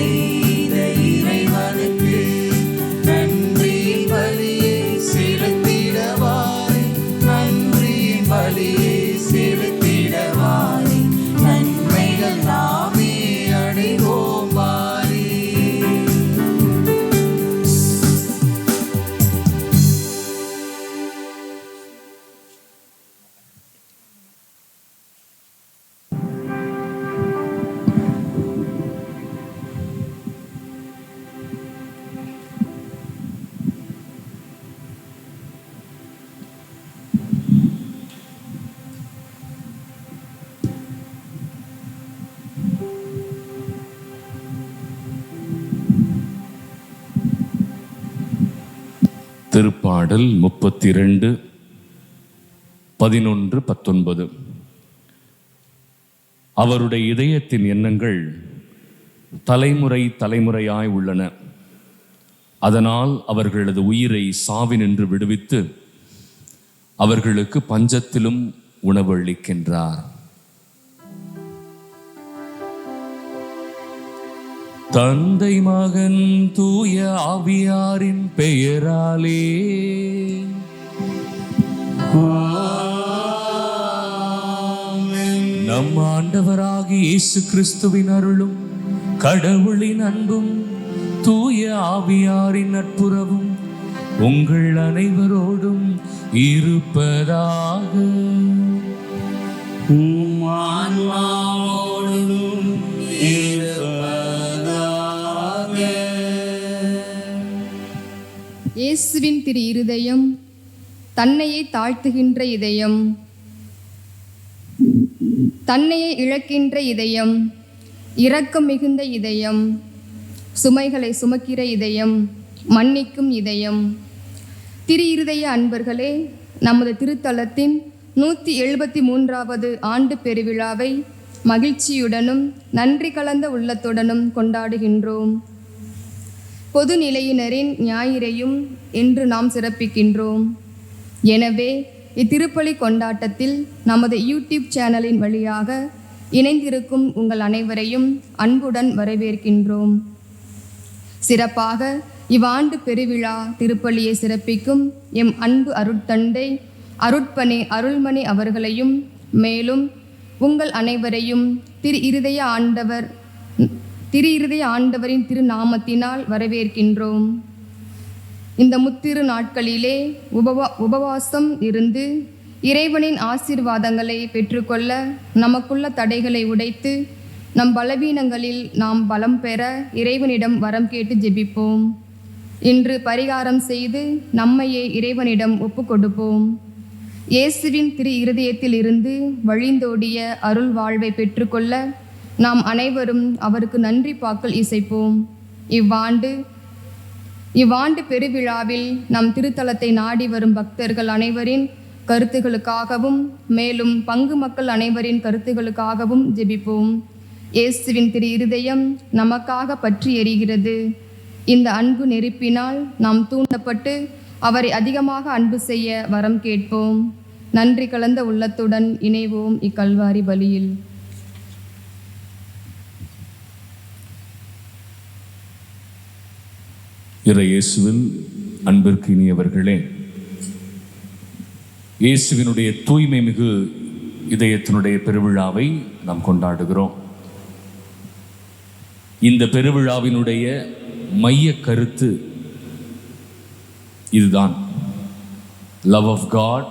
செய்த இறைவனுக்கு நன்றியின் பலியை செலுத்திடவாய், நன்றியின் பலியை செலுத்திடவாய், நன்மைகள் நாமே அடைவோம் வாரி. திருப்பாடல் 32 11 19. அவருடைய இதயத்தின் எண்ணங்கள் தலைமுறை தலைமுறையாய் உள்ளன. அதனால் அவர்களது உயிரை சாவினின்று விடுவித்து அவர்களுக்கு பஞ்சத்திலும் உணவு அளிக்கின்றார். தந்தை மகன் தூய ஆவியாரின் பெயராலே நம் ஆண்டவராகிய இயேசு கிறிஸ்துவின் அருளும் கடவுளின் அன்பும் தூய ஆவியாரின் நட்புறவும் உங்கள் அனைவரோடும் இருப்பதாக. இயேசுவின் திரு இருதயம், தன்னையே தாழ்த்துகின்ற இதயம், தன்னையே இழக்கின்ற இதயம், இரக்கம் மிகுந்த இதயம், சுமைகளை சுமக்கிற இதயம், மன்னிக்கும் இதயம். திரு இருதய அன்பர்களே, நமது திருத்தலத்தின் 173வது ஆண்டு பெருவிழாவை மகிழ்ச்சியுடனும் நன்றி கலந்த உள்ளத்துடனும் கொண்டாடுகின்றோம். பொது நிலையினரின் ஞாயிறையும் இன்று நாம் சிறப்பிக்கின்றோம். எனவே இத்திருப்பலி கொண்டாட்டத்தில் நமது யூடியூப் சேனலின் வழியாக இணைந்திருக்கும் உங்கள் அனைவரையும் அன்புடன் வரவேற்கின்றோம். சிறப்பாக இவ்வாண்டு பெருவிழா திருப்பலியை சிறப்பிக்கும் எம் அன்பு அருட்தந்தை அருட்பணி அருள்மணி அவர்களையும், மேலும் உங்கள் அனைவரையும் திரு இருதய ஆண்டவரின் திருநாமத்தினால் வரவேற்கின்றோம். இந்த முத்திரு நாட்களிலே உபவாசம் இருந்து இறைவனின் ஆசீர்வாதங்களை பெற்றுக்கொள்ள நமக்குள்ள தடைகளை உடைத்து நம் பலவீனங்களில் நாம் பலம் பெற இறைவனிடம் வரம் கேட்டு ஜெபிப்போம். இன்று பரிகாரம் செய்து நம்மையே இறைவனிடம் ஒப்பு கொடுப்போம். இயேசுவின் திரு இருதயத்தில் இருந்து வழிந்தோடிய அருள் வாழ்வை பெற்றுக்கொள்ள நாம் அனைவரும் அவருக்கு நன்றி பாக்கள் இசைப்போம். இவ்வாண்டு பெருவிழாவில் நம் திருத்தலத்தை நாடி வரும் பக்தர்கள் அனைவரின் கருத்துகளுக்காகவும், மேலும் பங்கு மக்கள் அனைவரின் கருத்துகளுக்காகவும் ஜெபிப்போம். இயேசுவின் திரு இருதயம் நமக்காக பற்றி எரிகிறது. இந்த அன்பு நெருப்பினால் நாம் தூண்டப்பட்டு அவரை அதிகமாக அன்பு செய்ய வரம் கேட்போம். நன்றி கலந்த உள்ளத்துடன் இணைவோம் இக்கல்வாரி பலியில். இயேசுவில் அன்பிற்கு இனியவர்களே, இயேசுவினுடைய தூய்மை மிகு இதயத்தினுடைய பெருவிழாவை நாம் கொண்டாடுகிறோம். இந்த பெருவிழாவினுடைய மைய கருத்து இதுதான்: love of God,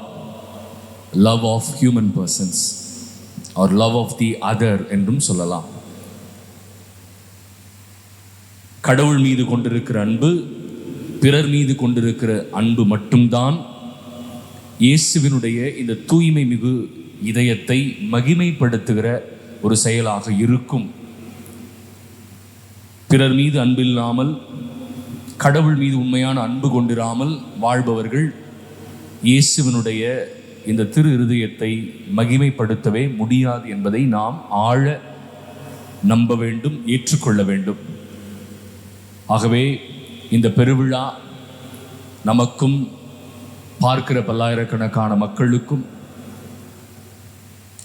love of human persons, or love of the other என்றும் சொல்லலாம். கடவுள் மீது கொண்டிருக்கிற அன்பு, பிறர் மீது கொண்டிருக்கிற அன்பு மட்டும்தான் இயேசுவினுடைய இந்த தூய்மை மிகு இதயத்தை மகிமைப்படுத்துகிற ஒரு செயலாக இருக்கும். பிறர் மீது அன்பில்லாமல், கடவுள் மீது உண்மையான அன்பு கொண்டிராமல் வாழ்பவர்கள் இயேசுவினுடைய இந்த திரு இருதயத்தை மகிமைப்படுத்தவே முடியாது என்பதை நாம் ஆழ நம்ப வேண்டும், ஏற்றுக்கொள்ள வேண்டும். ஆகவே இந்த பெருவிழா நமக்கும், பார்க்கிற பல்லாயிரக்கணக்கான மக்களுக்கும்,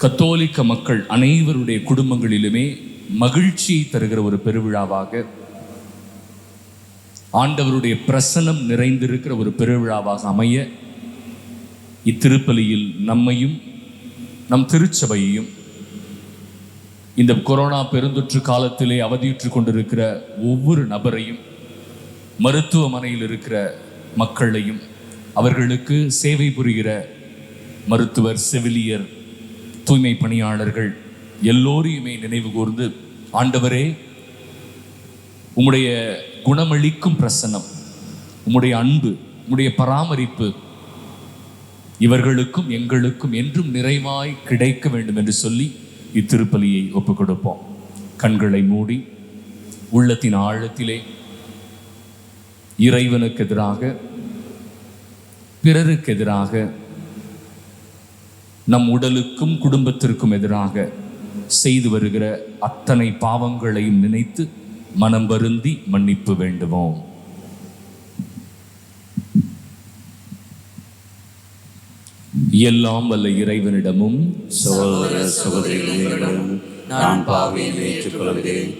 கத்தோலிக்க மக்கள் அனைவருடைய குடும்பங்களிலுமே மகிழ்ச்சியை தருகிற ஒரு பெருவிழாவாக, ஆண்டவருடைய பிரசன்னம் நிறைந்திருக்கிற ஒரு பெருவிழாவாக அமைய இத்திருப்பலியில் நம்மையும் நம் திருச்சபையையும் இந்த கொரோனா பெருந்தொற்று காலத்திலே அவதியுற்று கொண்டிருக்கிற ஒவ்வொரு நபரையும், மருத்துவமனையில் இருக்கிற மக்களையும், அவர்களுக்கு சேவை புரிகிற மருத்துவர், செவிலியர், தூய்மை பணியாளர்கள் எல்லோரையுமே நினைவு கூர்ந்து, ஆண்டவரே உம்முடைய குணமளிக்கும் பிரசன்னம், உம்முடைய அன்பு, உம்முடைய பராமரிப்பு இவர்களுக்கும் எங்களுக்கும் என்றும் நிறைவாய் கிடைக்க வேண்டும் என்று சொல்லி இத்திருப்பலியை ஒப்புக் கொடுப்போம். கண்களை மூடி உள்ளத்தின் ஆழத்திலே இறைவனுக்கு எதிராக, பிறருக்கு எதிராக, நம் உடலுக்கும் குடும்பத்திற்கும் எதிராக செய்து வருகிற அத்தனை பாவங்களையும் நினைத்து மனம் வருந்தி மன்னிப்பு வேண்டுவோம். எல்லாம் வல்ல இறைவனிடமும் சகோதர சகோதரிகளிடம் நான் பாவியை ஏற்றுக்கொள்கிறேன்.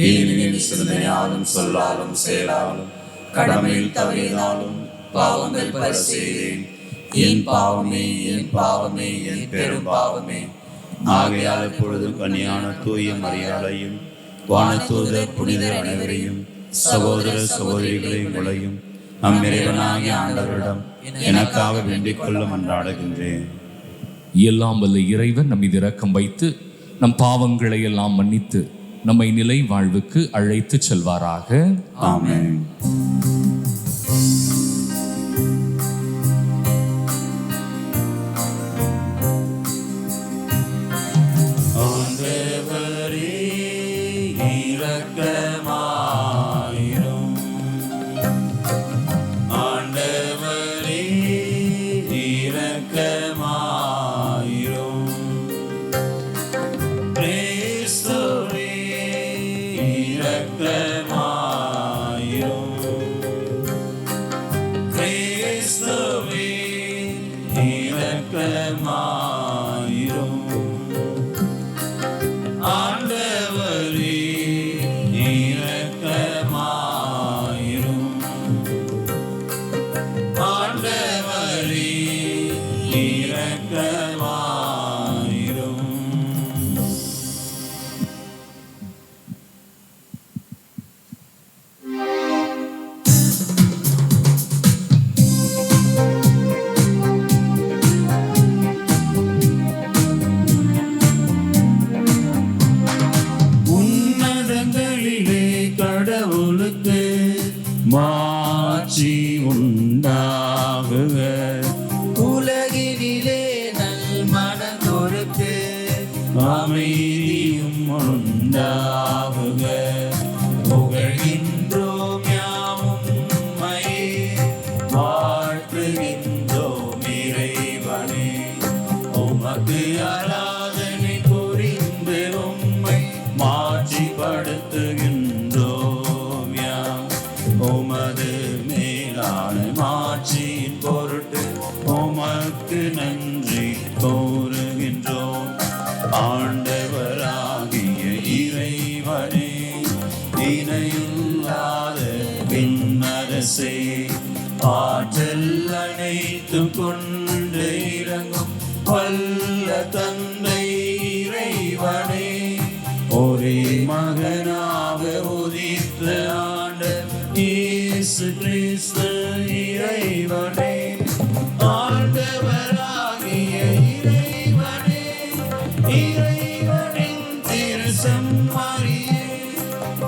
ஏனெனில் சிந்தனையாலும் சொல்லாலும் செயலாலும் கடமையில் தவறினாலும் பாவங்கள் பல செய்தேன். என் பாவமே, என் பாவமே, என் பெரும் பாவமே. ஆகையால் இப்பொழுதும் கன்னியான தூய மரியாதையும் வானதூதர் புனிதர் அனைவரையும் சகோதர சகோதரிகளை உங்களையும் நம் இறைவனாகிய ஆண்டவரிடம் எனக்காக வேண்டிக் கொள்ள மன்றாடுகின்றேன். எல்லாம் வல்ல இறைவன் நம் மீது இரக்கம் வைத்து நம் பாவங்களை எல்லாம் மன்னித்து நம்மை நிலை வாழ்வுக்கு அழைத்து செல்வாராக. ஆமென். மாட்சி உண்டாகுக. உலகினிலே நல் மனதொருக்கு அமைதியும் உண்டாகுக. புகழ்கின்றோம் யாவும் உம்மையே, வாழ்த்துகின்றோம் இறைவனே. உமக்கு ஆராதனை புரிந்து உம்மை மாட்சிப்படுத்துகின்றோம் யாம். உமது மேலான மாட்சியின் பொருட்டு உமக்கு நன்றி கூறுகின்றோம். ஆண்டவராகிய இறைவனே, இணையில்லாத விண்ணரசே, ஆற்றல் அனைத்தும் கொண்டு இறங்கும் வல்ல தந்தை இறைவனே, ஒரே மகனாக உதித்த இயேசு கிறிஸ்து இறைவனே, ஆண்டவராகிய இறைவனே, இறைவனின் திருசம்மாரியே,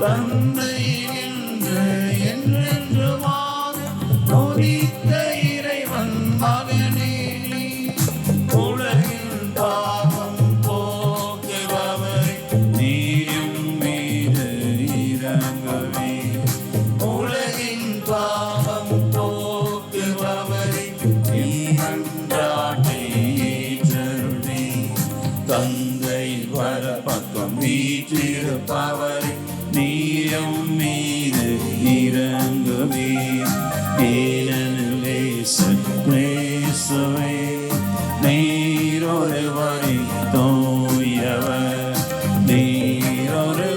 தந்தையினின்று என்றென்றுமாக உதித்த இறைவன் மகனே, உலகின் பாவம் போக்குபவரே, நீயும் மீது இரங்கவே. பாவம் போக்குபவரே, மன்றாட்டை ஏற்றருளே. தந்தை வர பக்கம் வீற்றிருப்பவரே, நீரும் மீது இறங்குவே. ஏனெனிலே கிறிஸ்துவே, நீரொருவரே தூயவர், நீரொரு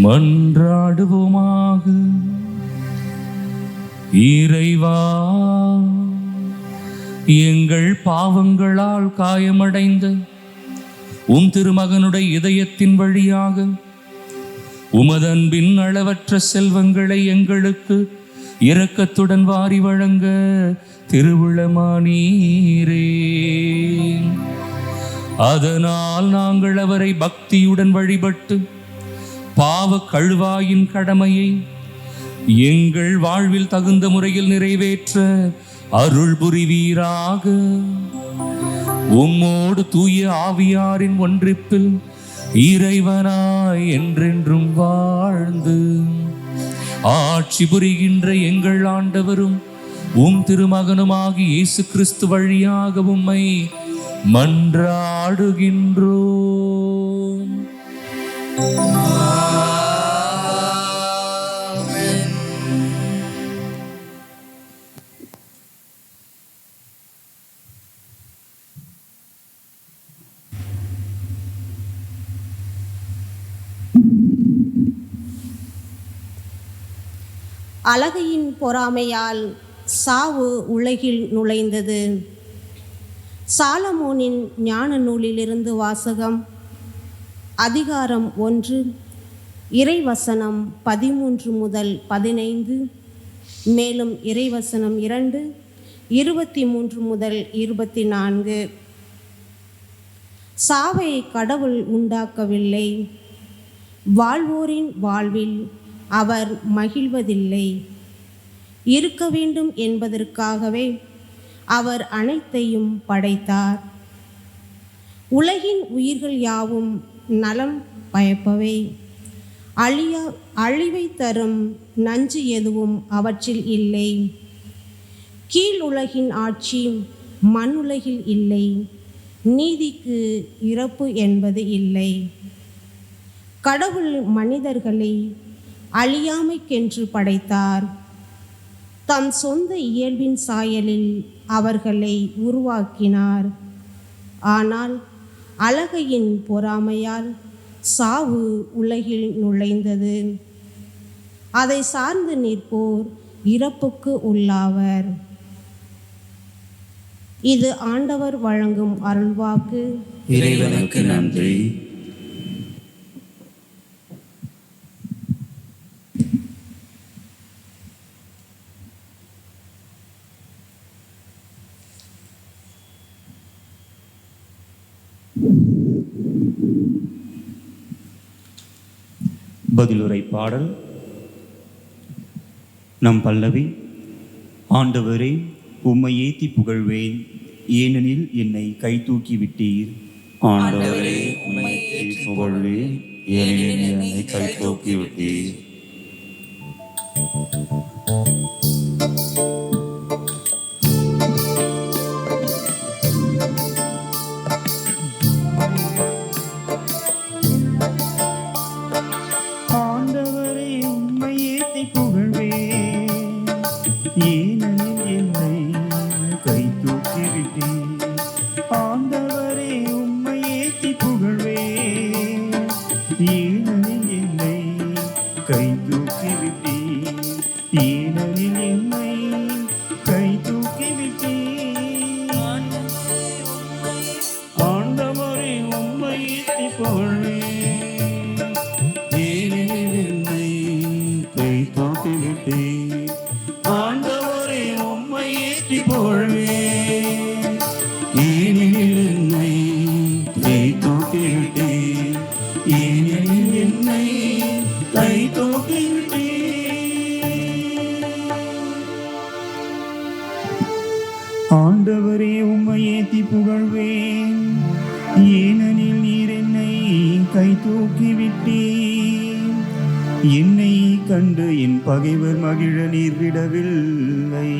மன்றாடுவோமாக. இறைவா, எங்கள் பாவங்களால் காயமடைந்த உம் திருமகனுடைய இதயத்தின் வழியாக உமது அன்பின் அளவற்ற செல்வங்களை எங்களுக்கு இரக்கத்துடன் வாரி வழங்க திருவுளமானீரே. அதனால் நாங்கள் அவரை பக்தியுடன் வழிபட்டு பாவ கழுவாயின் கடமையை எங்கள் வாழ்வில் தகுந்த முறையில் நிறைவேற்ற அருள் புரிவீராக. உம்மோடு தூய ஆவியாரின் ஒன்றிப்பில் இறைவனாய் என்றென்றும் வாழ்ந்து ஆட்சி புரிகின்ற எங்கள் ஆண்டவரும் உம் திருமகனுமாகி இயேசு கிறிஸ்து வழியாக உம்மை மன்றாடுகின்றோம். அழகையின் பொறாமையால் சாவு உலகில் நுழைந்தது. சாலமோனின் ஞான நூலிலிருந்து வாசகம். அதிகாரம் 1, இறைவசனம் 13 முதல் 15, மேலும் இறைவசனம் 2, 23 முதல் 24. சாவை கடவுள் உண்டாக்கவில்லை, வாழ்வோரின் வாழ்வில் அவர் மகிழ்வதில்லை. இருக்க வேண்டும் என்பதற்காகவே அவர் அனைத்தையும் படைத்தார். உலகின் உயிர்கள் யாவும் நலம் பயப்பவை. அழிவை தரும் நஞ்சு எதுவும் அவற்றில் இல்லை. கீழ் உலகின் ஆட்சி மண்ணுலகில் இல்லை. நீதிக்கு இறப்பு என்பது இல்லை. கடவுள் மனிதர்களை அழியாமைக்கென்று படைத்தார். தம் சொந்த இயல்பின் சாயலில் அவர்களை உருவாக்கினார். ஆனால் அழகையின் பொறாமையால் சாவு உலகில் நுழைந்தது. அதை சார்ந்து நிற்போர் இறப்புக்கு உள்ளாவர். இது ஆண்டவர் வழங்கும் அருள்வாக்கு. இறைவனுக்கு நன்றி. பதிலுரை பாடல். நம் பல்லவி. ஆண்டவரே, உம்மை ஏத்தி புகழ்வேன், ஏனெனில் என்னை கை தூக்கி விட்டீர். ஆண்டவரே, உம்மை ஏற்றி புகழ்வேன், ஏனெனில் என்னை கை தூக்கி விட்டீர். ஆண்டவரே, உம்மை ஏத்தி புகழ்வேன், ஏனெனில் என்னை கை தூக்கி விட்டீர். ஆண்டவரே, உம்மை ஏத்தி புகழ்வேன், ஏனெனில் என்னை கை தூக்கி விட்டீர். ஏனெனில் என்னை கை தூக்கி விட்டீர். ஆண்டவரே, உம்மை ஏத்தி புகழ்வேன், ஆண்டவரே, உம்மை ஏற்றி புகழ்வேன், ஏனெனில் என்னை கை தூக்கி விட்டீர். ஏனெனில் என்னை கை தூக்கி விட்டீர். ஆண்டவரே, உம்மை ஏற்றி புகழ்வேன், ஏனெனில் நீர் என்னை கை தூக்கி விட்டீர். என்னை கண்டு என் பகைவர் மகிழ நீர் விடவில்லை.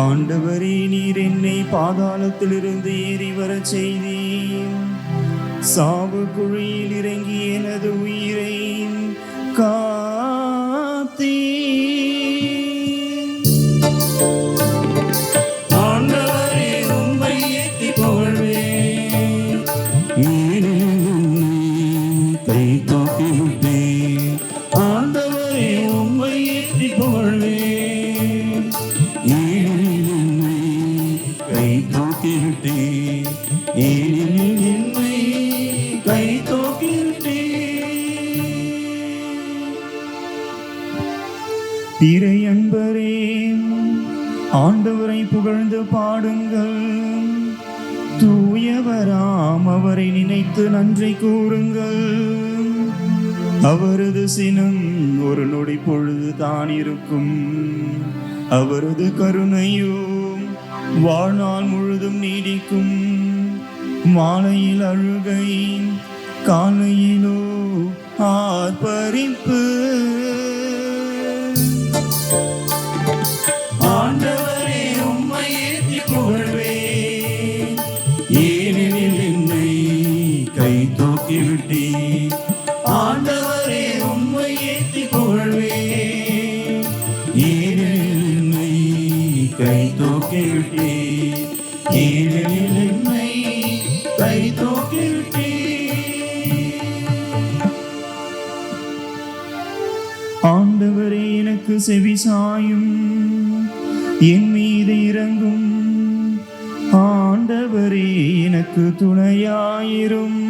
ஆண்டவரே, நீர் என்னை பாதாளத்திலிருந்து ஏறி வரச் செய்தீர். சாவு குழியில் இறங்கி எனது உயிரை காத்தீர். ஆண்டவரே, உம்மை ஏத்தி புகழ்வேன், ஏனெனில் என்னை கை தூக்கி விட்டீர். ஏனெனில் என்னை கை தூக்கிவிட்டே. இறை அன்பரே, ஆண்டவரை புகழ்ந்து பாடுங்கள். தூயவராம் அவரை நினைத்து நன்றி கூறுங்கள். அவரது சினம் ஒரு நொடி பொழுது தான் இருக்கும். அவரது கருணையோ வாழ்நாள் முழுதும் நீடிக்கும். மாலையில் அழுகை, காலையிலோ ஆர்ப்பரிப்பு. ஆண்டவரே, உம்மை ஏற்றி புகழ்வேன். ஏனெனில் என்னை கை தூக்கிவிட்டீர். ஆண்டவரே, உம்மை ஏற்றி புகழ்வேன். ஏனெனில் என்னை கை தூக்கிவிட்டீர். ஏனெனில் என்னை கை தூக்கிவிட்டீர். ஆண்டவரே, எனக்கு செவிசாயும், என் மீது இறங்கும். ஆண்டவரே, எனக்கு துணையாயிரும்.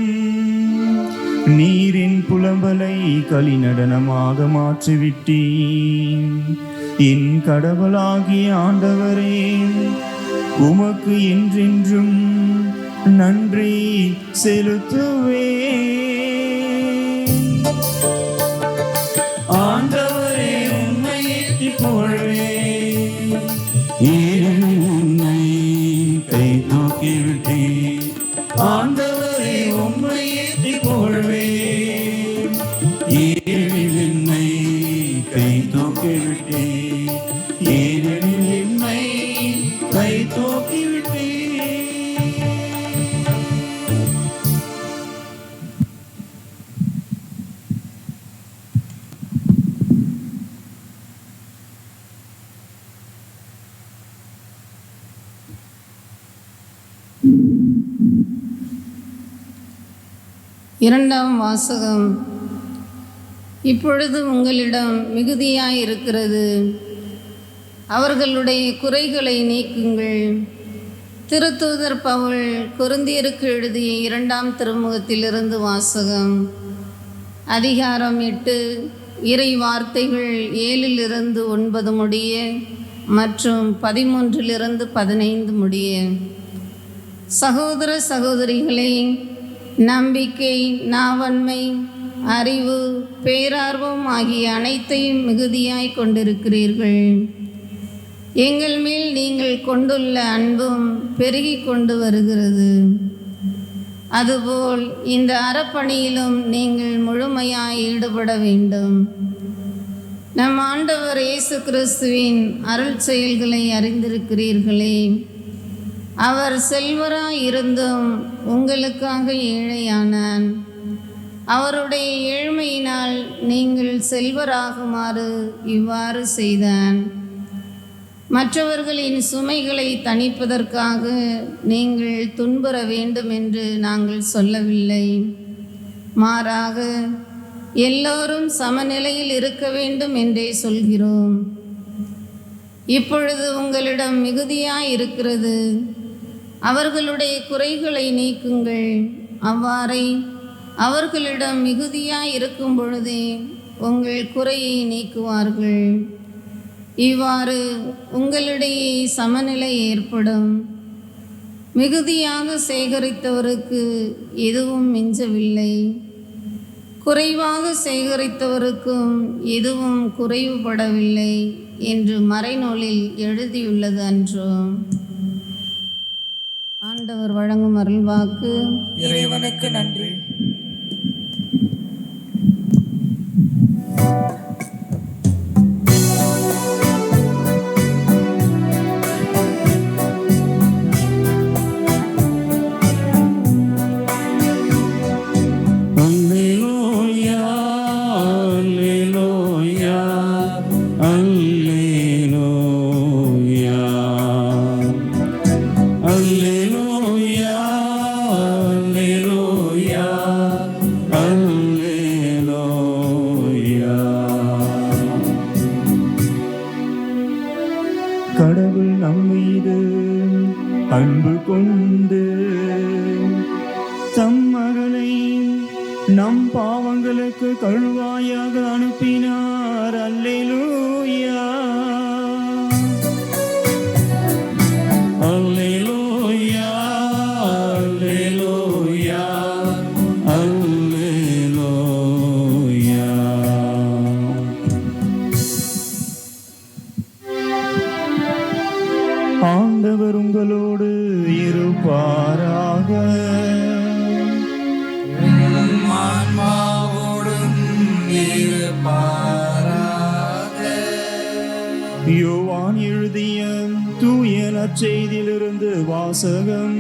நீரின் புலம்பலை களிநடனமாக மாற்றிவிட்டீர். என் கடவுளாகிய ஆண்டவரே, உமக்கு என்றென்றும் நன்றி செலுத்துவேன். ஆண்டவரே, உம்மை ஏற்றி புகழ்வேன். ஏனெனில் என்னை கை தூக்கிவிட்டீர். ஆண்டவரே, உம்மை ஏற்றி புகழ்வேன். ஏனெனில் என்னை கை தூக்கிவிட்டீர். ஏனெனில் என்னை கை தூக்கிவிட்டீர். இரண்டாம் வாசகம். இப்பொழுது உங்களிடம் மிகுதியாயிருக்கிறது, அவர்களுடைய குறைகளை நீக்குங்கள். திருத்தூதர் பவுல் கொரிந்தியருக்கு எழுதிய 2ஆம் திருமுகத்திலிருந்து வாசகம். அதிகாரம் 8, இறை வார்த்தைகள் 7 9 முடிய மற்றும் 13 15 முடிய. சகோதர சகோதரிகளே, நம்பிக்கை, நாவன்மை, அறிவு, பேரார்வம் ஆகிய அனைத்தையும் மிகுதியாய் கொண்டிருக்கிறீர்கள். எங்கள் மேல் நீங்கள் கொண்டுள்ள அன்பும் பெருகி கொண்டு வருகிறது. அதுபோல் இந்த அறப்பணியிலும் நீங்கள் முழுமையாய் ஈடுபட வேண்டும். நம் ஆண்டவர் இயேசு கிறிஸ்துவின் அருள் செயல்களை அறிந்திருக்கிறீர்களே. அவர் செல்வராய் இருந்தும் உங்களுக்காக ஏழையானான். அவருடைய ஏழ்மையினால் நீங்கள் செல்வராகுமாறு இவ்வாறு செய்தான். மற்றவர்களின் சுமைகளை தணிப்பதற்காக நீங்கள் துன்புற வேண்டும் என்று நாங்கள் சொல்லவில்லை. மாறாக எல்லோரும் சமநிலையில் இருக்க வேண்டும் என்றே சொல்கிறோம். இப்பொழுது உங்களிடம் மிகுதியாய் இருக்கிறது, அவர்களுடைய குறைகளை நீக்குங்கள். அவ்வாறே அவர்களிடம் மிகுதியாய் இருக்கும் பொழுதே உங்கள் குறையை நீக்குவார்கள். இவ்வாறு உங்களிடையே சமநிலை ஏற்படும். மிகுதியாக சேகரித்தவருக்கு எதுவும் மிஞ்சவில்லை, குறைவாக சேகரித்தவருக்கும் எதுவும் குறைவுபடவில்லை என்று மறைநூலில் எழுதியுள்ளது அன்றோ? ஆண்டவர் வழங்கும் அருள்வாக்கு. இறைவனுக்கு நன்றி. கடவுள் நம்மீது அன்பு கொண்டு எங்களுக்கு கழுவாயாக அனுப்பினார். அல்லேலூயா அல்லேலூயா அல்லேலூயா அல்லேலூயா. ஆண்டவர் உங்களோடு இருப்பாராக. யோவான் எழுதிய தூய நற்செய்தியிலிருந்து வாசகம்.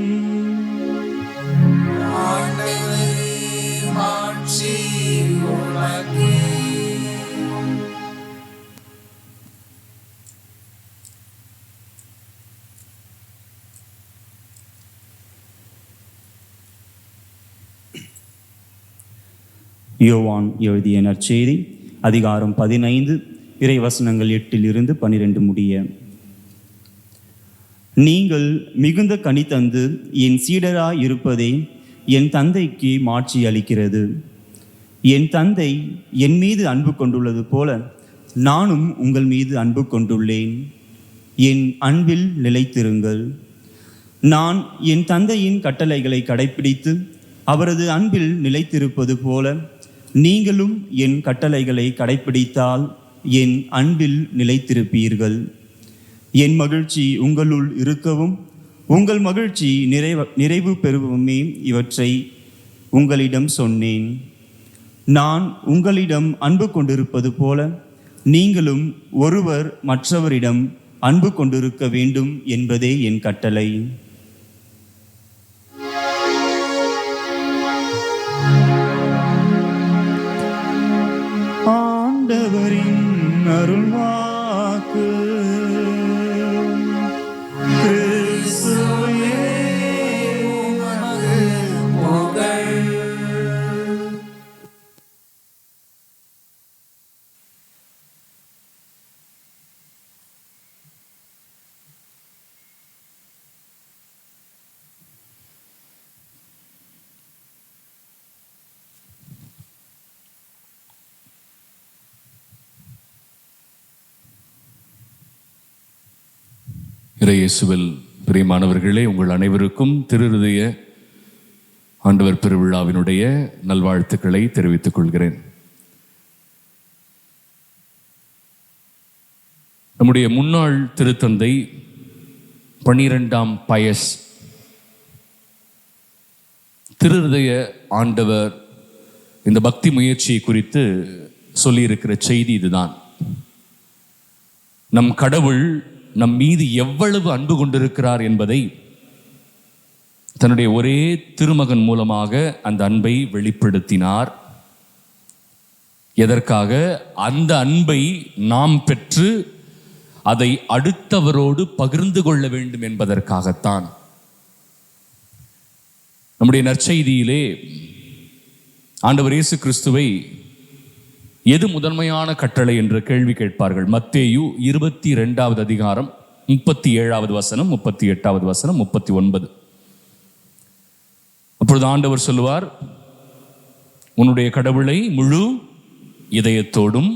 யோவான் எழுதிய நற்செய்தி அதிகாரம் 15 இறைவசனங்கள் 8 12 முடிய. நீங்கள் மிகுந்த கனி தந்து என் சீடராய் இருப்பதே என் தந்தைக்கு மாட்சி அளிக்கிறது. என் தந்தை என் மீது அன்பு கொண்டுள்ளது போல நானும் உங்கள் மீது அன்பு கொண்டுள்ளேன். என் அன்பில் நிலைத்திருங்கள். நான் என் தந்தையின் கட்டளைகளை கடைப்பிடித்து அவரது அன்பில் நிலைத்திருப்பது போல நீங்களும் என் கட்டளைகளை கடைப்பிடித்தால் என் அன்பில் நிலைத்திருப்பீர்கள். என் மகிழ்ச்சி உங்களுள் இருக்கவும் உங்கள் மகிழ்ச்சி நிறைவு பெறுவமே இவற்றை உங்களிடம் சொன்னேன். நான் உங்களிடம் அன்பு கொண்டிருப்பது போல நீங்களும் ஒருவர் மற்றவரிடம் அன்பு கொண்டிருக்க வேண்டும் என்பதே என் கட்டளை. ஆண்டவரின் அருள்வாக்கு. கிறிஸ்துவே உமக்கு புகழ். இயேசுவில் பிரியமானவர்களே, உங்கள் அனைவருக்கும் திருஹ்ருதய ஆண்டவர் பெருவிழாவினுடைய நல்வாழ்த்துக்களை தெரிவித்துக் கொள்கிறேன். நம்முடைய முன்னாள் திருத்தந்தை 12ஆம் பயஸ் திருஹ்ருதய ஆண்டவர் இந்த பக்தி முயற்சியை குறித்து சொல்லியிருக்கிற செய்தி இதுதான். நம் கடவுள் நம் மீது எவ்வளவு அன்பு கொண்டிருக்கிறார் என்பதை தன்னுடைய ஒரே திருமகன் மூலமாக அந்த அன்பை வெளிப்படுத்தினார். எதற்காக? அந்த அன்பை நாம் பெற்று அதை அடுத்தவரோடு பகிர்ந்து கொள்ள வேண்டும் என்பதற்காகத்தான். நம்முடைய நற்செய்தியிலே ஆண்டவர் இயேசு கிறிஸ்துவை எது முதன்மையான கட்டளை என்று கேள்வி கேட்பார்கள். மத்தேயு 22வது அதிகாரம் 37வது வசனம், 38வது வசனம், 39. அப்பொழுது ஆண்டவர் சொல்லுவார், உன்னுடைய கடவுளை முழு இதயத்தோடும்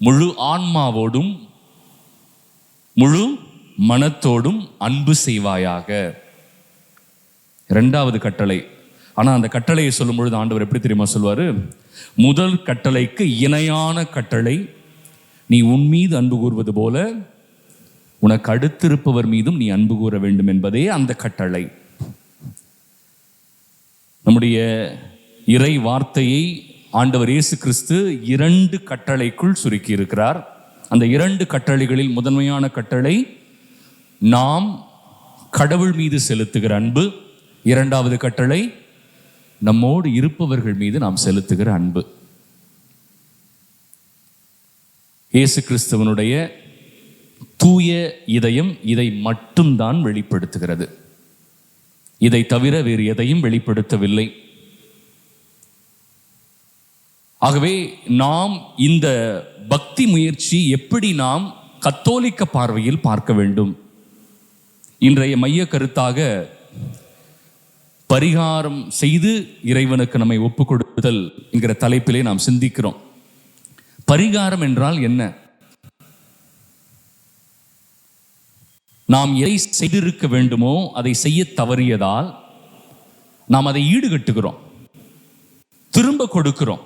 முழு ஆன்மாவோடும் முழு மனத்தோடும் அன்பு செய்வாயாக. 2வது கட்டளை. ஆனால் அந்த கட்டளையை சொல்லும் பொழுது ஆண்டவர் எப்படி தெரியுமா சொல்வார்? முதல் கட்டளைக்கு இணையான கட்டளை, நீ உன் மீது அன்பு கூறுவது போல உனக்கு அடுத்திருப்பவர் மீதும் நீ அன்பு கூற வேண்டும் என்பதே அந்த கட்டளை. நம்முடைய இறை வார்த்தையை ஆண்டவர் இயேசு கிறிஸ்து 2 கட்டளைக்குள் சுருக்கி இருக்கிறார். அந்த 2 கட்டளைகளில் முதன்மையான கட்டளை நாம் கடவுள் மீது செலுத்துகிற அன்பு. 2வது கட்டளை நம்மோடு இருப்பவர்கள் மீது நாம் செலுத்துகிற அன்பு. இயேசு கிறிஸ்துவனுடைய தூய இதயம் இதை மட்டும்தான் வெளிப்படுத்துகிறது. இதை தவிர வேறு எதையும் வெளிப்படுத்தவில்லை. ஆகவே நாம் இந்த பக்தி முயற்சி எப்படி நாம் கத்தோலிக்க பார்வையில் பார்க்க வேண்டும்? இன்றைய மைய கருத்தாக பரிகாரம் செய்து இறைவனுக்கு நம்மை ஒப்பு கொடுத்தல் என்கிற தலைப்பிலே நாம் சிந்திக்கிறோம். பரிகாரம் என்றால் என்ன? நாம் எதை செய்திருக்க வேண்டுமோ அதை செய்ய தவறியதால் நாம் அதை ஈடுகட்டுகிறோம், திரும்ப கொடுக்கிறோம்.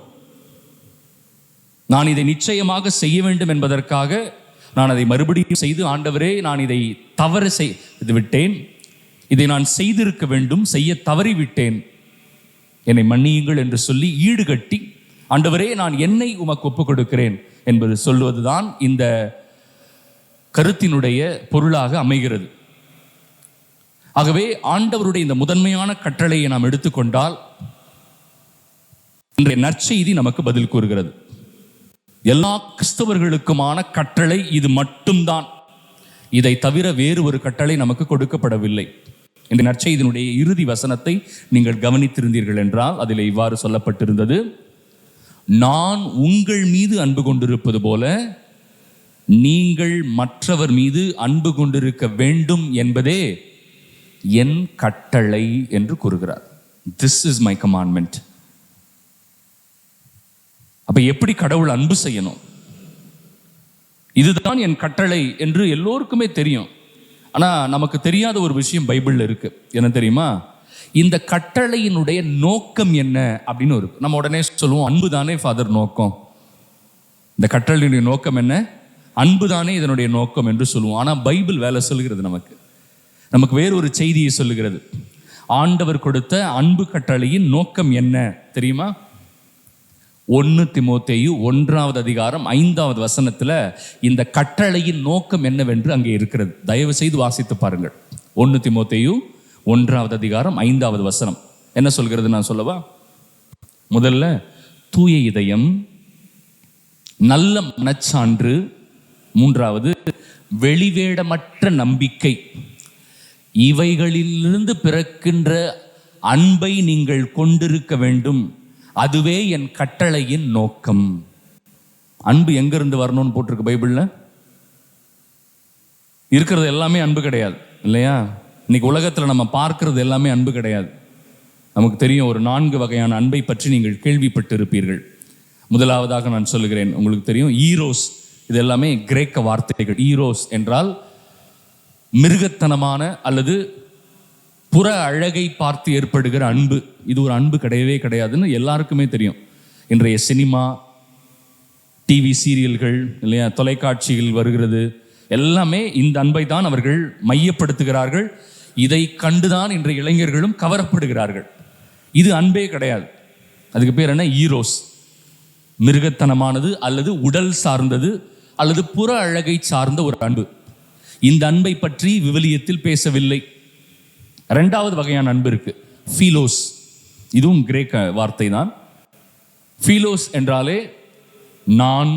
நான் இதை நிச்சயமாக செய்ய வேண்டும் என்பதற்காக நான் அதை மறுபடியும் செய்து, ஆண்டவரே நான் இதை தவறு செய்து விட்டேன், இதை நான் செய்திருக்க வேண்டும், செய்ய தவறிவிட்டேன், என்னை மன்னியுங்கள் என்று சொல்லி ஈடுகட்டி, ஆண்டவரே நான் என்னை உமக்கு ஒப்புக் கொடுக்கிறேன் என்பது சொல்வதுதான் இந்த கருத்தினுடைய பொருளாக அமைகிறது. ஆகவே ஆண்டவருடைய இந்த முதன்மையான கட்டளையை நாம் எடுத்துக்கொண்டால் இன்றைய நற்செய்தி நமக்கு பதில் கூறுகிறது. எல்லா கிறிஸ்தவர்களுக்குமான கட்டளை இது மட்டும்தான். இதை தவிர வேறு ஒரு கட்டளை நமக்கு கொடுக்கப்படவில்லை. இந்த நற்செய்தியினுடைய இறுதி வசனத்தை நீங்கள் கவனித்திருந்தீர்கள் என்றால் அதில் இவ்வாறு சொல்லப்பட்டிருந்தது, நான் உங்கள் மீது அன்பு கொண்டிருப்பது போல நீங்கள் மற்றவர் மீது அன்பு கொண்டிருக்க வேண்டும் என்பதே என் கட்டளை என்று கூறுகிறார். This is my commandment. அப்ப எப்படி கடவுள் அன்பு செய்யணும், இதுதான் என் கட்டளை என்று எல்லோருக்குமே தெரியும். ஆனா நமக்கு தெரியாத ஒரு விஷயம் பைபிள்ல இருக்கு. என்ன தெரியுமா? இந்த கட்டளையினுடைய நோக்கம் என்ன அப்படின்னு இருக்கு. நம்ம உடனே சொல்லுவோம், அன்பு தானே ஃபாதர் நோக்கம். இந்த கட்டளையினுடைய நோக்கம் என்ன? அன்பு தானே இதனுடைய நோக்கம் என்று சொல்லுவோம். ஆனா பைபிள் வேலை சொல்லுகிறது, நமக்கு வேறு ஒரு செய்தியை சொல்லுகிறது. ஆண்டவர் கொடுத்த அன்பு கட்டளையின் நோக்கம் என்ன தெரியுமா? 1 தீமோத்தேயு 1ஆம் அதிகாரம் 5ஆவது வசனத்துல இந்த கட்டளையின் நோக்கம் என்னவென்று அங்கே இருக்கிறது. தயவு செய்து வாசித்து பாருங்கள். 1 தீமோத்தேயு 1ஆவது அதிகாரம் 5ஆவது வசனம் என்ன சொல்கிறது நான் சொல்லவா? முதல்ல தூய இதயம், நல்ல மனச்சான்று, 3வது வெளிவேடமற்ற நம்பிக்கை, இவைகளிலிருந்து பிறக்கின்ற அன்பை நீங்கள் கொண்டிருக்க வேண்டும், அதுவே என் கட்டளையின் நோக்கம். அன்பு எங்கிருந்து வரணும்னு போட்டிருக்கு பைபிள்ல. இருக்கிறது எல்லாமே அன்பு கிடையாது இல்லையா? இன்னைக்கு உலகத்துல நம்ம பார்க்கிறது எல்லாமே அன்பு கிடையாது. நமக்கு தெரியும், ஒரு 4 வகையான அன்பை பற்றி நீங்கள் கேள்விப்பட்டு இருப்பீர்கள். முதலாவதாக நான் சொல்லுகிறேன், உங்களுக்கு தெரியும் ஈரோஸ். இது எல்லாமே கிரேக்க வார்த்தைகள். ஈரோஸ் என்றால் மிருகத்தனமான அல்லது புற அழகை பார்த்து ஏற்படுகிற அன்பு. இது ஒரு அன்பு கிடையவே கிடையாதுன்னு எல்லாருக்குமே தெரியும். இன்றைய சினிமா, டிவி சீரியல்கள் இல்லையா, தொலைக்காட்சிகள் வருகிறது எல்லாமே இந்த அன்பை தான் அவர்கள் மையப்படுத்துகிறார்கள். இதை கண்டுதான் இன்றைய இளைஞர்களும் கவரப்படுகிறார்கள். இது அன்பே கிடையாது. அதுக்கு பேர் என்ன? ஈரோஸ். மிருகத்தனமானது அல்லது உடல் சார்ந்தது அல்லது புற அழகை சார்ந்த ஒரு அன்பு. இந்த அன்பை பற்றி விவிலியத்தில் பேசவில்லை. 2வது வகையான அன்பு இருக்கு, ஃபீலோஸ். இதுவும் கிரேக்க வார்த்தை தான். ஃபீலோஸ் என்றாலே நான்,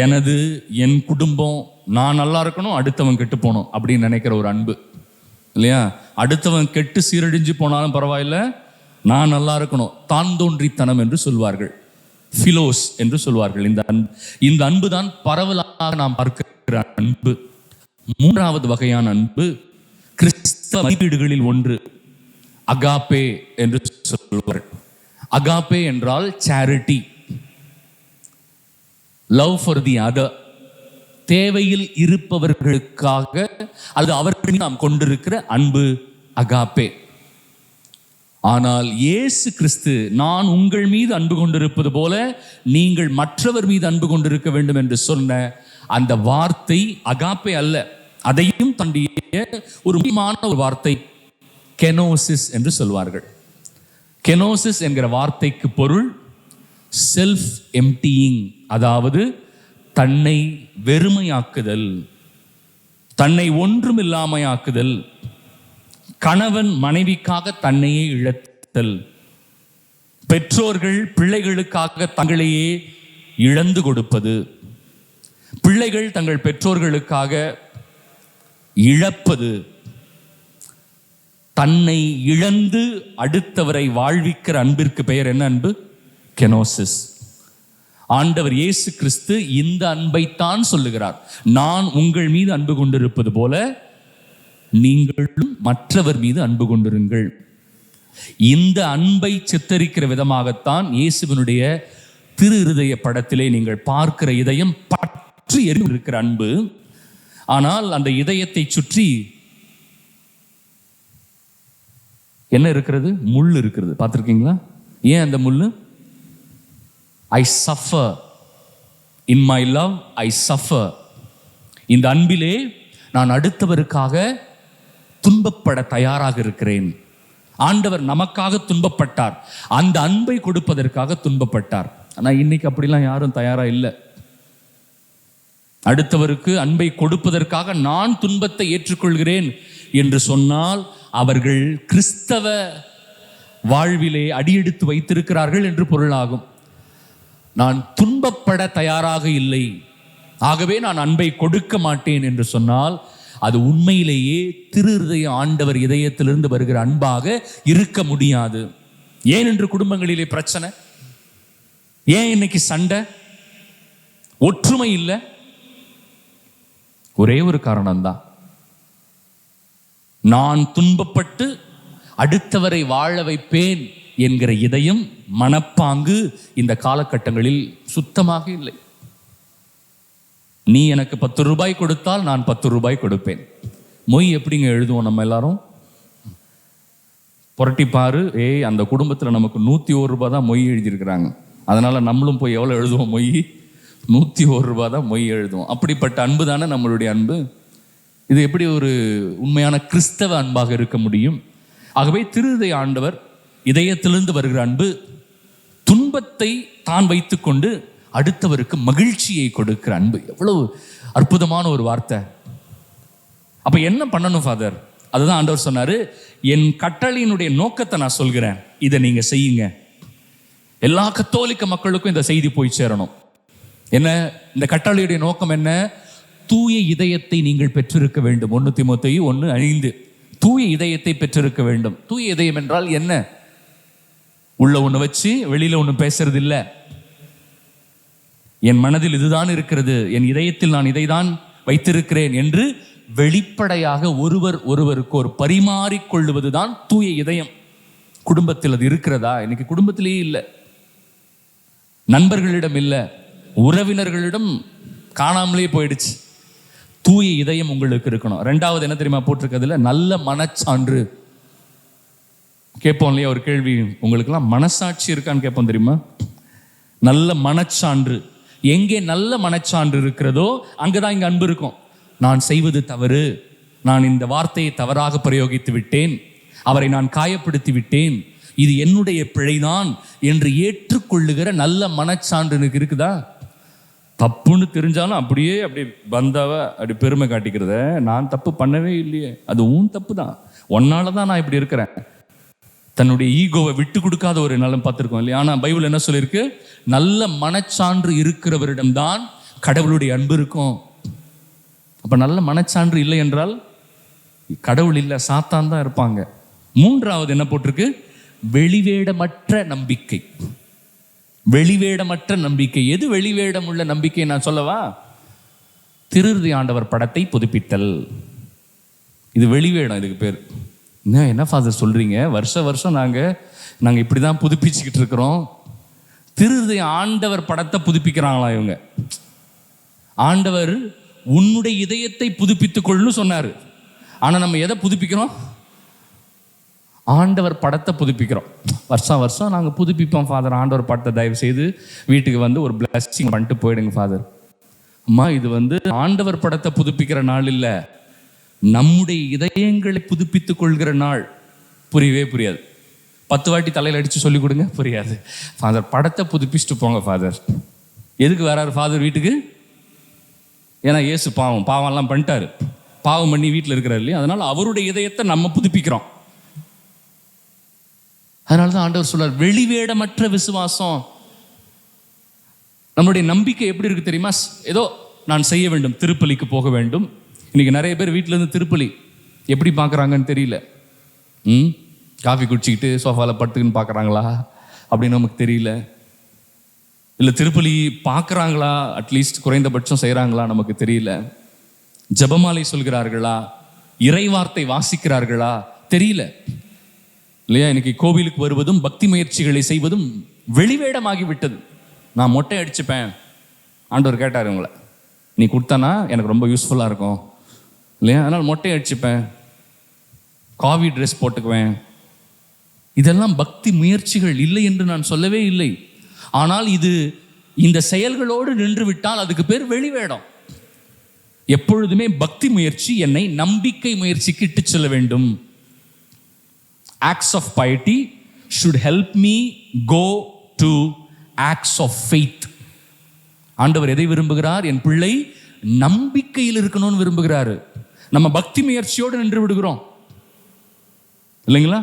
எனது, என் குடும்பம், நான் நல்லா இருக்கணும், அடுத்தவன் கெட்டு போகணும் அப்படின்னு நினைக்கிற ஒரு அன்பு இல்லையா? அடுத்தவன் கெட்டு சீரழிஞ்சு போனாலும் பரவாயில்ல, நான் நல்லா இருக்கணும், தான் தோன்றித்தனம் என்று சொல்வார்கள், ஃபிலோஸ் என்று சொல்வார்கள். இந்த அன்பு தான் பரவலாக நாம் பார்க்கிற அன்பு. 3வது வகையான அன்பு கிறிஸ்தவ மதிப்பீடுகளில் ஒன்று, அகாப்பே என்று சொல்வார்கள். அகாப்பே என்றால் charity, love for the other, தேவையில் இருப்பவர்களுக்காக அல்லது அவர்கள் நாம் கொண்டிருக்கிற அன்பு அகாப்பே. ஆனால் இயேசு கிறிஸ்து நான் உங்கள் மீது அன்பு கொண்டிருப்பது போல நீங்கள் மற்றவர் மீது அன்பு கொண்டிருக்க வேண்டும் என்று சொன்ன அந்த வார்த்தை அகாப்பே அல்ல. அதையும் தாண்டிய ஒரு முக்கியமான ஒரு வார்த்தை கெனோசிஸ் என்று சொல்வார்கள். கெனோசிஸ் என்கிற வார்த்தைக்கு பொருள் செல்ஃப் எம்டியிங், அதாவது தன்னை வெறுமையாக்குதல், தன்னை ஒன்றுமில்லாமையாக்குதல், கணவன் மனைவிக்காக தன்னையே இழத்தல், பெற்றோர்கள் பிள்ளைகளுக்காக தங்களையே இழந்து கொடுப்பது, பிள்ளைகள் தங்கள் பெற்றோர்களுக்காக இழப்பது, தன்னை இழந்து அடுத்தவரை வாழ்விக்கிற அன்பிற்கு பெயர் என்ன அன்பு? கெனோசிஸ். ஆண்டவர் இயேசு கிறிஸ்து இந்த அன்பைத்தான் சொல்லுகிறார். நான் உங்கள் மீது அன்பு கொண்டிருப்பது போல நீங்களும் மற்றவர் மீது அன்பு கொண்டிருங்கள். இந்த அன்பை சித்தரிக்கிற விதமாகத்தான் இயேசுவினுடைய திரு இருதய படத்திலே நீங்கள் பார்க்கிற இதயம் பற்றி இருக்கிற அன்பு. ஆனால் அந்த இதயத்தை சுற்றி என்ன இருக்கிறது? முள் இருக்கிறது. பார்த்துருக்கீங்களா? ஏன் அந்த முள்? ஐ suffer in my love, I suffer. இந்த அன்பிலே நான் அடுத்தவருக்காக துன்பப்பட தயாராக இருக்கிறேன். ஆண்டவர் நமக்காக துன்பப்பட்டார், அந்த அன்பை கொடுப்பதற்காக துன்பப்பட்டார். ஆனால் இன்னைக்கு அப்படிலாம் யாரும் தயாரா இல்லை. அடுத்தவருக்கு அன்பை கொடுப்பதற்காக நான் துன்பத்தை ஏற்றுக்கொள்கிறேன் என்று சொன்னால் அவர்கள் கிறிஸ்தவ வாழ்விலே அடியெடுத்து வைத்திருக்கிறார்கள் என்று பொருளாகும். நான் துன்பப்பட தயாராக இல்லை, ஆகவே நான் அன்பை கொடுக்க மாட்டேன் என்று சொன்னால் அது உண்மையிலேயே திரு இருதய ஆண்டவர் இதயத்திலிருந்து வருகிற அன்பாக இருக்க முடியாது. ஏன் என்று குடும்பங்களிலே பிரச்சனை? ஏன் இன்னைக்கு சண்டை, ஒற்றுமை இல்லை? ஒரே ஒரு காரணம்தான், நான் துன்பப்பட்டு அடுத்தவரை வாழ வைப்பேன் என்கிற இதயம், மனப்பாங்கு இந்த காலகட்டங்களில் சுத்தமாக இல்லை. நீ எனக்கு 10 ரூபாய் கொடுத்தால் நான் 10 ரூபாய் கொடுப்பேன். மொய் எப்படிங்க எழுதுவோம் நம்ம எல்லாரும்? புரட்டிப்பாரு, அந்த குடும்பத்தில் நமக்கு 101 ரூபாய் தான் மொய் எழுதியிருக்கிறாங்க, அதனால நம்மளும் போய் எவ்வளோ எழுதுவோம்? மொய் 101 ரூபாய் தான் மொய் எழுதுவோம். அப்படிப்பட்ட அன்பு தானே நம்மளுடைய அன்பு. இது எப்படி ஒரு உண்மையான கிறிஸ்தவ அன்பாக இருக்க முடியும்? ஆகவே திரு இருதய ஆண்டவர் இதயத்திலிருந்து வருகிற அன்பு துன்பத்தை தான் வைத்துக்கொண்டு அடுத்தவருக்கு மகிழ்ச்சியை கொடுக்கிற அன்பு. எவ்வளவு அற்புதமான ஒரு வார்த்தை. அப்ப என்ன பண்ணணும் ஃபாதர்? அதுதான் ஆண்டவர் சொன்னாரு, என் கட்டளையினுடைய நோக்கத்தை நான் சொல்கிறேன், இதை நீங்க செய்யுங்க. எல்லா கத்தோலிக்க மக்களுக்கும் இந்த செய்தி போய் சேரணும். என்ன இந்த கட்டளையுடைய நோக்கம்? என்ன? தூய இதயத்தை நீங்கள் பெற்றிருக்க வேண்டும். 1 தீமோத்தேயு 1:5. தூய இதயத்தை பெற்றிருக்க வேண்டும். தூய இதயம் என்றால் என்ன? உள்ள ஒன்று வச்சு வெளியில ஒன்று பேசுறது இல்லை. என் மனதில் இதுதான் இருக்கிறது, என் இதயத்தில் நான் இதைதான் வைத்திருக்கிறேன் என்று வெளிப்படையாக ஒருவர் ஒருவருக்கு ஒரு பரிமாறிக்கொள்ளுவதுதான் தூய இதயம். குடும்பத்தில் அது இருக்கிறதா? இன்னைக்கு குடும்பத்திலேயே இல்லை, நண்பர்களிடம் இல்லை, உறவினர்களிடம் காணாமலே போயிடுச்சு. தூய இதயம் உங்களுக்கு இருக்கணும். 2வது என்ன தெரியுமா போட்டிருக்கிறதுல? நல்ல மனச்சான்று. கேட்போம் இல்லையா ஒரு கேள்வி, உங்களுக்கெல்லாம் மனசாட்சி இருக்கான்னு கேட்போம் தெரியுமா? நல்ல மனச்சான்று. எங்கே நல்ல மனச்சான்று இருக்கிறதோ அங்கதான் இங்க அன்பு இருக்கும். நான் செய்வது தவறு, நான் இந்த வார்த்தையை தவறாக பிரயோகித்து விட்டேன், அவரை நான் காயப்படுத்தி விட்டேன், இது என்னுடைய பிழைதான் என்று ஏற்றுக்கொள்ளுகிற நல்ல மனச்சான்று எனக்கு இருக்குதா? தப்புன்னு தெரிஞ்சாலும் அப்படியே பந்தாவ அப்படி பெருமை காட்டிக்கிறத, நான் தப்பு பண்ணவே இல்லையே, அது உன் தப்பு தான், உன்னால தான் நான் இப்படி இருக்கிறேன். தன்னுடைய ஈகோவை விட்டு கொடுக்காத ஒரு நலம் பார்த்துருக்கோம் இல்லையா? ஆனால் பைபிள் என்ன சொல்லியிருக்கு? நல்ல மனச்சான்று இருக்கிறவரிடம்தான் கடவுளுடைய அன்பு இருக்கும். அப்ப நல்ல மனச்சான்று இல்லை என்றால் கடவுள் இல்லை, சாத்தான் தான் இருப்பாங்க. 3வது என்ன போட்டிருக்கு? வெளிவேடமற்ற நம்பிக்கை. வெளிவேடமற்ற நம்பிக்கை. எது வெளிவேடம் உள்ள நம்பிக்கை நான் சொல்லவா? திரு இருதய ஆண்டவர் படத்தை புதுப்பித்தல். இது வெளிவேடம். இதுக்கு பேர் என்ன ஃபாதர் சொல்றீங்க? வருஷம் நாங்க இப்படிதான் புதுப்பிச்சுக்கிட்டு இருக்கிறோம். திரு இருதய ஆண்டவர் படத்தை புதுப்பிக்கிறாங்களா இவங்க? ஆண்டவர் உன்னுடைய இதயத்தை புதுப்பித்துக் கொள்ளுன்னு சொன்னாரு. ஆனா நம்ம எதை புதுப்பிக்கிறோம்? ஆண்டவர் படத்தை புதுப்பிக்கிறோம். வருஷம் நாங்கள் புதுப்பிப்போம் ஃபாதர். ஆண்டவர் படத்தை தயவு செய்து வீட்டுக்கு வந்து ஒரு பிளஸிங் பண்ணிட்டு போயிடுங்க ஃபாதர். அம்மா, இது ஆண்டவர் படத்தை புதுப்பிக்கிற நாள் இல்லை, நம்முடைய இதயங்களை புதுப்பித்துக் கொள்கிற நாள். புரியவே புரியாது. 10 வாட்டி தலையில் அடித்து சொல்லிக் கொடுங்க, புரியாது. ஃபாதர் படத்தை புதுப்பிச்சுட்டு போங்க ஃபாதர். எதுக்கு வராரு ஃபாதர் வீட்டுக்கு? ஏன்னா இயேசு பாவம்லாம் பண்ணிட்டாரு, பாவம் பண்ணி வீட்டில் இருக்கிறார் இல்லையா? அதனால அவருடைய இதயத்தை நம்ம புதுப்பிக்கிறோம். அதனால தான் ஆண்டவர் சொல்றார், வெளிவேடமற்ற விசுவாசம். நம்மளுடைய நம்பிக்கை எப்படி இருக்கு தெரியுமா? ஏதோ நான் செய்ய வேண்டும், திருப்பலிக்கு போக வேண்டும். இன்னைக்கு நிறைய பேர் வீட்டில இருந்து திருப்பலி எப்படி பார்க்குறாங்கன்னு தெரியல. காஃபி குடிச்சிக்கிட்டு சோஃபாவில் படுத்துக்குன்னு பார்க்குறாங்களா அப்படின்னு நமக்கு தெரியல. இல்லை திருப்பலி பார்க்குறாங்களா, அட்லீஸ்ட் குறைந்தபட்சம் செய்கிறாங்களா நமக்கு தெரியல. ஜெபமாலை சொல்கிறார்களா, இறைவார்த்தை வாசிக்கிறார்களா தெரியல. இல்லையா? இன்னைக்கு கோவிலுக்கு வருவதும் பக்தி முயற்சிகளை செய்வதும் வெளிவேடமாகி விட்டது. நான் மொட்டை அடிச்சுப்பேன், ஆண்டவர் கேட்டார் உங்களை, நீ கொடுத்தானா எனக்கு ரொம்ப யூஸ்ஃபுல்லாக இருக்கும் இல்லையா, அதனால் மொட்டை அடிச்சுப்பேன், காவி ட்ரெஸ் போட்டுக்குவேன். இதெல்லாம் பக்தி முயற்சிகள் இல்லை என்று நான் சொல்லவே இல்லை. ஆனால் இது இந்த செயல்களோடு நின்று விட்டால் அதுக்கு பேர் வெளிவேடம். எப்பொழுதுமே பக்தி முயற்சி என்னை நம்பிக்கை முயற்சிக்கு இட்டு செல்ல வேண்டும். Acts of piety should help me go to acts of faith. ஆண்டவர் எதை விரும்புகிறார்? என் பிள்ளை நம்பிக்கையில் இருக்கணும்னு விரும்புகிறாரு. நம்ம பக்தி முயற்சியோடு நின்று விடுகிறோம் இல்லைங்களா?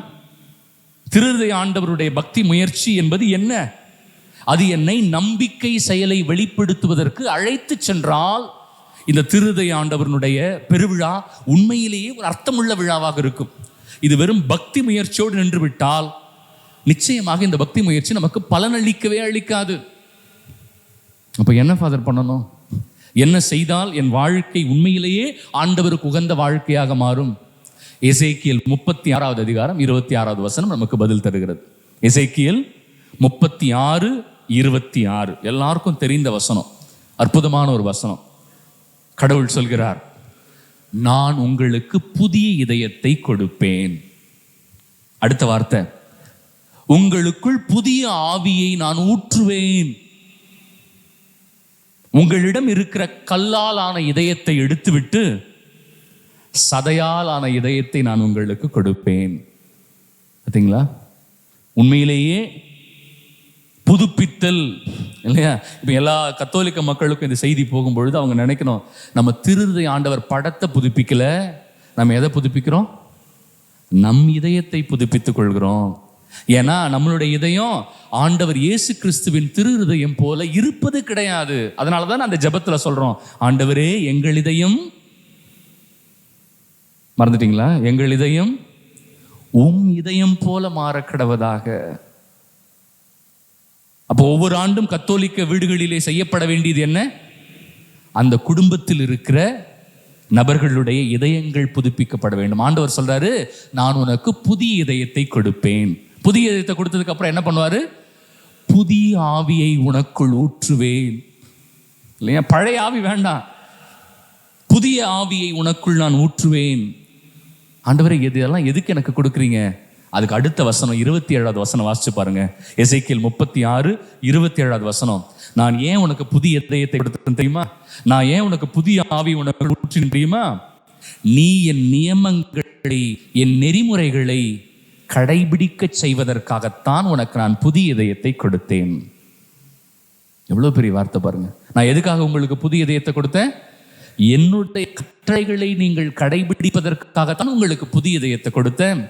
திருஹ்ருதய ஆண்டவருடைய பக்தி முயற்சி என்பது என்ன? அது என்னை நம்பிக்கை செயலை வெளிப்படுத்துவதற்கு அழைத்து சென்றால் இந்த திருஹ்ருதய ஆண்டவருடைய பெருவிழா உண்மையிலேயே ஒரு அர்த்தமுள்ள விழாவாக இருக்கும். இது வெறும் பக்தி முயற்சியோடு நின்று விட்டால் நிச்சயமாக இந்த பக்தி முயற்சி நமக்கு பலனளிக்கவே அளிக்காது. அப்ப என்ன ஃபாதர் பண்ணணும்? என்ன செய்தால் என் வாழ்க்கை உண்மையிலேயே ஆண்டவருக்கு உகந்த வாழ்க்கையாக மாறும்? எசேக்கியேல் 36வது அதிகாரம் 26வது வசனம் நமக்கு பதில் தருகிறது. எசேக்கியேல் 36:26 எல்லாருக்கும் தெரிந்த வசனம், அற்புதமான ஒரு வசனம். கடவுள் சொல்கிறார், நான் உங்களுக்கு புதிய இதயத்தை கொடுப்பேன். அடுத்த வார்த்தை, உங்களுக்குள் புதிய ஆவியை நான் ஊற்றுவேன். உங்களிடம் இருக்கிற கல்லால் ஆன இதயத்தை எடுத்துவிட்டு சதையால் ஆன இதயத்தை நான் உங்களுக்கு கொடுப்பேன். பார்த்தீங்களா? உண்மையிலேயே புதுப்பித்தல் இல்லையா? இப்போ எல்லா கத்தோலிக்க மக்களுக்கும் இந்த செய்தி போகும்பொழுது அவங்க நினைக்கணும், நம்ம திருஹ்ருதய ஆண்டவர் படத்தை புதுப்பிக்கல, நம்ம எதை புதுப்பிக்கிறோம்? நம் இதயத்தை புதுப்பித்துக் கொள்கிறோம். ஏன்னா நம்மளுடைய இதயம் ஆண்டவர் இயேசு கிறிஸ்துவின் திருஹ்ருதயம் போல இருப்பது கிடையாது. அதனால தான் அந்த ஜெபத்தில் சொல்றோம், ஆண்டவரே எங்கள் இதயம், மறந்துட்டீங்களா? எங்கள் இதயம் இதயம் போல மாற கடவதாக. அப்போ ஒவ்வொரு ஆண்டும் கத்தோலிக்க வீடுகளிலே செய்யப்பட வேண்டியது என்ன? அந்த குடும்பத்தில் இருக்கிற நபர்களுடைய இதயங்கள் புதுப்பிக்கப்பட வேண்டும். ஆண்டவர் சொல்றாரு, நான் உனக்கு புதிய இதயத்தை கொடுப்பேன். புதிய இதயத்தை கொடுத்ததுக்கு அப்புறம் என்ன பண்ணுவாரு? புதிய ஆவியை உனக்குள் ஊற்றுவேன். இல்லையா? பழைய ஆவி வேண்டாம், புதிய ஆவியை உனக்குள் நான் ஊற்றுவேன். ஆண்டவரே இதெல்லாம் எதுக்கு எனக்கு கொடுக்குறீங்க? அதுக்கு அடுத்த வசனம் 27வது வசனம் வாசிச்சு பாருங்க. எசேக்கியேல் 36:27வது வசனம். நான் ஏன் உனக்கு புதிய இதயத்தை கொடுத்தேன் தெரியுமா? நான் ஏன் உனக்கு புதிய ஆவி உனக்கு ஊற்றினேன் தெரியுமா? நீ என் நியமங்களை, என் நெறிமுறைகளை கடைபிடிக்க செய்வதற்காகத்தான் உனக்கு நான் புதிய இதயத்தை கொடுத்தேன். எவ்வளவு பெரிய வார்த்தை பாருங்க. நான் எதுக்காக உங்களுக்கு புதிய இதயத்தை கொடுத்தேன்? என்னுடைய கட்டளைகளை நீங்கள் கடைபிடிப்பதற்காகத்தான் உங்களுக்கு புதிய இதயத்தை கொடுத்தேன்.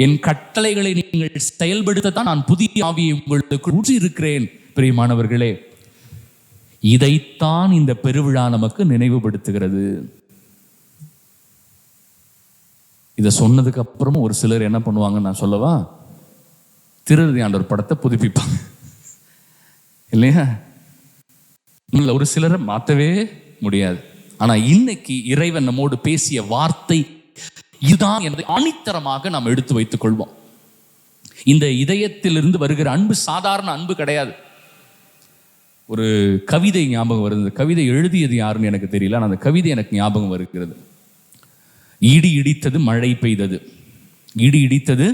என் கட்டளைகளை நீங்கள் செயல்படுத்தத்தான் நான் புதிய ஆவியை உங்களுக்கு ஊற்றி இருக்கிறேன். பிரியமானவர்களே, இதைத்தான் இந்த பெருவிழா நமக்கு நினைவுபடுத்துகிறது. இதை சொன்னதுக்கு அப்புறமும் ஒரு சிலர் என்ன பண்ணுவாங்க நான் சொல்லவா? திருஹ்ருதய ஆண்டவர் படத்தை புதுப்பிப்பாங்க இல்லையா? ஒரு சிலரை மாற்றவே முடியாது. ஆனா இன்னைக்கு இறைவன் நம்மோடு பேசிய வார்த்தை இதுதான் என்பதை ஆணித்தரமாக நாம் எடுத்து வைத்துக் கொள்வோம். இந்த இதயத்திலிருந்து வருகிற அன்பு சாதாரண அன்பு கிடையாது. ஒரு கவிதை ஞாபகம் வருது. கவிதை எழுதியது யாருன்னு எனக்கு தெரியல, ஆனால் அந்த கவிதை எனக்கு ஞாபகம் வருகிறது. இடி இடித்தது மழை பெய்தது, இடி இடித்தது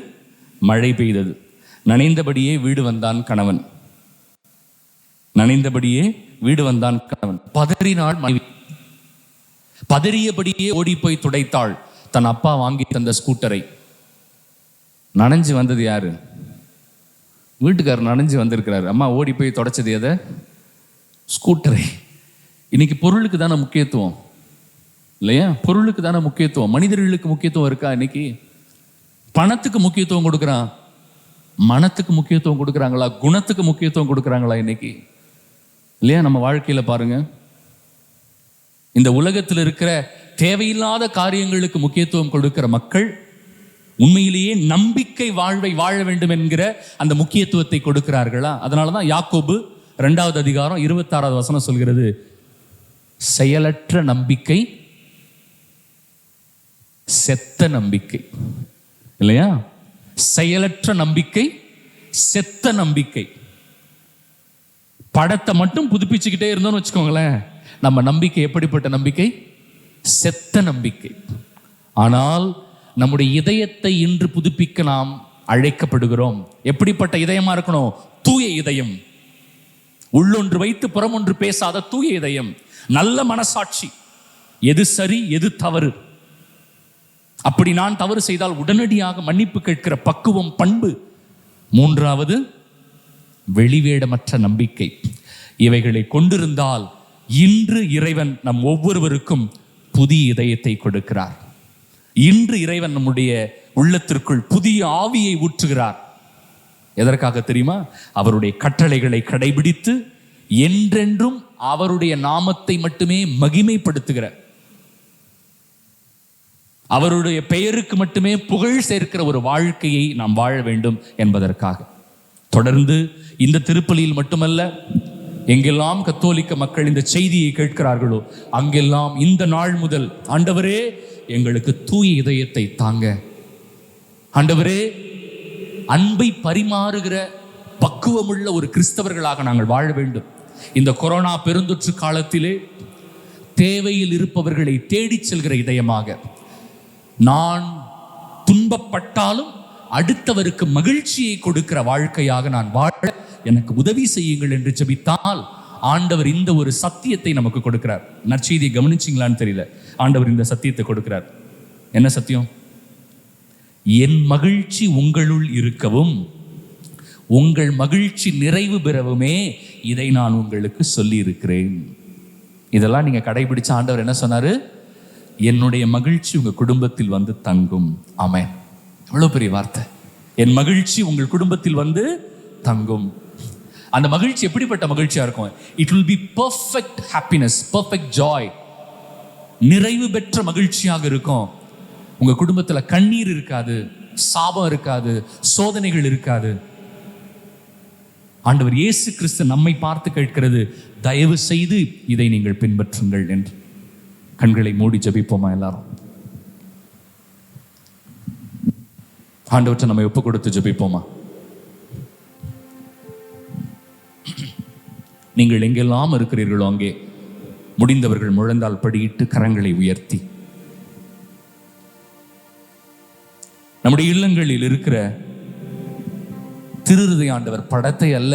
மழை பெய்தது, நனைந்தபடியே வீடு வந்தான் கணவன், நனைந்தபடியே வீடு வந்தான் கணவன், பதறினாள் மனைவி, பதறியபடியே ஓடி போய் துடைத்தாள் தன் அப்பா வாங்கி தந்த ஸ்கூட்டரை. நனைஞ்சு வந்தது யாரு? வீட்டுக்காரர் நனைஞ்சு வந்திருக்கிறாரு. அம்மா ஓடி போய் தொடச்சது எதை? ஸ்கூட்டரை. இன்னைக்கு பொருளுக்கு தானே முக்கியத்துவம் இல்லையா? பொருளுக்கு தானே முக்கியத்துவம். மனிதர்களுக்கு முக்கியத்துவம் இருக்கா? இன்னைக்கு பணத்துக்கு முக்கியத்துவம் கொடுக்குறான், மனத்துக்கு முக்கியத்துவம் கொடுக்குறாங்களா? குணத்துக்கு முக்கியத்துவம் கொடுக்குறாங்களா இன்னைக்கு? இல்லையா? நம்ம வாழ்க்கையில பாருங்க, இந்த உலகத்தில் இருக்கிற தேவையில்லாத காரியங்களுக்கு முக்கியத்துவம் கொடுக்கிற மக்கள் உண்மையிலேயே நம்பிக்கை வாழ்வை வாழ வேண்டும் என்கிற அந்த முக்கியத்துவத்தை கொடுக்கிறார்களா? அதனாலதான் யாக்கோபு 2வது அதிகாரம் 26வது வசனம் சொல்கிறது, செயலற்ற நம்பிக்கை செத்த நம்பிக்கை. இல்லையா? செயலற்ற நம்பிக்கை செத்த நம்பிக்கை. படத்தை மட்டும் புதுப்பிச்சுக்கிட்டே இருந்தோம்னு வச்சுக்கோங்களேன், நம்ம நம்பிக்கை எப்படிப்பட்ட நம்பிக்கை? செத்த நம்பிக்கை. ஆனால் நம்முடைய இதயத்தை இன்று புதுப்பிக்க நாம் அழைக்கப்படுகிறோம். எப்படிப்பட்ட இதயமா இருக்கணும்? தூய இதயம், உள்ளொன்று வைத்து புறமொன்று பேசாத தூய இதயம், நல்ல மனசாட்சி, எது சரி எது தவறு, அப்படி நான் தவறு செய்தால் உடனடியாக மன்னிப்பு கேட்கிற பக்குவம், பண்பு. மூன்றாவது, வெளிவேடமற்ற நம்பிக்கை. இவைகளை கொண்டிருந்தால் இன்று இறைவன் நம் ஒவ்வொருவருக்கும் புதிய இதயத்தை கொடுக்கிறார். இன்று இறைவன் நம்முடைய உள்ளத்திற்குள் புதிய ஆவியை ஊற்றுகிறார். எதற்காக தெரியுமா? அவருடைய கட்டளைகளை கடைபிடித்து என்றென்றும் அவருடைய நாமத்தை மட்டுமே மகிமைப்படுத்துகிற, அவருடைய பெயருக்கு மட்டுமே புகழ் சேர்க்கிற ஒரு வாழ்க்கையை நாம் வாழ வேண்டும் என்பதற்காக. தொடர்ந்து இந்த திருப்பலியில் மட்டுமல்ல, எங்கெல்லாம் கத்தோலிக்க மக்கள் இந்த செய்தியை கேட்கிறார்களோ அங்கெல்லாம் இந்த நாள் முதல், ஆண்டவரே எங்களுக்கு தூய இதயத்தை தாங்க, ஆண்டவரே அன்பை பரிமாறுகிற பக்குவமுள்ள ஒரு கிறிஸ்தவர்களாக நாங்கள் வாழ வேண்டும். இந்த கொரோனா பெருந்தொற்று காலத்திலே தேவையில் இருப்பவர்களை தேடிச் செல்கிற இதயமாக, நான் துன்பப்பட்டாலும் அடுத்தவருக்கு மகிழ்ச்சியை கொடுக்கிற வாழ்க்கையாக நான் வாழ எனக்கு உதவி செய்யுங்கள் என்று ஜெபித்தால் ஆண்டவர் இந்த ஒரு சத்தியத்தை நமக்கு கொடுக்கிறார். நற்செய்தியை கவனிச்சிங்களான்னு தெரியல, ஆண்டவர் இந்த சத்தியத்தை கொடுக்கிறார். என்ன சத்தியம்? என் மகிழ்ச்சி உங்களுள் இருக்கவும் உங்கள் மகிழ்ச்சி நிறைவு பெறவுமே இதை நான் உங்களுக்கு சொல்லி இருக்கிறேன். இதெல்லாம் நீங்க கடைபிடிச்ச ஆண்டவர் என்ன சொன்னாரு? என்னுடைய மகிழ்ச்சி உங்க குடும்பத்தில் வந்து தங்கும். ஆமென். எவ்வளவு பெரிய வார்த்தை! என் மகிழ்ச்சி உங்கள் குடும்பத்தில் வந்து தங்கும். அந்த மகிழ்ச்சி எப்படிப்பட்ட மகிழ்ச்சியா இருக்கும்? It will be perfect happiness, perfect Joy, நிறைவு பெற்ற மகிழ்ச்சியாக இருக்கும். உங்க குடும்பத்துல கண்ணீர் இருக்காது, சாபம் இருக்காது, சோதனைகள் இருக்காது. ஆண்டவர் இயேசு கிறிஸ்து நம்மை பார்த்து கேட்கிறது, தயவு செய்து இதை நீங்கள் பின்பற்றுங்கள் என்று. கண்களை மூடி ஜெபிப்போமா எல்லாரும்? ஆண்டவற்றை நம்மை ஒப்பு கொடுத்து ஜெபிப்போமா? நீங்கள் எங்கெல்லாம் இருக்கிறீர்களோ அங்கே முடிந்தவர்கள் முழந்தால் படியிட்டு கரங்களை உயர்த்தி நம்முடைய இல்லங்களில் இருக்கிற திருஹிருதய ஆண்டவர் படத்தை அல்ல,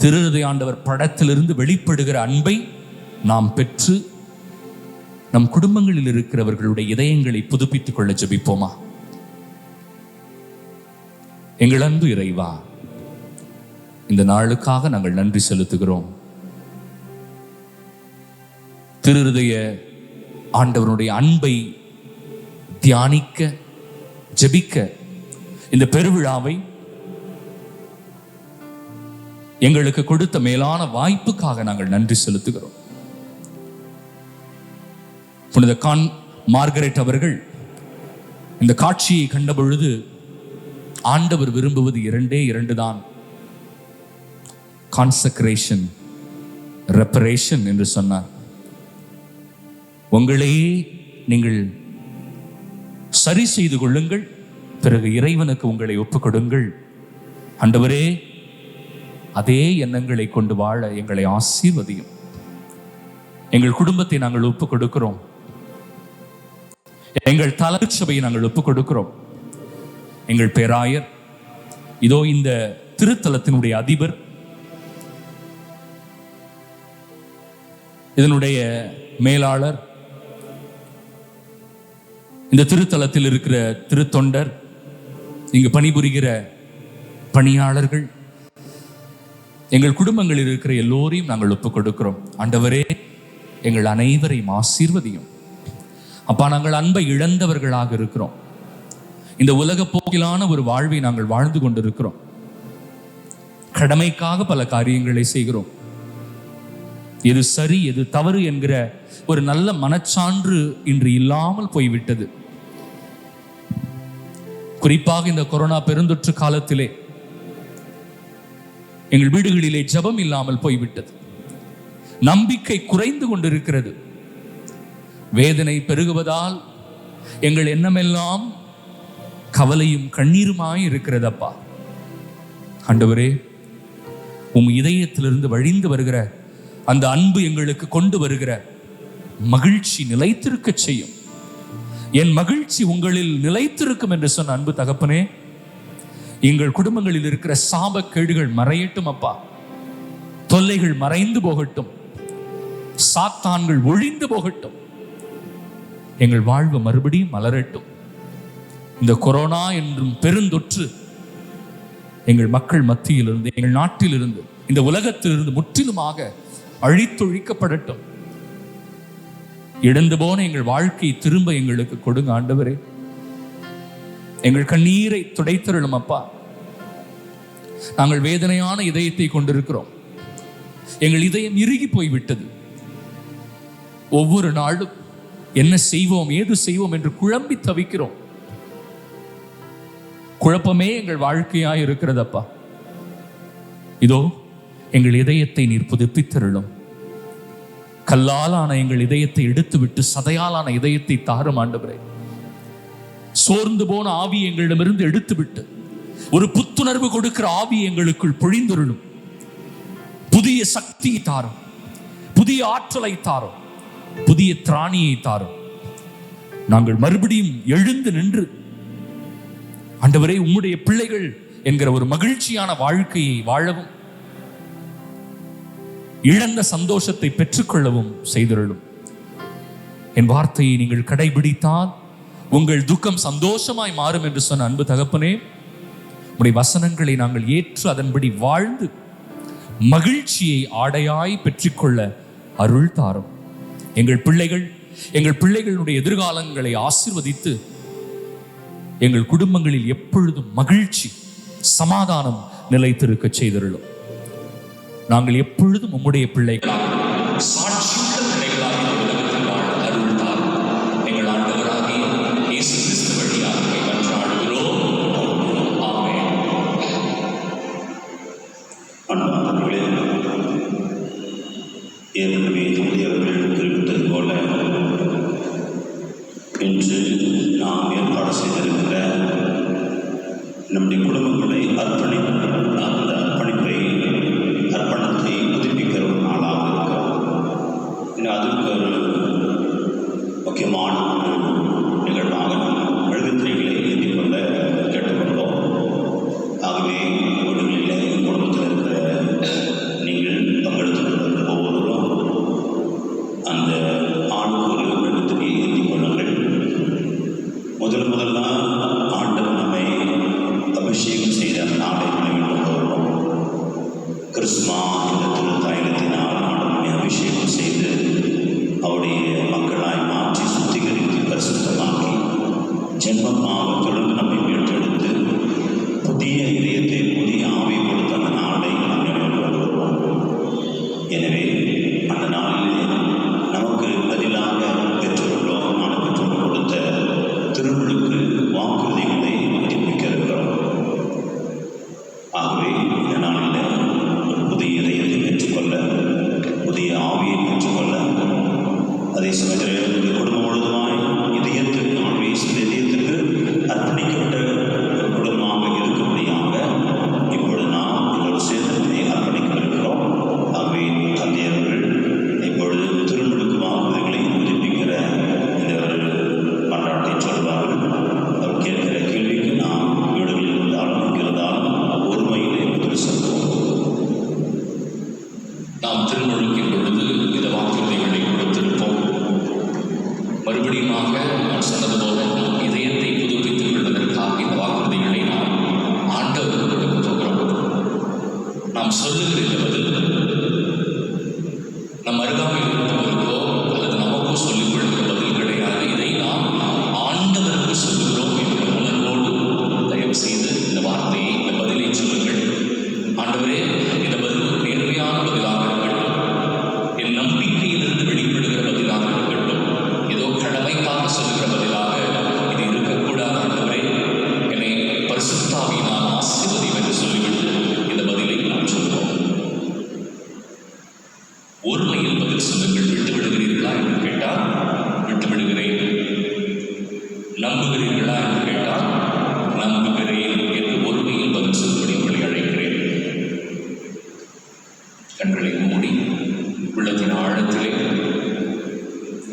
திருஹிருதய ஆண்டவர் படத்திலிருந்து வெளிப்படுகிற அன்பை நாம் பெற்று நம் குடும்பங்களில் இருக்கிறவர்களுடைய இதயங்களை புதுப்பித்துக் கொள்ள ஜெபிப்போமா? எங்கள் அன்பு இறைவா, இந்த நாளுக்காக நாங்கள் நன்றி செலுத்துகிறோம். திருஹிருதய ஆண்டவனுடைய அன்பை தியானிக்க, ஜெபிக்க இந்த பெருவிழாவை எங்களுக்கு கொடுத்த மேலான வாய்ப்புக்காக நாங்கள் நன்றி செலுத்துகிறோம். புனித கான் மார்கரெட் அவர்கள் இந்த காட்சியை கண்ட பொழுது ஆண்டவர் விரும்புவது இரண்டு தான், கான்சக்ரேஷன், ரெப்பரேஷன் என்று சொன்னார். உங்களையே நீங்கள் சரி செய்து கொள்ளுங்கள், பிறகு இறைவனுக்கு உங்களை ஒப்புக் கொடுங்கள். ஆண்டவரே, அதே எண்ணங்களை கொண்டு வாழ எங்களை ஆசீர்வதியும். எங்கள் குடும்பத்தை நாங்கள் ஒப்புக் கொடுக்கிறோம், எங்கள் தலைச்சபையை நாங்கள் ஒப்புக் கொடுக்கிறோம். எங்கள் பேராயர், இதோ இந்த திருத்தலத்தினுடைய அதிபர், இதனுடைய மேலாளர், இந்த திருத்தலத்தில் இருக்கிற திருத்தொண்டர், இங்கு பணிபுரிகிற பணியாளர்கள், எங்கள் குடும்பங்களில் இருக்கிற எல்லோரையும் நாங்கள் ஒப்புக் கொடுக்கிறோம். ஆண்டவரே, எங்கள் அனைவரையும் ஆசீர்வதியும். அப்பா, நாங்கள் அன்பை இழந்தவர்களாக இருக்கிறோம். இந்த உலக போக்கிலான ஒரு வாழ்வை நாங்கள் வாழ்ந்து கொண்டிருக்கிறோம். கடமைக்காக பல காரியங்களை செய்கிறோம். எது சரி எது தவறு என்கிற ஒரு நல்ல மனச்சான்று இன்று இல்லாமல் போய்விட்டது. குறிப்பாக இந்த கொரோனா பெருந்தொற்று காலத்திலே எங்கள் வீடுகளிலே ஜெபம் இல்லாமல் போய்விட்டது. நம்பிக்கை குறைந்து கொண்டிருக்கிறது. வேதனை பெருகுவதால் எங்கள் எண்ணமெல்லாம் கவலையும் கண்ணீருமாய் இருக்கிறதப்பா. ஆண்டவரே, உம் இதயத்திலிருந்து வழிந்து வருகிற அந்த அன்பு எங்களுக்கு கொண்டு வருகிற மகிழ்ச்சி நிலைத்திருக்க செய்யும். என் மகிழ்ச்சி உங்களில் நிலைத்திருக்கும் என்று சொன்ன அன்பு தகப்பனே, எங்கள் குடும்பங்களில் இருக்கிற சாபக்கேடுகள் மறையட்டும் அப்பா. தொல்லைகள் மறைந்து போகட்டும், சாத்தான்கள் ஒழிந்து போகட்டும், எங்கள் வாழ்வு மறுபடியும் மலரட்டும். இந்த கொரோனா என்றும் பெருந்தொற்று எங்கள் மக்கள் மத்தியிலிருந்து, எங்கள் நாட்டிலிருந்து, இந்த உலகத்திலிருந்து முற்றிலுமாக அழித்தொழிக்கப்படட்டும். இழந்து போன எங்கள் வாழ்க்கையை திரும்ப எங்களுக்கு கொடுங்க ஆண்டவரே. எங்கள் கண்ணீரை துடைத்தருளும் அப்பா. நாங்கள் வேதனையான இதயத்தை கொண்டிருக்கிறோம். எங்கள் இதயம் இறுகி போய்விட்டது. ஒவ்வொரு நாளும் என்ன செய்வோம், ஏது செய்வோம் என்று குழம்பி தவிக்கிறோம். குழப்பமே எங்கள் வாழ்க்கையாய் இருக்கிறதப்பா. இதோ எங்கள் இதயத்தை நீர் புதுப்பித்தருளும். கல்லாலான எங்கள் இதயத்தை எடுத்துவிட்டு சதையாலான இதயத்தை தாரும் ஆண்டவரே. சோர்ந்து போன ஆவி எங்களிடமிருந்து எடுத்துவிட்டு ஒரு புத்துணர்வு கொடுக்கிற ஆவி எங்களுக்குள் பொழிந்தருளும். புதிய சக்தியை தாரும், புதிய ஆற்றலை தாரும், புதிய திராணியை தாரும். நாங்கள் மறுபடியும் எழுந்து நின்று ஆண்டவரே உம்முடைய பிள்ளைகள் என்கிற ஒரு மகிழ்ச்சியான வாழ்க்கையை வாழவும், இழந்த சந்தோஷத்தை பெற்றுக்கொள்ளவும் செய்திருளும். என் வார்த்தையை நீங்கள் கடைபிடித்தால் உங்கள் துக்கம் சந்தோஷமாய் மாறும் என்று சொன்ன அன்பு தகப்பனே, உடைய வசனங்களை நாங்கள் ஏற்று அதன்படி வாழ்ந்து மகிழ்ச்சியை ஆடையாய் பெற்றுக்கொள்ள அருள் தாரும். எங்கள் பிள்ளைகளுடைய எதிர்காலங்களை ஆசீர்வதித்து எங்கள் குடும்பங்களில் எப்பொழுதும் மகிழ்ச்சி, சமாதானம் நிலைத்திருக்க செய்திருளும். நாங்கள் எப்பொழுதும் உம்முடைய பிள்ளைகளாக, சாட்சியுள்ள பிள்ளைகளாக இந்த உலகத்தில் வாழ அருள் தாரும். எங்கள் ஆண்டவராகிய இயேசு கிறிஸ்து வழியாக மன்றாடுகிறோம். ஆமென். அன்பானவர்களே, ஏற்கனவே தூதியவர்கள் குறிப்பிட்டது போல இன்று நாம் ஏற்பாடு செய்திருக்கிற நம்முடைய குடும்பங்களை அந்த அர்ப்பணத்தை புதுப்பிக்கிற ஒரு நாளாக இருக்கிறோம். அதுக்கு ஒரு முக்கியமான நிகழ்வாக நாம் மெழுகுத்திரைகளை ஏற்றிக் கொள்ள கேட்டுக்கொண்டோம். ஆகவே வீடுகளில் குடும்பத்தில் இருக்கிற நீங்கள் பங்கெடுத்து கொண்டிருக்கிற ஒவ்வொருவரும் அந்த ஆணுக்கு ஒரு மெழுகுத்திரையை ஏற்றிக் கொள்ளுங்கள். முதல்லாம் ஆண்டவர் நம்மை அபிஷேகம் செய்த நாளை நினைவில் கொண்டு வருவோம். கிறிஸ்துமா இந்த திருத்தாயத்தினால் ஆண்டவனை அபிஷேகம் செய்து அவருடைய மக்களாய் மாற்றி சுத்திகரித்து பரிசுத்தமாக்கி ஜென்ம பாவத்திலிருந்து நம்மை மீட்டெடுத்து புதிய இதயத்தை, புதிய ஆவி கொடுத்த அந்த நாளை நினைவில் கொண்டு வருவோம். எனவே அந்த நாளிலே நமக்கு பதிலாக பெற்றுள்ளோம் பெற்றோர் கொடுத்த திருமுழுக்கு வாக்குறுதிகளை புதுப்பிக்க இருக்கிறோம். ஆகவே இந்த நாளில் புதிய இதயத்தை பெற்றுக்கொள்ள, புதிய ஆவியை பெற்றுக்கொள்ள, அதே சமயத்தில் குடும்பம் முழுவதுமாய் இதயத்திற்கு இதயத்திற்கு அர்ப்பணிக்கப்பட்ட ஒரு குடும்பமாக இருக்கும்படியாக இப்பொழுது நாம் இதோடு சேர்ந்து அர்ப்பணிக்க இருக்கிறோம். ஆகவே தந்தையர்கள் இப்பொழுது திருமுழுக்கு வாக்குறுதிகளை புதுப்பிக்கிற இந்த ஒரு மன்றாட்டை சொல்வார்கள். அவர் கேட்கிற கேள்விக்கு நாம் வீடுகளில் இருந்தாலும் இங்கிருந்தாலும் ஒருமையிலே பதில் சொல்வோம். நாம் திருமுழுக்கின் பொழுது இந்த வாக்குறுதிகளை கொடுத்திருப்போம். மறுபடியுமாக நான் சொன்னது போல நாம் இதயத்தை புதுப்பித்துக் கொள்வதற்காக இந்த வாக்குறுதிகளை நாம் ஆண்டவருக்கு கொடுக்க போகிறோம். நாம் சொல்லுகிற இந்த பதில் நம் அருகாமையில் இருப்பவருக்கோ அல்லது நமக்கோ சொல்லிக் கொள்கிற பதில் கிடையாது. இதை நாம் ஆண்டவருக்கு சொல்லுகிறோம் என்ற உணர்வோடு தயவு செய்து இந்த வார்த்தையை, இந்த பதிலை சொல்லுங்கள். ஆண்டவரே, இந்த பதில் ஒரு நேர்மையான பதிலாக இருக்கட்டும், என் நம்பிக்கையிலிருந்து வெளிப்படுகிற பதிலாக இருக்கட்டும், ஏதோ கடமைக்காக சொல்லுகிற பதிலாக இது இருக்கக்கூடாது. ஆண்டவரே, என்னை பரிசுத்த ஆவியினால் ஆசீர்வதியும் என்று சொல்லிவிட்டு இந்த பதிலை நாம் சொல்வோம். ஒருமையில் பதில் சொல்லுங்கள். விட்டு விடுகிறீர்களா என்று கேட்டால் விட்டு விடுகிறேன். நம்புகிறீர்களா என்று கேட்டால் நம்புகிறேன் என்று ஒருமையில் பதில் சொல்லும்படி உங்களை அழைக்கிறேன். கண்களை மூடி உள்ளத்தின் ஆழத்திலே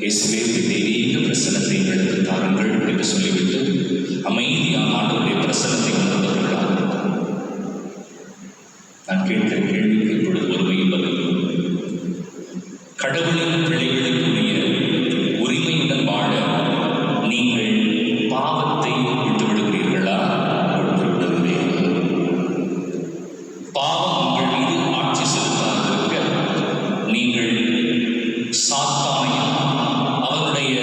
இயேசுவே தெய்வீக பிரசனத்தை எங்களுக்கு தாருங்கள் என்று சொல்லிவிட்டு அமைதியாக ஆண்டவருடைய பிரசனத்தை உணர்ந்தவர்களாக நான் கேட்கிற கேள்விக்கு இப்பொழுது ஒருமையில் பதில். கடவுளின் பிள்ளைகளுக்குரிய உரிமையுடன் வாழ நீங்கள் பாவத்தை விட்டு விடுகிறீர்களா? விட்டு விடுகிறீர்கள். பாவம் உங்கள் மீது ஆட்சி செலுத்தாதிருக்க நீங்கள் சாத்தானையும் அவனுடைய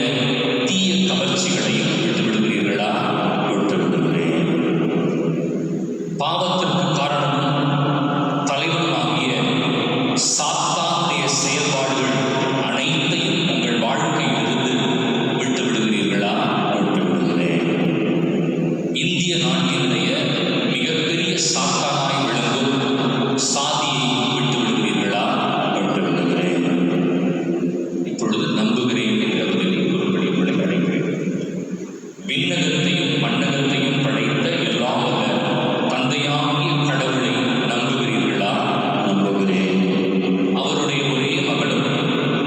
தீய கவர்ச்சிகளையும் விட்டு விடுகிறீர்களா? விட்டு விடுகிறேன். பாவத்திற்கு காரணமும் தலைவனாகிய சாத்தானுடைய செயல்பாடுகள் அனைத்தையும் உங்கள் வாழ்க்கையிலிருந்து விட்டு விடுகிறீர்களா? விட்டு விடுகிறேன். இந்திய நாட்டினுடைய மிகப்பெரிய சாத்தானாய் விளங்கும் சாதியை விட்டு விடுகிறீர்களா? விட்டு விடுகிறேன். இப்பொழுது நம்புகிறேன் என்ற பதிலில் ஒருபடி உங்களை அழைக்கிறேன். விண்ணகத்தையும் மண்ணகத்தையும் படைத்த எல்லாம் வல்ல தந்தையாகிய கடவுளை நம்புகிறீர்களா? நம்புகிறேன். அவருடைய ஒரே மகளும்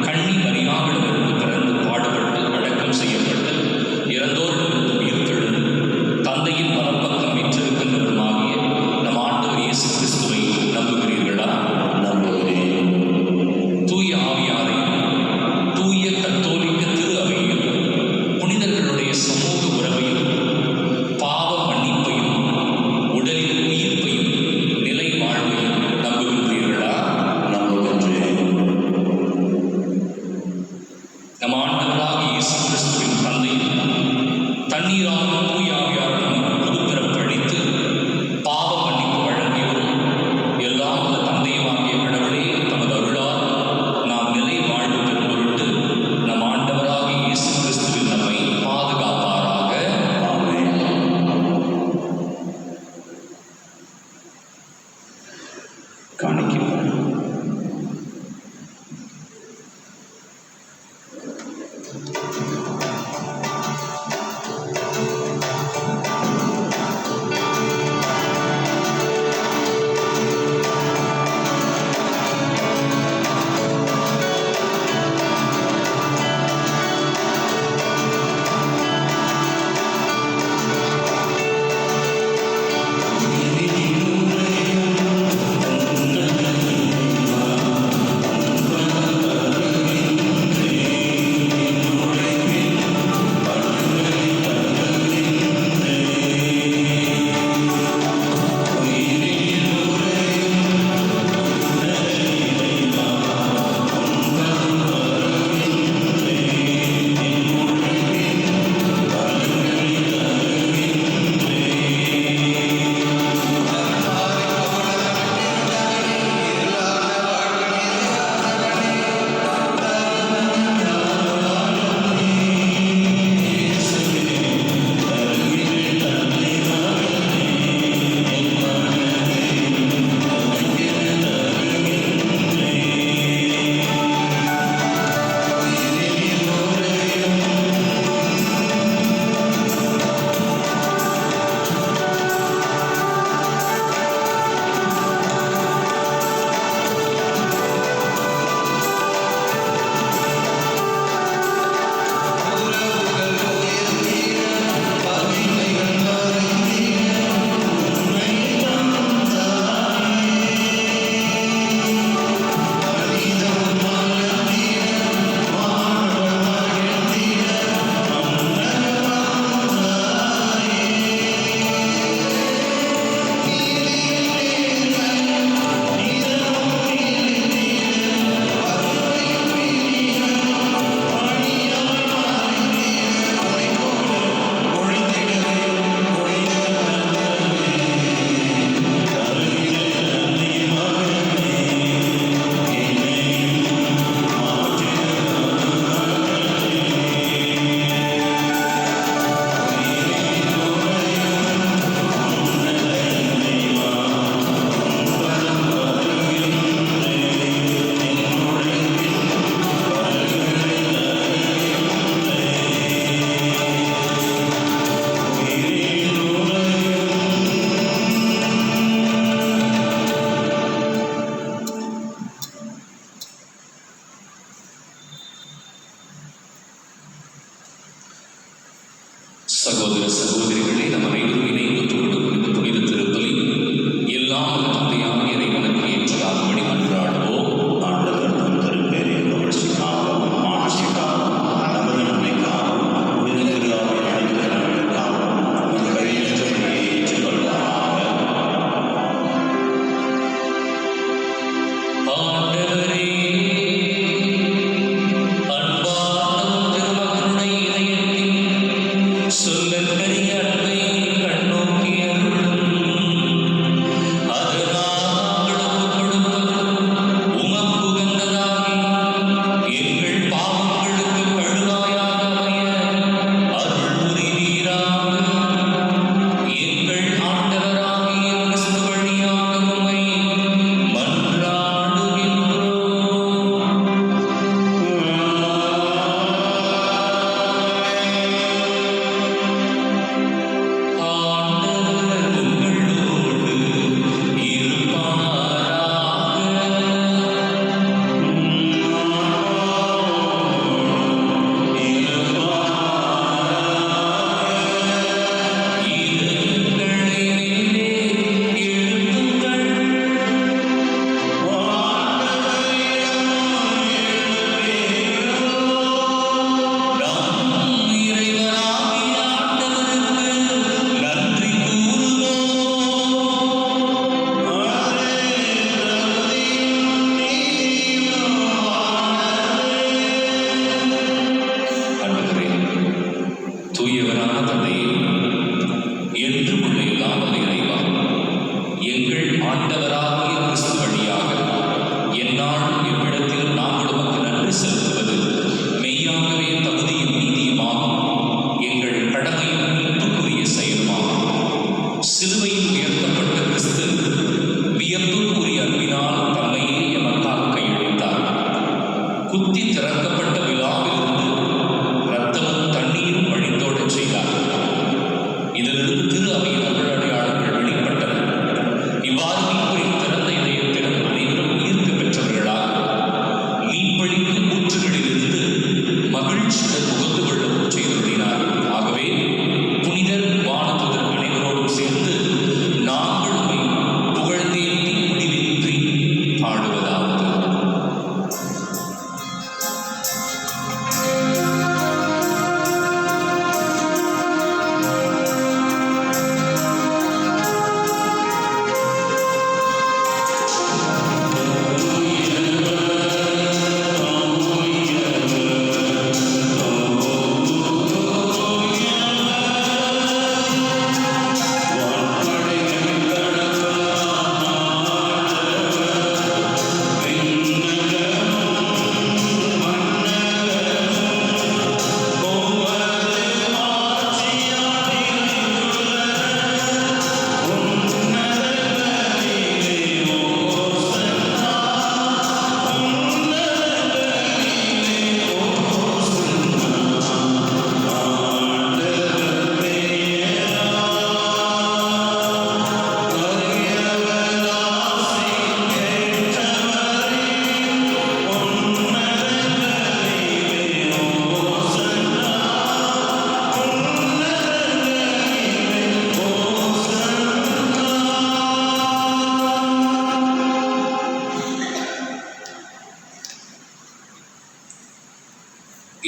கன்னி மரியாவிடமிருந்து பிறந்து பாடுபட்டு அடக்கம் செய்யப்பட்டு இறந்தோரிடமிருந்து உயிர்த்தெழுந்து தந்தையின் வலப்பக்கம் வீற்றிருக்கின்றவருமாகிய நம் ஆண்டவர் இயேசு கிறிஸ்துவை நம்புகிறீர்களா? நம்புகிறேன். தூய ஆவியாரையும் தூய கத்தோலிக்க திரு அவையும் புனிதர்களுடைய சமூக உறவையும் பாவ மன்னிப்பையும் உடலின் உயிர்ப்பையும் நிலை வாழ்வையும் நம்புகின்றீர்களா? நம்புகின்றேன். நம் ஆண்டவராகிய இயேசு கிறிஸ்துவின் தந்தையும் தண்ணீராலும் தூய ஆவியாரையும் புதுப்பிறப்பளித்து பாவ மன்னிப்பு வழங்கியவரும் எல்லாம் வல்ல தந்தையுமாகிய கடவுளே தமது அருளால் நாம் நிலை வாழ்வு பெறும் பொருட்டு நம் ஆண்டவராகிய இயேசு கிறிஸ்துவில் நம்மை பாதுகாப்பாராக. ஆமென். காணிக்கிறோம். சகோதர சகோதரிகளே, நம் அனைவரும் இணைந்து கொடுக்கும் இந்த புனித திருப்பலி எல்லாம் தந்தையான இறைவனுக்கு ஏற்றதாகும்படி மன்றாடுவோம். ஆண்டவர் நம் திருப்பேரை புகழ்ச்சிக்காகவும் மாட்சிக்காகவும் நமது நன்மைக்காகவும் விருதுகளாக அனைத்து நன்மைக்காகவும் நமது கையெழுத்தை ஏற்றுக்கொள்வாராக. ஆண்டவரே, அன்பார்ந்த திருமகனுடைய இதயத்தில் சொல்லற்கரிய அன்பை கண்ணோக்கி அருளும். அதனால் உமக்கு உகந்ததாகி எங்கள் பாவங்களுக்கு கழுவாயாக அமைய அருள் புரிவீராக. எங்கள் ஆண்டவராகிய கிறிஸ்து வழியாக உம்மை மன்றாடுகின்றோம். ஆண்டவர் உங்களோடு இருப்பாராக. இதயங்களை மேலே எழுப்புங்கள். நம் இறைவனாகிய ஆண்டவருக்கு நன்றி கூறுவோம். ஆண்டவரே, தூயவரான தந்தையே, என்றும் உள்ள எல்லாம் வல்ல இறைவா, எங்கள் ஆண்டவராகிய கிறிஸ்து வழியாக எந்நாளும் எவ்விடத்திலும் நாங்கள் உமக்கு நன்றி செலுத்துவது மெய்யாகவே தகுதியும் நீதியுமாகும். எங்கள் கடமையும் மீட்புக்குரிய செயலுமாகும். சிலுவையில் உயர்த்தப்பட்ட கிறிஸ்து வியப்புக்குரிய அன்பினால் தம்மையே எமக்காக கையளித்தார். குத்தி திறக்கப்பட்ட விழாவிலிருந்து இரத்தமும் தண்ணீரும் வழிந்தோடச் செய்தார். இதிலிருந்து திரு அவையின் அருள் அடையாளங்கள் வெளிப்பட்டன. இவ்வாறு மீட்பரின் திறந்த இதயத்திடம் அனைவரும் ஈர்க்க பெற்றவர்களாக மீன்பளிக்கும் ஊற்றுகளிலிருந்து மகிழ்ச்சியுடன் முகந்து கொள்ளவும் செய்துள்ளினார். ஆகவே புனிதர் வானதூதர் அனைவரோடும் சேர்ந்து நாங்கள் உம்மை புகழ்ந்தேத்தி முடிவின்றி பாடுவதாவது.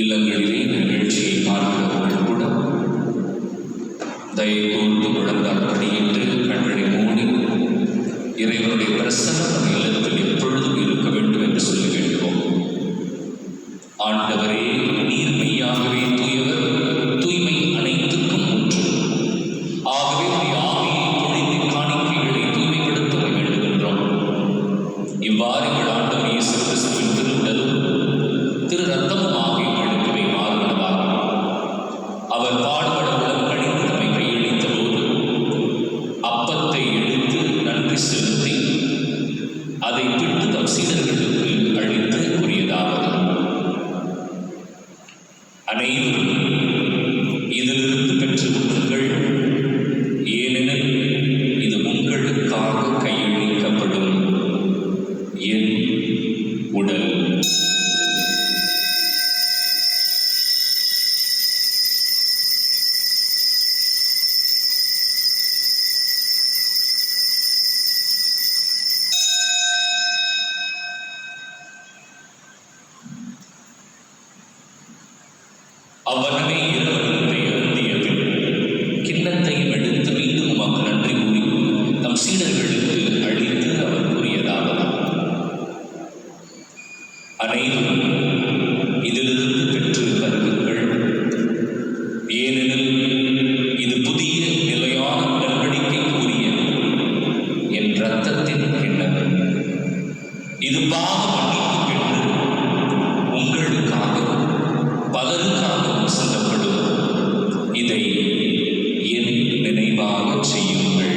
இல்லங்களிலே இந்த நிகழ்ச்சியை பார்க்கிறவர்கள் கூட தயவு கூர்ந்து முழந்தால் படியிட்டு கண்களை மூடி இறைவனுடைய பிரசன்னம் நம் இல்லத்தில் எப்பொழுதும் இருக்க வேண்டும் என்று சொல்லி வேண்டுவோம். ஆண்டவரே, நீர் மெய்யாகவே தூயவர், தூய்மை அனைத்துக்கும் ஒன்று. ஆகவே உடைய ஆவியை பொழிந்து காணிக்கைகளை தூய்மைப்படுத்த வேண்டுகின்றோம். இவ்வாறு எங்கள் ஆண்டவர் இயேசு கிறிஸ்துவின் திருவுடலும் திரு ரத்தமுமாக எங்களுக்கு இவை மாறுவனவாகும். அவர் பாடுபட உடல் கழிந்து நம்மை கையளித்த போது அப்பத்தை எடுத்து நன்றி செலுத்தி அதை பிட்டு தம் சீடர்களுக்கு கிண்ணத்தையும் எடுத்து மீண்டும் உமக்கு நன்றி கூறி தம் சீடர்களுக்கு அளித்து அவர் கூறியதாவது: அனைவரும் இதிலிருந்து பெற்று பருகுங்கள், ஏனெனில் இது புதிய நிலையான உடன்படிக்கைக்குரிய என் இரத்தத்தின் கிண்ணம். இது பாவ மன்னிப்புக்கென்று உங்களுக்காகவும் பலருக்காகவும் சிந்தப்படும். இதை என் நினைவாக செய்யுங்கள்.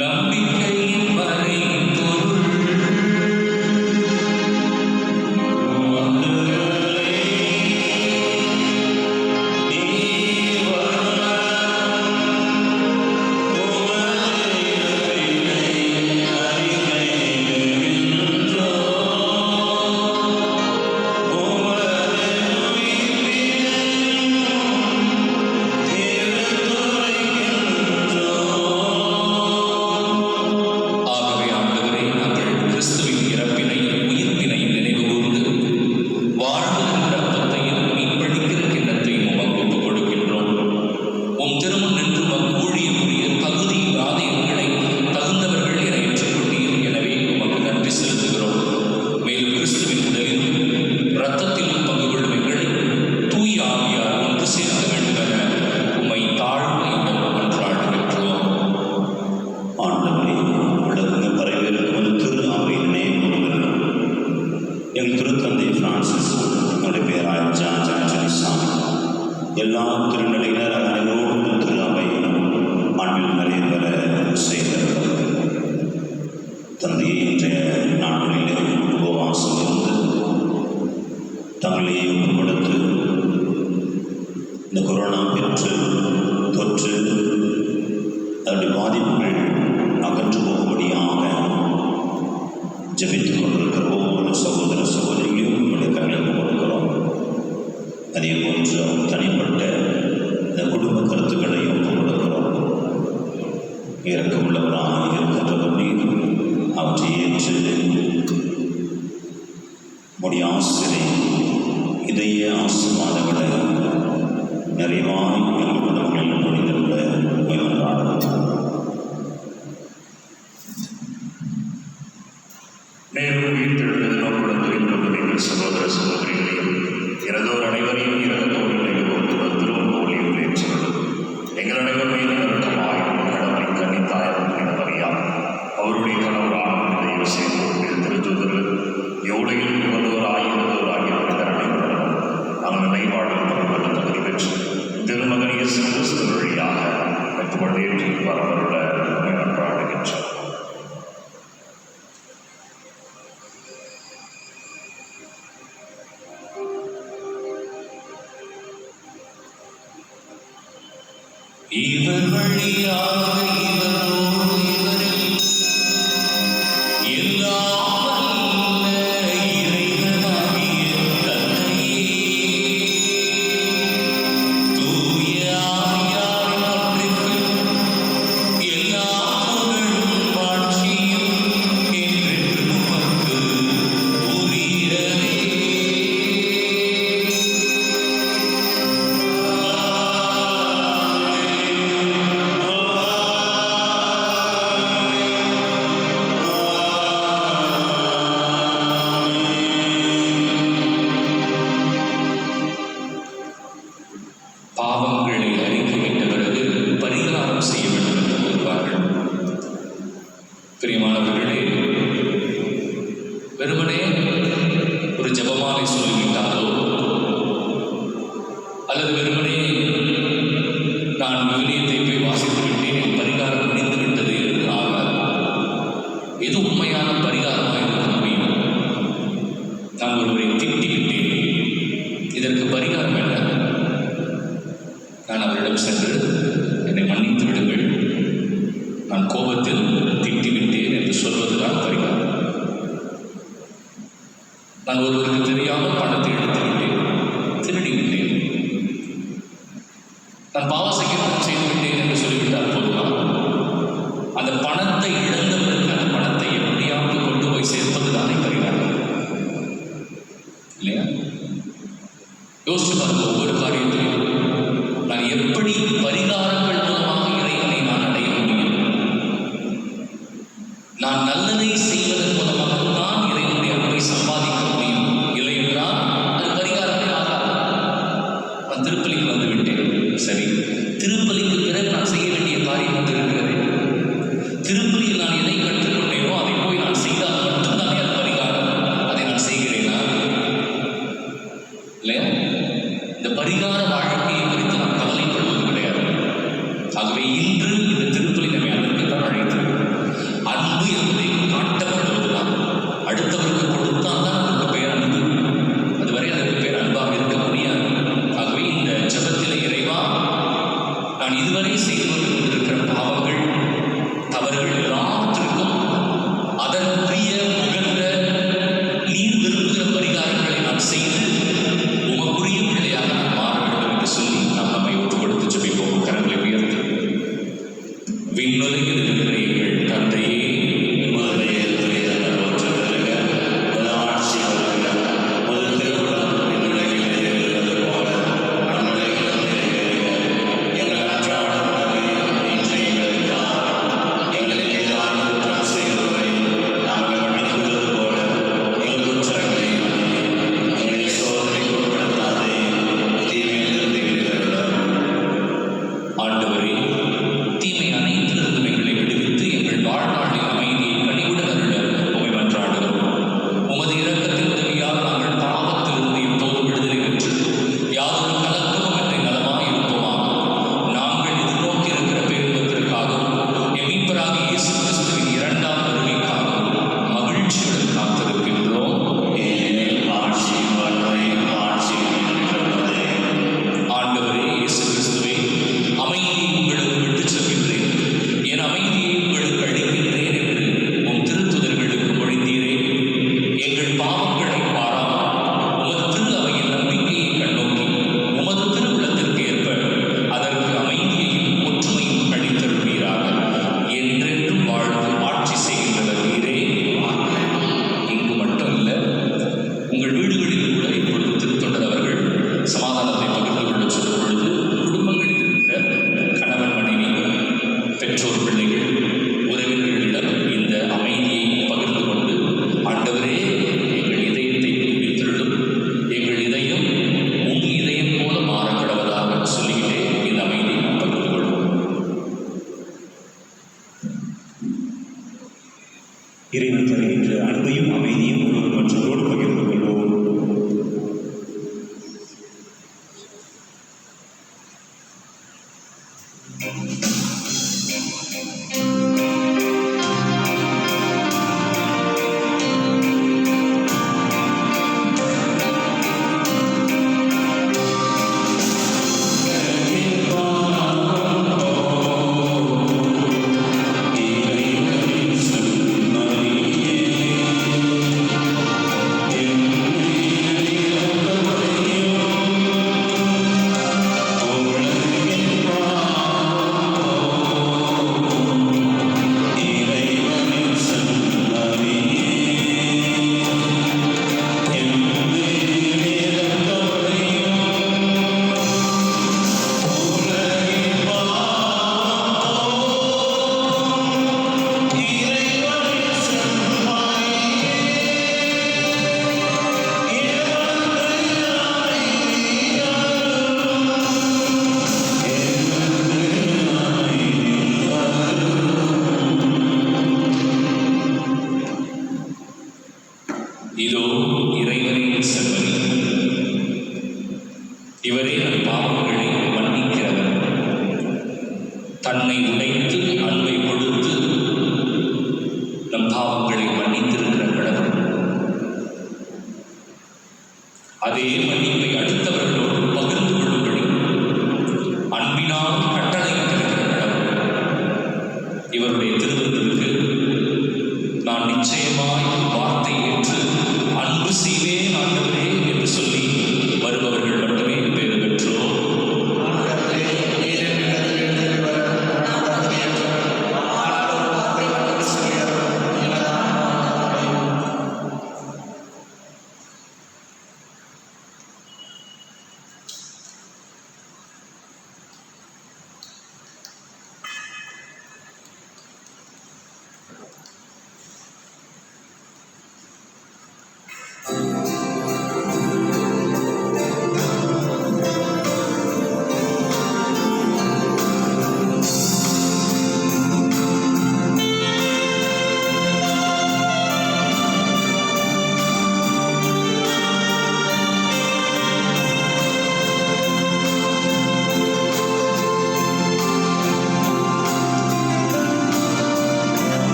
நம்பிக்கையின் வரை எல்லா திருநிலையினர் அனைவரோடும் திரு அவை ஆண்டில் நிறைவேற செய்தார்கள். தந்தையை இன்றைய நாட்களிலே உபவாசம் இருந்து தங்களையே ஒப்புக்கொடுத்து இந்த கொரோனா தொற்று அதனுடைய பாதிப்புகள் அகற்று போகும்படியாக ஜெபித்துக் கொண்டிருக்கிற ஒவ்வொரு சகோதர சகோதரிகளையும் நம்முடைய கண்களுக்கு கொடுக்கிறோம். அதே போன்று தனிப்பட்ட இந்த குடும்ப கருத்துக்களையும் கொடுக்கிறோம். இறக்கமுள்ளவராக இருக்கின்றவர் நீர் அவற்றை ஏற்று உடைய ஆசிரியை இதய ஆசீர்வாதங்களை நிறைவாய் எங்கள் குடும்பங்களில் முடிந்துள்ள முயன்றார்கள். மேலும் உயிர்த்தெழுந்தது நோக்குடன் நீங்கள் சகோதர சகோதரிகளையும் இறந்தோர் அனைவரையும் இறந்தோர் நினைவு திருவள்ளூரில் ஏற்றுள்ளது. எங்கள் அனைவர் மீது நெருக்கமாய் கடவுளை கன்னித்தாயம் எனவறியா அவருடைய கணவரான தெய்வ செய்வோர் திருத்தூதர்கள் எவ்வளையில் இறந்தோராய் மனிதர் அனைவரும் நாங்கள் நினைவாழ்வில் பரவல் தகுதி பெற்று திருமகன் இயேசு கிறிஸ்து வழியாக வெற்றுமடையேற்றி வரவருட நன்றாடுகின்றோம். இவர் வழியாக இவரோடு இவரில் எல்லாம் வல்ல இறைவனாகிய தந்தையே, தூய ஆவியாரின் ஒன்றிற்கு எல்லா புகழும் ஆட்சியும் என்றென்றும் உமக்கு உரியதே. பாவங்களை அறிக்கையிட்ட பிறகு பரிகாரம் செய்ய வேண்டும் என்று கூறுவார்கள். பிரியமானவர்களே, வெறுமனே ஒரு ஜெபமாலை சொல்லிவிட்டாலோ அல்லது வெறுமனே நான் விவிலியத்தை போய் வாசித்து விட்டேன், என் பரிகாரம் முடிந்து விட்டது என்று ஆகாது. எது உண்மையான பரிகாரமாக இருக்க முடியும்? நான் ஒருவரை திட்டிவிட்டேன், இதற்கு பரிகாரம் என்ன? நான் அவரிடம் சென்று என்னை மன்னித்து விடுங்கள், நான் கோபத்தில் திட்டிவிட்டேன் என்று சொல்வதுதான் பரிகாரம். நான் ஒருவருக்கு தெரியாமல் பணத்தை எடுத்து விட்டேன், திருடி விட்டேன், நான் பாவ சங்கீதம் செய்து விட்டேன் என்று சொல்லி ஆகவே இன்று இந்த திருப்பலி நம்மை அதற்குத்தான் அழைத்திருக்கிறோம். அன்பு என்பதை காட்டப்படுவதுதான். அடுத்தவருக்கு கொடுத்தால் தான் அதற்கு பெயர் அன்பு, அதுவரை அதற்கு பெயர் அன்பாக இருக்க முடியாது. ஆகவே இந்த ஜெபத்தில் இறைவா, நான் இதுவரை செய்து கொண்டிருக்கிற பாவங்கள் தவறுகள் எல்லாவற்றிற்கும் அதற்குரிய உகந்த நீர் விரும்புகிற பரிகாரங்களை நான் செய்து உமக்குரிய பிள்ளையாக நான் மாற வேண்டும் என்று சொல்லி நாம் நம்மை ஒப்புக் கொடுத்து ஜெபிப்போம். கரங்களை உயர்த்து. விண்ணுலகில் இருக்கிற எங்கள் தந்தையே, ஆண்டவரே, தீமை அனைத்திலிருந்தும் எங்களை விடுவித்து எங்கள் வாழ்நாளில் அமைதியை கனிவுடன் அருள உம்மை மன்றாடுகிறோம். உமது இரக்கத்தின் உதவியால் நாங்கள் பாவத்திலிருந்து எப்போதும் விடுதலை பெற்று யாதொரு கலக்கமும் என்று நலமாய் இருப்போமாக. நாங்கள் எதிர்நோக்கி இருக்கிற பேரின்பத்திற்காகவும் எம் மீட்பராகிய இயேசு கிறிஸ்துவின் இரண்டாம் வருகைக்காகவும் மகிழ்ச்சியுடன் காத்திருக்கின்றோம். ஆண்டவரே இயேசு கிறிஸ்துவே, அமைதியை உங்களுக்கு விட்டுச் செல்கின்றேன், என் அமைதியை உங்களுக்கு அளிக்கின்றேன் என்று உம் திருத்துதர்களுக்கு மொழிந்தீரே. எங்கள் பாவங்களை பாராமல் உமது திரு அவையின் நம்பிக்கையை கண்ணோக்கி உமது திருவுளத்திற்கு ஏற்ப அதற்கு அமைதியையும் ஒற்றுமையும் அளித்தருள்வீராக. என்றென்றும் வாழ்ந்து ஆட்சி செய்கின்றவர் நீரே. இங்கு மட்டும் இல்லை, உங்கள் வீடுகளில் கூட இப்பொழுது திருத்தொண்டர் அவர்கள் சமாதானத்தை பகிர்ந்து கொள்ள சொல்லும் பொழுது குடும்பங்களில் இருக்கிற கணவன் மனைவி, பெற்றோர், பிள்ளைகள், உறவினர்களிடம் இந்த அமைதியை பகிர்ந்து கொண்டு, ஆண்டவரே எங்கள் இதயத்தை புதுப்பித்தருளும், எங்கள் இதயம் உன் இதயம் போல மாற கடவதாக சொல்லிக்கிட்டே இந்த அமைதியை பகிர்ந்து கொள்வோம். இறைவன் தருகின்ற அன்பையும் அமைதியும் ஒருவர் மற்றவரோடு பகிர்ந்து கொள்வோம். இதோ இறைவனின் செல்வனி, இவரே நம் பாவங்களை மன்னிக்கிறவர். தன்னை உடைத்து அன்பை கொடுத்து நம் பாவங்களை மன்னித்திருக்கிற கடவுள். அதே மன்னிப்பை அடுத்தவர்களோடு பகிர்ந்து கொள்ளும்படி அன்பினால் கட்டளையிட்டிருக்கிற கடவுள். இவருடைய திருவிருந்திற்கு நான் நிச்சயமாய் வார்த்தை ஏற்று அன்பு செய்வேன் ஆண்டவரே என்று சொல்லி வருபவர்கள் மட்டுமே பேறு பெற்றோம்.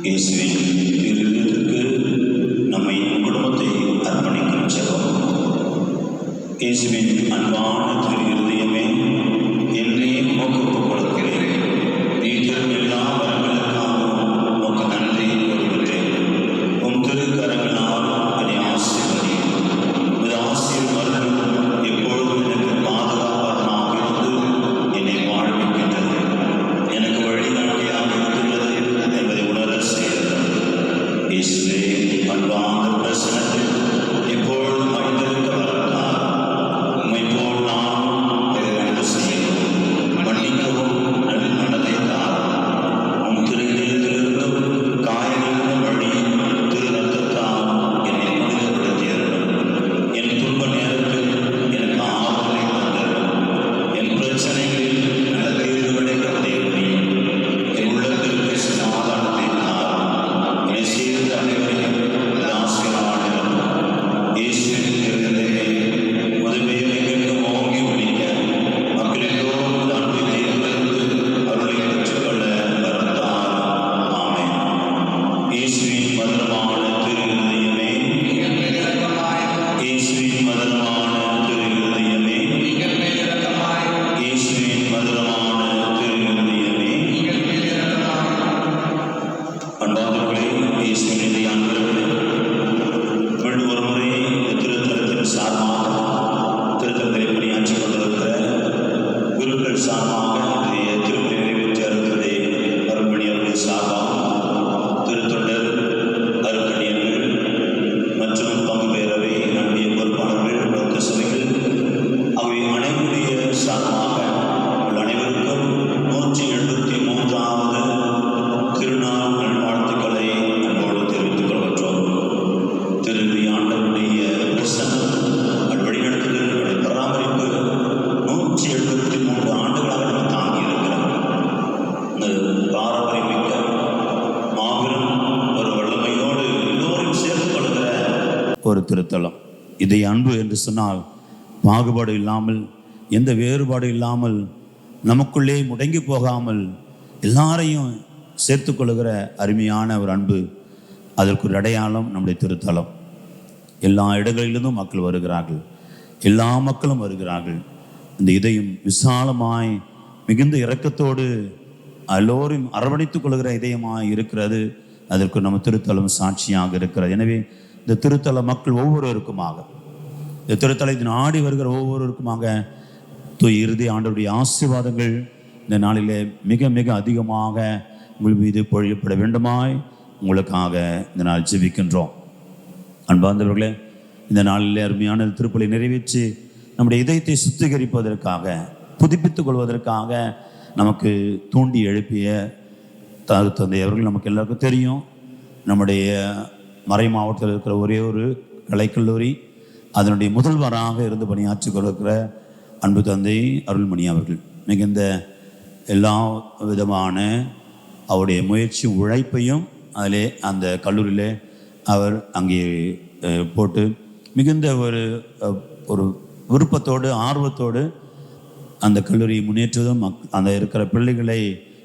இயேசுவின் திருவிழத்திற்கு நம்மை குடும்பத்தை அர்ப்பணிக்கும் ஜெபம். இயேசுவின் அன்பான திரு இருதயமே, என்னை உமக்கு ஒப்புக் கொடுக்கிறேன். நீ தரும் எல்லா வரங்களுக்காகவும் உமக்கு நன்றி கூறுகின்றேன். உம் திருக்கரங்களால் என்னை ஆசீர்வதியும். உமது ஆசீர்வாதம் எப்பொழுதும் எனக்கு பாதுகாப்பாக இருந்து என்னை வாழ்விக்கின்றது. எனக்கு வழிகாட்டியாக இருக்கின்றது என்பதை உணர செய்கிறது. இயேசுவே, அன்பான பிரசனத்தில் எப்பொழுதும் மனிதருக்கு வளர்த்தார். உம்மை போல் நான் அன்பு செய்யவும் மன்னிக்கவும் நல்ல மனதை தார். உம் திருநிலையத்திலிருந்தும் காயங்களிலும் வழி திரு ரத்தத்தால் என்னை புனிதப்படுத்தியர்கள். என் துன்ப நேரத்தில் எனக்கு ஆறுதலை தந்தரும். என் பிரச்சனைகளில் நல்ல தீர்வுகளை கண்டேன். என் உள்ளத்திற்கு சமாதானத்தை தார். என்னை சேர்ந்த அனைவரையும் ஆசீர்வாதம். இயேசுவின் திருவிழத்தை முதலில் எங்கும் ஓங்கி ஒழிக்க மக்கள் எல்லோரும் அன்பை தேர்ந்தெடுத்து அருளை பெற்றுக்கொள்ள வரத்தார். ஆமென். இயேசுவின் மதுரமான திரு இருதயமே, இயேசுவின் மதுரமான திரு இருதயமே, இயேசுவின் மதுரமான திரு இருதயமே. அன்பார்ந்தவர்களே, இயேசுவின் இதய அன்பர்களே, மீண்டும் ஒரு முறை இந்த திருத்தலத்தின் சார்பாக திருத்தலத்தை பணியாற்றிக் கொண்டிருக்கிற குருக்கள் சார்பாக இன்றைய திருப்பணி நிறைவேற்றி அருள்வதை அருள்மணி அவர்கள் சார்பாக திருத்தொண்டர் அருட்கணியர்கள் மற்றும் பங்கு பேரவை நம்பிய பொறுப்பாளர்கள் பக்த சபைகள் அவை அனைவருடைய சார்பாக உங்கள் அனைவருக்கும் 173வது திருநாள் நல்வாழ்த்துக்களை அன்போடு தெரிவித்துக் கொள்கின்றோம். திரு ஆண்டவருடைய பிரசன்னம் வழிநடத்துதல்களுடைய பராமரிப்பு 173 ஆண்டுகளாக நம்ம தாங்கி இருக்கிறோம். இந்த பாரம்பரியமிக்க மாபெரும் ஒரு வல்லமையோடு எல்லோரையும் சேர்த்துக் கொள்கிற ஒரு திருத்தலம். இதை அன்பு என்று சொன்னால் பாகுபாடு இல்லாமல், எந்த வேறுபாடு இல்லாமல், நமக்குள்ளே முடங்கி போகாமல் எல்லாரையும் சேர்த்து கொள்கிற அருமையான ஒரு அன்பு. அதற்கு ஒரு அடையாளம் நம்முடைய திருத்தலம். எல்லா இடங்களிலிருந்தும் மக்கள் வருகிறார்கள், எல்லா மக்களும் வருகிறார்கள். இந்த இதயம் விசாலமாய் மிகுந்த இரக்கத்தோடு எல்லோரும் அரவணைத்துக் கொள்கிற இதயமாய் இருக்கிறது. அதற்கு நம்ம திருத்தலம் சாட்சியாக இருக்கிறது. எனவே இந்த திருத்தல மக்கள் ஒவ்வொருவருக்குமாக, இந்த திருத்தலத்தை நாடி வருகிற ஒவ்வொருவருக்குமாக தூய் இறுதி ஆண்டவருடைய ஆசீர்வாதங்கள் இந்த நாளிலே மிக மிக அதிகமாக உங்கள் மீது பொழியப்பட வேண்டுமாய் உங்களுக்காக இந்த நாள் ஜெபிக்கின்றோம். அன்பார்ந்தவர்களே, இந்த நாளிலே அருமையான திருப்பலி நிறைவேற்றி நம்முடைய இதயத்தை சுத்திகரிப்பதற்காக, புதுப்பித்துக் கொள்வதற்காக நமக்கு தூண்டி எழுப்பிய தந்தை அவர்கள் நமக்கு எல்லாருக்கும் தெரியும். நம்முடைய மறை மாவட்டத்தில் இருக்கிற ஒரே ஒரு கலைக்கல்லூரி, அதனுடைய முதல்வராக இருந்து பணியாற்றி கொண்டிருக்கிற அன்பு தந்தை அருள்மணி அவர்கள் மிகுந்த எல்லா விதமான அவருடைய முயற்சி உழைப்பையும் அதிலே அந்த கல்லூரியிலே அவர் அங்கே போட்டு மிகுந்த ஒரு விருப்பத்தோடு ஆர்வத்தோடு அந்த கல்லூரியை முன்னேற்றுவதும் அந்த இருக்கிற பிள்ளைகளை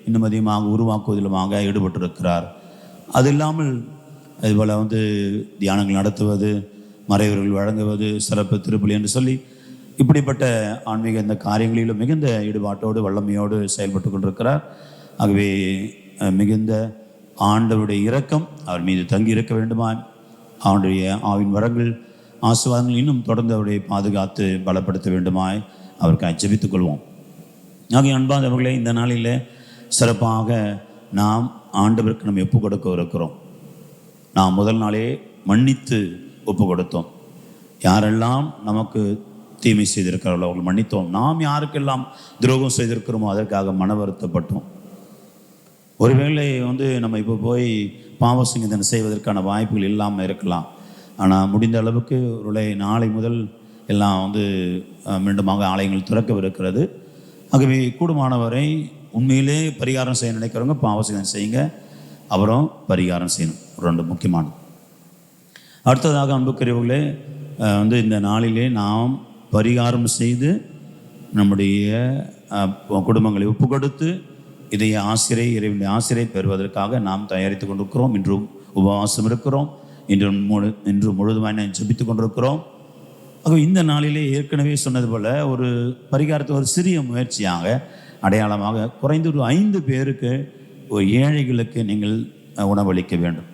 இன்னும் அதிகமாக உருவாக்குவதிலுமாக ஈடுபட்டிருக்கிறார். அது இல்லாமல் இதுபோல் தியானங்கள் நடத்துவது, மறைவர்கள் வழங்குவது, சிறப்பு திருப்பலி என்று சொல்லி இப்படிப்பட்ட ஆன்மீக இந்த காரியங்களிலும் மிகுந்த ஈடுபாட்டோடு வல்லமையோடு செயல்பட்டு கொண்டிருக்கிறார். ஆகவே மிகுந்த ஆண்டவருடைய இரக்கம் அவர் மீது தங்கி இருக்க வேண்டுமா, அவனுடைய ஆவின் வரங்கள் ஆசீர்வாதங்கள் இன்னும் தொடர்ந்து அவருடைய பாதுகாத்து பலப்படுத்த வேண்டுமாய் அவருக்கு ஜெபித்துக் கொள்வோம். ஆகிய அன்பானவர்களே, இந்த நாளில் சிறப்பாக நாம் ஆண்டவருக்கு நம்ம ஒப்பு கொடுக்க இருக்கிறோம். நாம் முதல் நாளே மன்னித்து ஒப்பு கொடுத்தோம். யாரெல்லாம் நமக்கு தீமை செய்திருக்கிறார்களோ அவர்கள் மன்னித்தோம். நாம் யாருக்கெல்லாம் துரோகம் செய்திருக்கிறோமோ அதற்காக மன வருத்தப்பட்டோம். ஒருவேளை நம்ம இப்போ போய் பாவ சங்கீதனை செய்வதற்கான வாய்ப்புகள் இல்லாமல் இருக்கலாம். ஆனால் முடிந்த அளவுக்கு ஒரு நாளை முதல் எல்லாம் மீண்டுமாக ஆலயங்கள் திறக்கவிருக்கிறது. ஆகவே கூடுமானவரை உண்மையிலே பரிகாரம் செய்ய நினைக்கிறவங்க பாவ சங்கீதனை செய்யுங்க, அப்புறம் பரிகாரம் செய்யணும். ரெண்டு முக்கியமானது. அடுத்ததாக அன்புக்குரியவர்களே, இந்த நாளிலே நாம் பரிகாரம் செய்து நம்முடைய குடும்பங்களை ஒப்பு கொடுத்து இதய ஆசிரியை இறைவனுடைய ஆசிரியை பெறுவதற்காக நாம் தயாரித்து கொண்டிருக்கிறோம். இன்றும் உபவாசம் இருக்கிறோம். இன்று முழுதுமாக ஜெபித்து கொண்டிருக்கிறோம். ஆக இந்த நாளிலே ஏற்கனவே சொன்னது போல் ஒரு பரிகாரத்தை ஒரு சிறிய முயற்சியாக அடையாளமாக குறைந்து ஒரு 5 பேருக்கு ஒரு ஏழைகளுக்கு நீங்கள் உணவளிக்க வேண்டும்.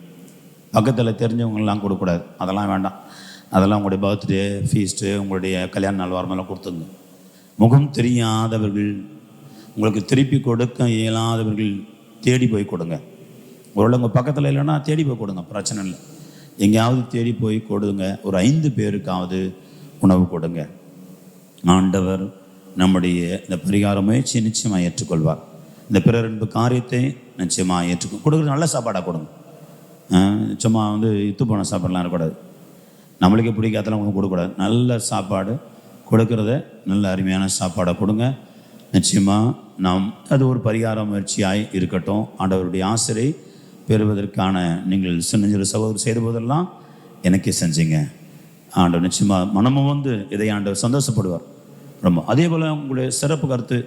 பக்கத்தில் தெரிஞ்சவங்களாம் கொடுக்கக்கூடாது, அதெல்லாம் வேண்டாம். அதெல்லாம் உங்களுடைய பர்த்டே ஃபீஸ்ட்டு, உங்களுடைய கல்யாண நாள் வாரமெல்லாம் கொடுத்துங்க. முகம் தெரியாதவர்கள், உங்களுக்கு திருப்பி கொடுக்க இயலாதவர்கள் தேடி போய் கொடுங்க. ஒருவேளை உங்கள் பக்கத்தில் இல்லைன்னா தேடி போய் கொடுங்க, பிரச்சனை இல்லை. எங்கேயாவது தேடி போய் கொடுங்க. ஒரு 5 பேருக்காவது உணவு கொடுங்க. ஆண்டவர் நம்முடைய இந்த பரிகார முயற்சியை நிச்சயமாக ஏற்றுக்கொள்வார். இந்த பிறர் அன்பு காரியத்தை நிச்சயமாக கொடுக்குறது நல்ல சாப்பாடாக கொடுங்க. சும்மா இத்து போன சாப்பாடெலாம் இருக்கக்கூடாது. நம்மளுக்கே பிடிக்காதெல்லாம் ஒன்றும் கொடுக்கக்கூடாது. நல்ல சாப்பாடு கொடுக்கறத நல்ல அருமையான சாப்பாடை கொடுங்க. நிச்சயமாக நாம் அது ஒரு பரிகார முயற்சியாய் இருக்கட்டும். ஆண்டவருடைய ஆசிரியை பெறுவதற்கான நீங்கள் சின்ன சகோதரர் செய்த போதெல்லாம் எனக்கே செஞ்சீங்க. ஆண்டவர் நிச்சயமாக மனமும் இதை ஆண்டவர் சந்தோஷப்படுவார் ரொம்ப. அதே போல் உங்களுடைய சிறப்பு கருத்து,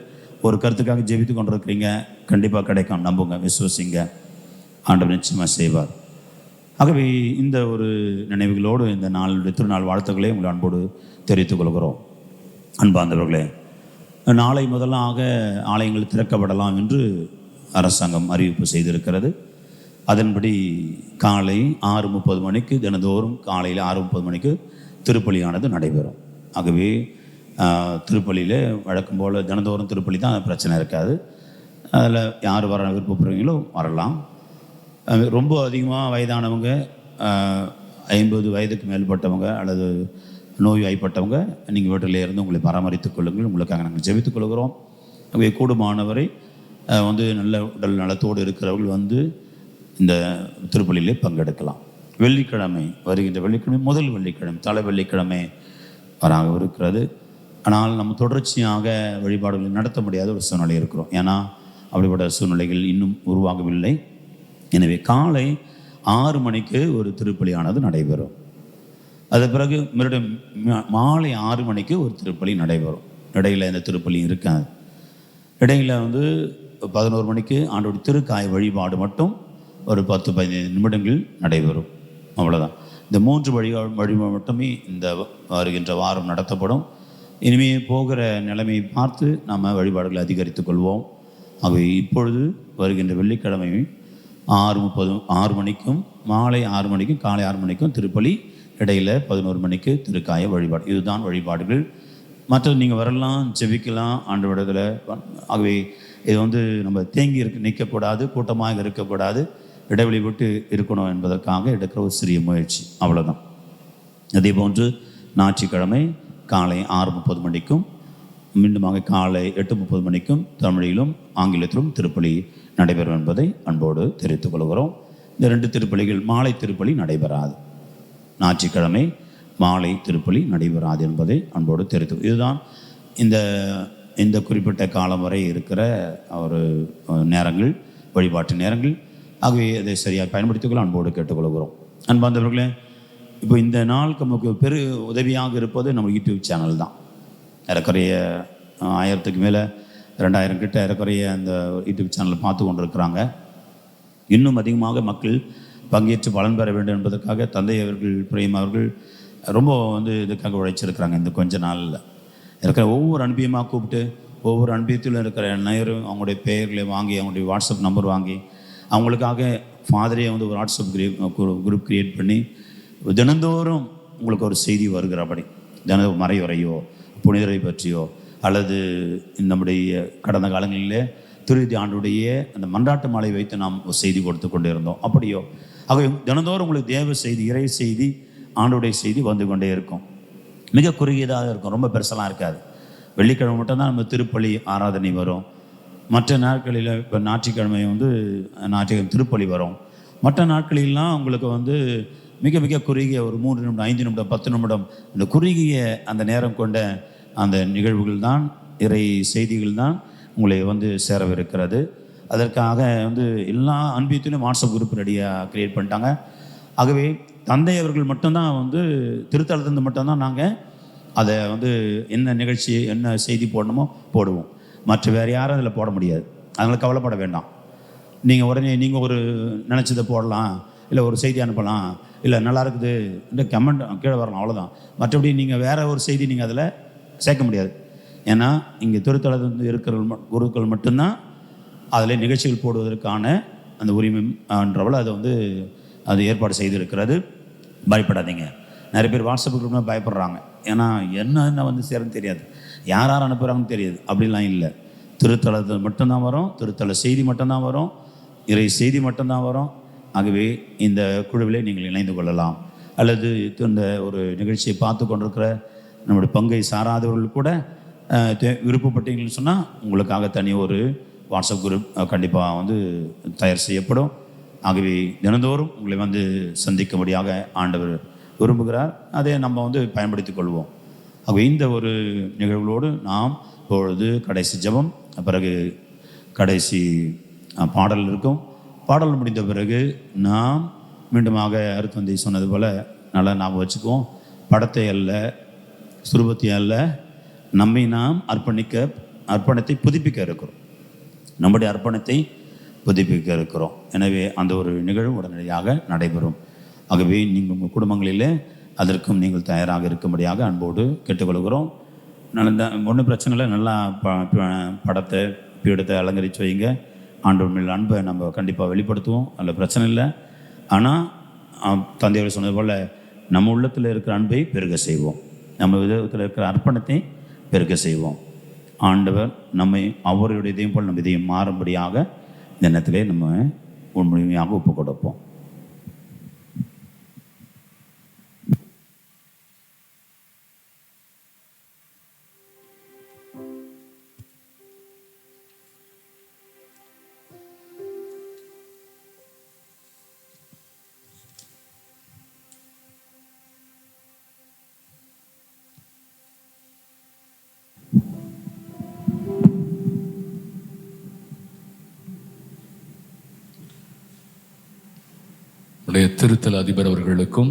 ஒரு கருத்துக்காக ஜெபித்து கொண்டிருக்கிறீங்க, கண்டிப்பாக கிடைக்கும். நம்புங்க, விசுவசிங்க, ஆண்டவர் நிச்சயமாக செய்வார். ஆகவே இந்த ஒரு நினைவுகளோடு இந்த நாளுடைய திருநாள் வாழ்த்துக்களை உங்களை அன்போடு தெரிவித்துக் கொள்கிறோம். அன்பார்ந்தவர்களே, நாளை முதலாக ஆலயங்கள் திறக்கப்படலாம் என்று அரசாங்கம் அறிவிப்பு செய்திருக்கிறது. அதன்படி காலை 6:30 மணிக்கு தினந்தோறும் காலையில் 6:30 மணிக்கு திருப்பலியானது நடைபெறும். ஆகவே திருப்பலியில் வழக்கம் போல் தினந்தோறும் திருப்பலி தான், பிரச்சனை இருக்காது. அதில் யார் வர விருப்பப்படுறீங்களோ வரலாம். ரொம்ப அதிகமாக வயதானவங்க, 50 வயதுக்கு மேற்பட்டவங்க அல்லது நோய்வாய்ப்பட்டவங்க நீங்கள் வீட்டிலே இருந்து உங்களை பராமரித்துக் கொள்ளுங்கள். உங்களுக்காக நாங்கள் ஜெபித்துக் கொள்கிறோம். ஆகவே கூடுமானவரை நல்ல உடல் நலத்தோடு இருக்கிறவர்கள் இந்த திருப்பலியிலே பங்கெடுக்கலாம். வெள்ளிக்கிழமை, வருகின்ற வெள்ளிக்கிழமை முதல் வெள்ளிக்கிழமை, தலை வெள்ளிக்கிழமை வராக இருக்கிறது. ஆனால் நம்ம தொடர்ச்சியாக வழிபாடுகளை நடத்த முடியாத ஒரு சூழ்நிலை இருக்கிறோம். ஏன்னா அப்படிப்பட்ட சூழ்நிலைகள் இன்னும் உருவாகவில்லை. எனவே காலை 6 மணிக்கு ஒரு திருப்பலியானது நடைபெறும். அது பிறகு மறுபடியும் மாலை 6 மணிக்கு ஒரு திருப்பலி நடைபெறும். இடையில் இந்த திருப்பலி இருக்காது. இடையில் 11 மணிக்கு ஆண்டோட திருக்காய் வழிபாடு மட்டும் ஒரு 10-15 நிமிடங்கள் நடைபெறும். அவ்வளோதான். இந்த 3 வழிபாடு மட்டுமே இந்த வருகின்ற வாரம் நடத்தப்படும். இனிமேல் போகிற நிலைமையை பார்த்து நாம் வழிபாடுகளை அதிகரித்துக் கொள்வோம். ஆகவே இப்பொழுது வருகின்ற வெள்ளிக்கிழமை 6 மணிக்கும் மாலை 6 மணிக்கும் காலை 6 மணிக்கும் திருப்பலி, இடையில் 11 மணிக்கு திருக்காய வழிபாடு. இதுதான் வழிபாடுகள். மற்றது நீங்கள் வரலாம், ஜெபிக்கலாம் ஆண்டவரிடத்தில். ஆகவே இது நம்ம தேங்கி நிற்கக்கூடாது, கூட்டமாக இருக்கக்கூடாது, இடைவெளி விட்டு இருக்கணும் என்பதற்காக எடுக்கிற ஒரு சிறிய முயற்சி, அவ்வளோதான். அதே போன்று ஞாயிற்றுக்கிழமை காலை 6:30 மணிக்கும் மீண்டுமாக காலை 8:30 மணிக்கும் தமிழிலும் ஆங்கிலத்திலும் திருப்பலி நடைபெறும் என்பதை அன்போடு தெரிவித்துக் கொள்கிறோம். இந்த 2 திருப்பலிகள் மாலை திருப்பலி நடைபெறாது. ஞாயிற்றுக்கிழமை மாலை திருப்பலி நடைபெறாது என்பதை அன்போடு தெரிவித்து, இதுதான் இந்த குறிப்பிட்ட காலம் வரை இருக்கிற ஒரு நேரங்கள், வழிபாட்டு நேரங்கள். ஆகவே அதை சரியாக பயன்படுத்திக்கொள்ள அன்போடு கேட்டுக்கொள்கிறோம். அன்பார்ந்தவர்களே, இப்போ இந்த நாள் நமக்கு பெரு உதவியாக இருப்பது நம்ம யூடியூப் சேனல் தான். ஏறக்குறைய 1000க்கு மேலே 2000 கிட்ட ஏறக்குறைய அந்த யூடியூப் சேனலை பார்த்து கொண்டிருக்கிறாங்க. இன்னும் அதிகமாக மக்கள் பங்கேற்று பலன் பெற வேண்டும் என்பதற்காக தந்தை அவர்கள், பிரேம் அவர்கள் ரொம்ப இதுக்காக உழைச்சிருக்கிறாங்க. இந்த கொஞ்ச நாளில் இருக்கிற ஒவ்வொரு அனுப்பியமாக கூப்பிட்டு ஒவ்வொரு அனுப்பியத்திலும் இருக்கிற நேரம் அவங்களுடைய பெயர்களை வாங்கி, அவங்களுடைய வாட்ஸ்அப் நம்பர் வாங்கி, அவங்களுக்காக ஃபாதரே ஒரு வாட்ஸ்அப் குரூப் க்ரியேட் பண்ணி தினந்தோறும் உங்களுக்கு ஒரு செய்தி வருகிறபடி, தினந்தோறும் மறையுறையோ புனிதரை பற்றியோ அல்லது நம்முடைய கடந்த காலங்களிலே திருதி ஆண்டுடைய அந்த மன்றாட்டு மாலை வைத்து நாம் ஒரு செய்தி கொடுத்து கொண்டே இருந்தோம். அப்படியோ ஆகவே தினந்தோறும் உங்களுக்கு தேவ செய்தி, இறை செய்தி, ஆண்டுடைய செய்தி வந்து கொண்டே இருக்கும். மிக குறுகியதாக இருக்கும், ரொம்ப பெருசெல்லாம் இருக்காது. வெள்ளிக்கிழமை மட்டும்தான் நம்ம திருப்பலி ஆராதனை வரும். மற்ற நாட்களில் இப்போ ஞாயிற்றுக்கிழமை ஞாயிற்றுக்கிழமை திருப்பலி வரும். மற்ற நாட்களிலாம் உங்களுக்கு மிக மிக குறுகிய ஒரு 3 நிமிடம், 5 நிமிடம், 10 நிமிடம் இந்த குறுகிய அந்த நேரம் கொண்ட அந்த நிகழ்வுகள் தான், இறை செய்திகள் தான் உங்களை சேரவிருக்கிறது. அதற்காக எல்லா அன்பியத்திலும் வாட்ஸ்அப் குரூப் ரெடியாக க்ரியேட் பண்ணிட்டாங்க. ஆகவே தந்தை அவர்கள் மட்டும்தான் திருத்தலத்திலிருந்து மட்டும்தான் நாங்கள் அதை என்ன நிகழ்ச்சி, என்ன செய்தி போடணுமோ போடுவோம். மற்ற வேறு யாரும் அதில் போட முடியாது. அதனால் கவலைப்பட வேண்டாம். நீங்கள் உடனே நீங்கள் ஒரு நினச்சதை போடலாம், இல்லை ஒரு செய்தி அனுப்பலாம், இல்லை நல்லா இருக்குது இந்த கமெண்ட் கீழே வரலாம், அவ்வளோதான். மற்றபடி நீங்கள் வேறு ஒரு செய்தி நீங்கள் அதில் சேர்க்க முடியாது. ஏன்னா இங்கே திருத்தலத்தில் இருக்கிற குருக்கள் மட்டும்தான் அதில் நிகழ்ச்சிகள் போடுவதற்கான அந்த உரிமைன்றவள் அது ஏற்பாடு செய்திருக்கிறது. பயப்படாதீங்க. நிறைய பேர் வாட்ஸ்அப் குரூப்லாம் பயப்படுறாங்க. ஏன்னா என்ன சேருன்னு தெரியாது, யார் அனுப்புகிறாங்கன்னு தெரியாது. அப்படிலாம் இல்லை. திருத்தலத்தில் மட்டும்தான் வரும், திருத்தல செய்தி மட்டும்தான் வரும், இறை செய்தி மட்டும்தான் வரும். ஆகவே இந்த குழுவிலே நீங்கள் இணைந்து கொள்ளலாம். அல்லது இந்த ஒரு நிகழ்ச்சியை பார்த்து கொண்டிருக்கிற நம்முடைய பங்கை சாராதவர்கள் கூட விருப்பப்பட்டீங்கன்னு சொன்னால் உங்களுக்காக தனி ஒரு வாட்ஸ்அப் குரூப் கண்டிப்பாக தயார் செய்யப்படும். ஆகவே தினந்தோறும் உங்களை சந்திக்கும்படியாக ஆண்டவர் விரும்புகிறார். அதை நம்ம பயன்படுத்தி கொள்வோம். ஆகவே இந்த ஒரு நிகழ்வுகளோடு நாம் இப்பொழுது கடைசி ஜெபம், பிறகு கடைசி பாடல் இருக்கும். பாடல் முடிந்த பிறகு நாம் மீண்டுமாக அருத்தந்தை சொன்னது போல் நல்லா நாம் வச்சுக்குவோம். படத்தை அல்ல, சுரூபத்தை அல்ல, நம்மை நாம் அர்ப்பணத்தை புதுப்பிக்க இருக்கிறோம். நம்முடைய அர்ப்பணத்தை புதுப்பிக்க இருக்கிறோம். எனவே அந்த ஒரு நிகழ்வு உடனடியாக நடைபெறும். ஆகவே நீங்கள் உங்கள் குடும்பங்களிலே அதற்கும் நீங்கள் தயாராக இருக்கும்படியாக அன்போடு கேட்டுக்கொள்கிறோம். ஒன்றும் பிரச்சனை இல்லை. நல்லா படத்தை பீடத்தை அலங்கரித்து வைங்க. ஆண்டவர் மேல் அன்பை நம்ம கண்டிப்பாக வெளிப்படுத்துவோம், அதில் பிரச்சனை இல்லை. ஆனால் தந்தையோடு சொன்னது போல் நம்ம உள்ளத்தில் இருக்கிற அன்பை பெருக செய்வோம், நம்ம விதத்தில் இருக்கிற அர்ப்பணத்தை பெருக செய்வோம். ஆண்டவர் நம்மை அவருடைய இதயம் போல் நம்ம இதையும் மாறும்படியாக இந்த நேரத்திலே நம்ம முழுமையாக ஒப்பு கொடுப்போம். திருத்தல அதிபர் அவர்களுக்கும்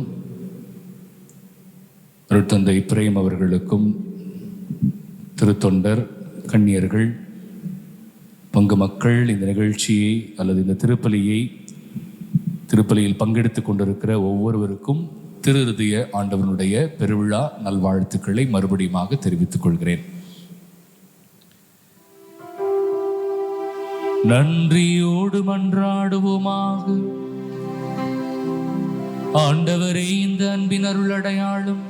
அருட்தந்தை பிரேம் அவர்களுக்கும், திருத்தொண்டர், கன்னியர்கள், பங்கு மக்கள், இந்த நிகழ்ச்சியை அல்லது இந்த திருப்பலியில் பங்கெடுத்துக் கொண்டிருக்கிற ஒவ்வொருவருக்கும் திருஹிருதய ஆண்டவனுடைய பெருவிழா நல்வாழ்த்துக்களை மறுபடியுமாக தெரிவித்துக் கொள்கிறேன். நன்றியோடு மன்றாடுவோமாக. ஆண்டவரே, இந்த அன்பின் அருளடையாளும்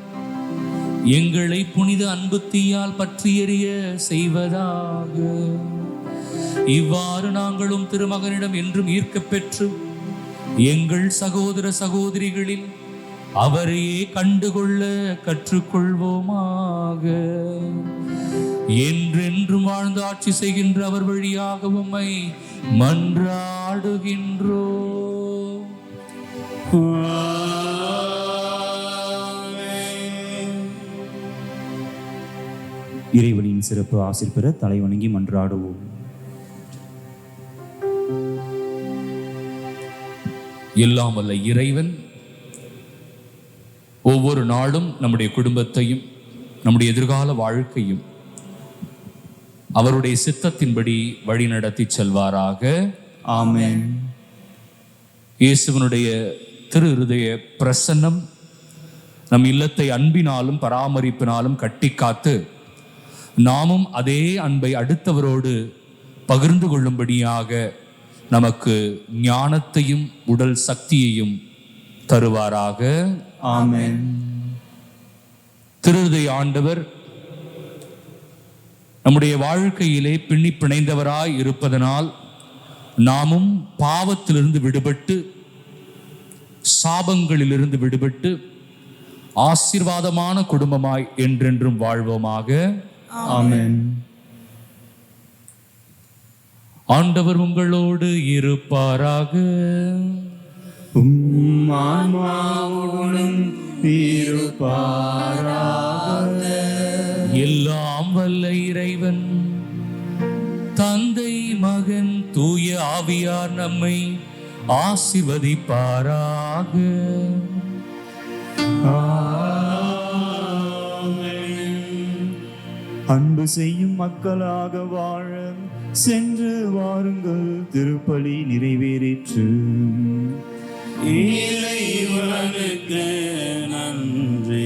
எங்களை புனித அன்பு தீயால் பற்றி எறிய செய்வதாக. இவ்வாறு நாங்களும் திருமகனிடம் என்றும் ஈர்க்கப் பெற்று எங்கள் சகோதர சகோதரிகளில் அவரையே கண்டுகொள்ள கற்றுக்கொள்வோமாக. என்றென்றும் வாழ்ந்து ஆட்சி செய்கின்ற அவர் வழியாக உம்மை மன்றாடுகின்றோம். இறைவனின் சிறப்பு ஆசிர் பெற தலைவணங்கி மன்றாடுவோம். எல்லாம் வல்ல இறைவன் ஒவ்வொரு நாளும் நம்முடைய குடும்பத்தையும் நம்முடைய எதிர்கால வாழ்க்கையும் அவருடைய சித்தத்தின்படி வழிநடத்தி செல்வாராக. ஆமென். இயேசுவினுடைய திரு இருதய பிரசன்னம் நம் இல்லத்தை அன்பினாலும் பராமரிப்பினாலும் கட்டி காத்து நாமும் அதே அன்பை அடுத்தவரோடு பகிர்ந்து கொள்ளும்படியாக நமக்கு ஞானத்தையும் உடல் சக்தியையும் தருவாராக. ஆமென். திரு இருதய ஆண்டவர் நம்முடைய வாழ்க்கையிலே பின்னி பிணைந்தவராய் இருப்பதனால் நாமும் பாவத்திலிருந்து விடுபட்டு, சாபங்களிலிருந்து விடுபட்டு ஆசீர்வாதமான குடும்பமாய் என்றென்றும் வாழ்வோமாக. ஆமென். ஆண்டவர் உங்களோடு இருப்பாராக. உம் ஆன்மாவோடும் இருப்பாராக. எல்லாம் வல்ல இறைவன் தந்தை, மகன், தூய ஆவியார் நம்மை ஆசீர்வதிப்பாராக. அன்பு செய்யும் மக்களாக வாழ சென்று வாருங்கள், திருப்பலி நிறைவேறிற்று. இறைவனுக்கு நன்றி.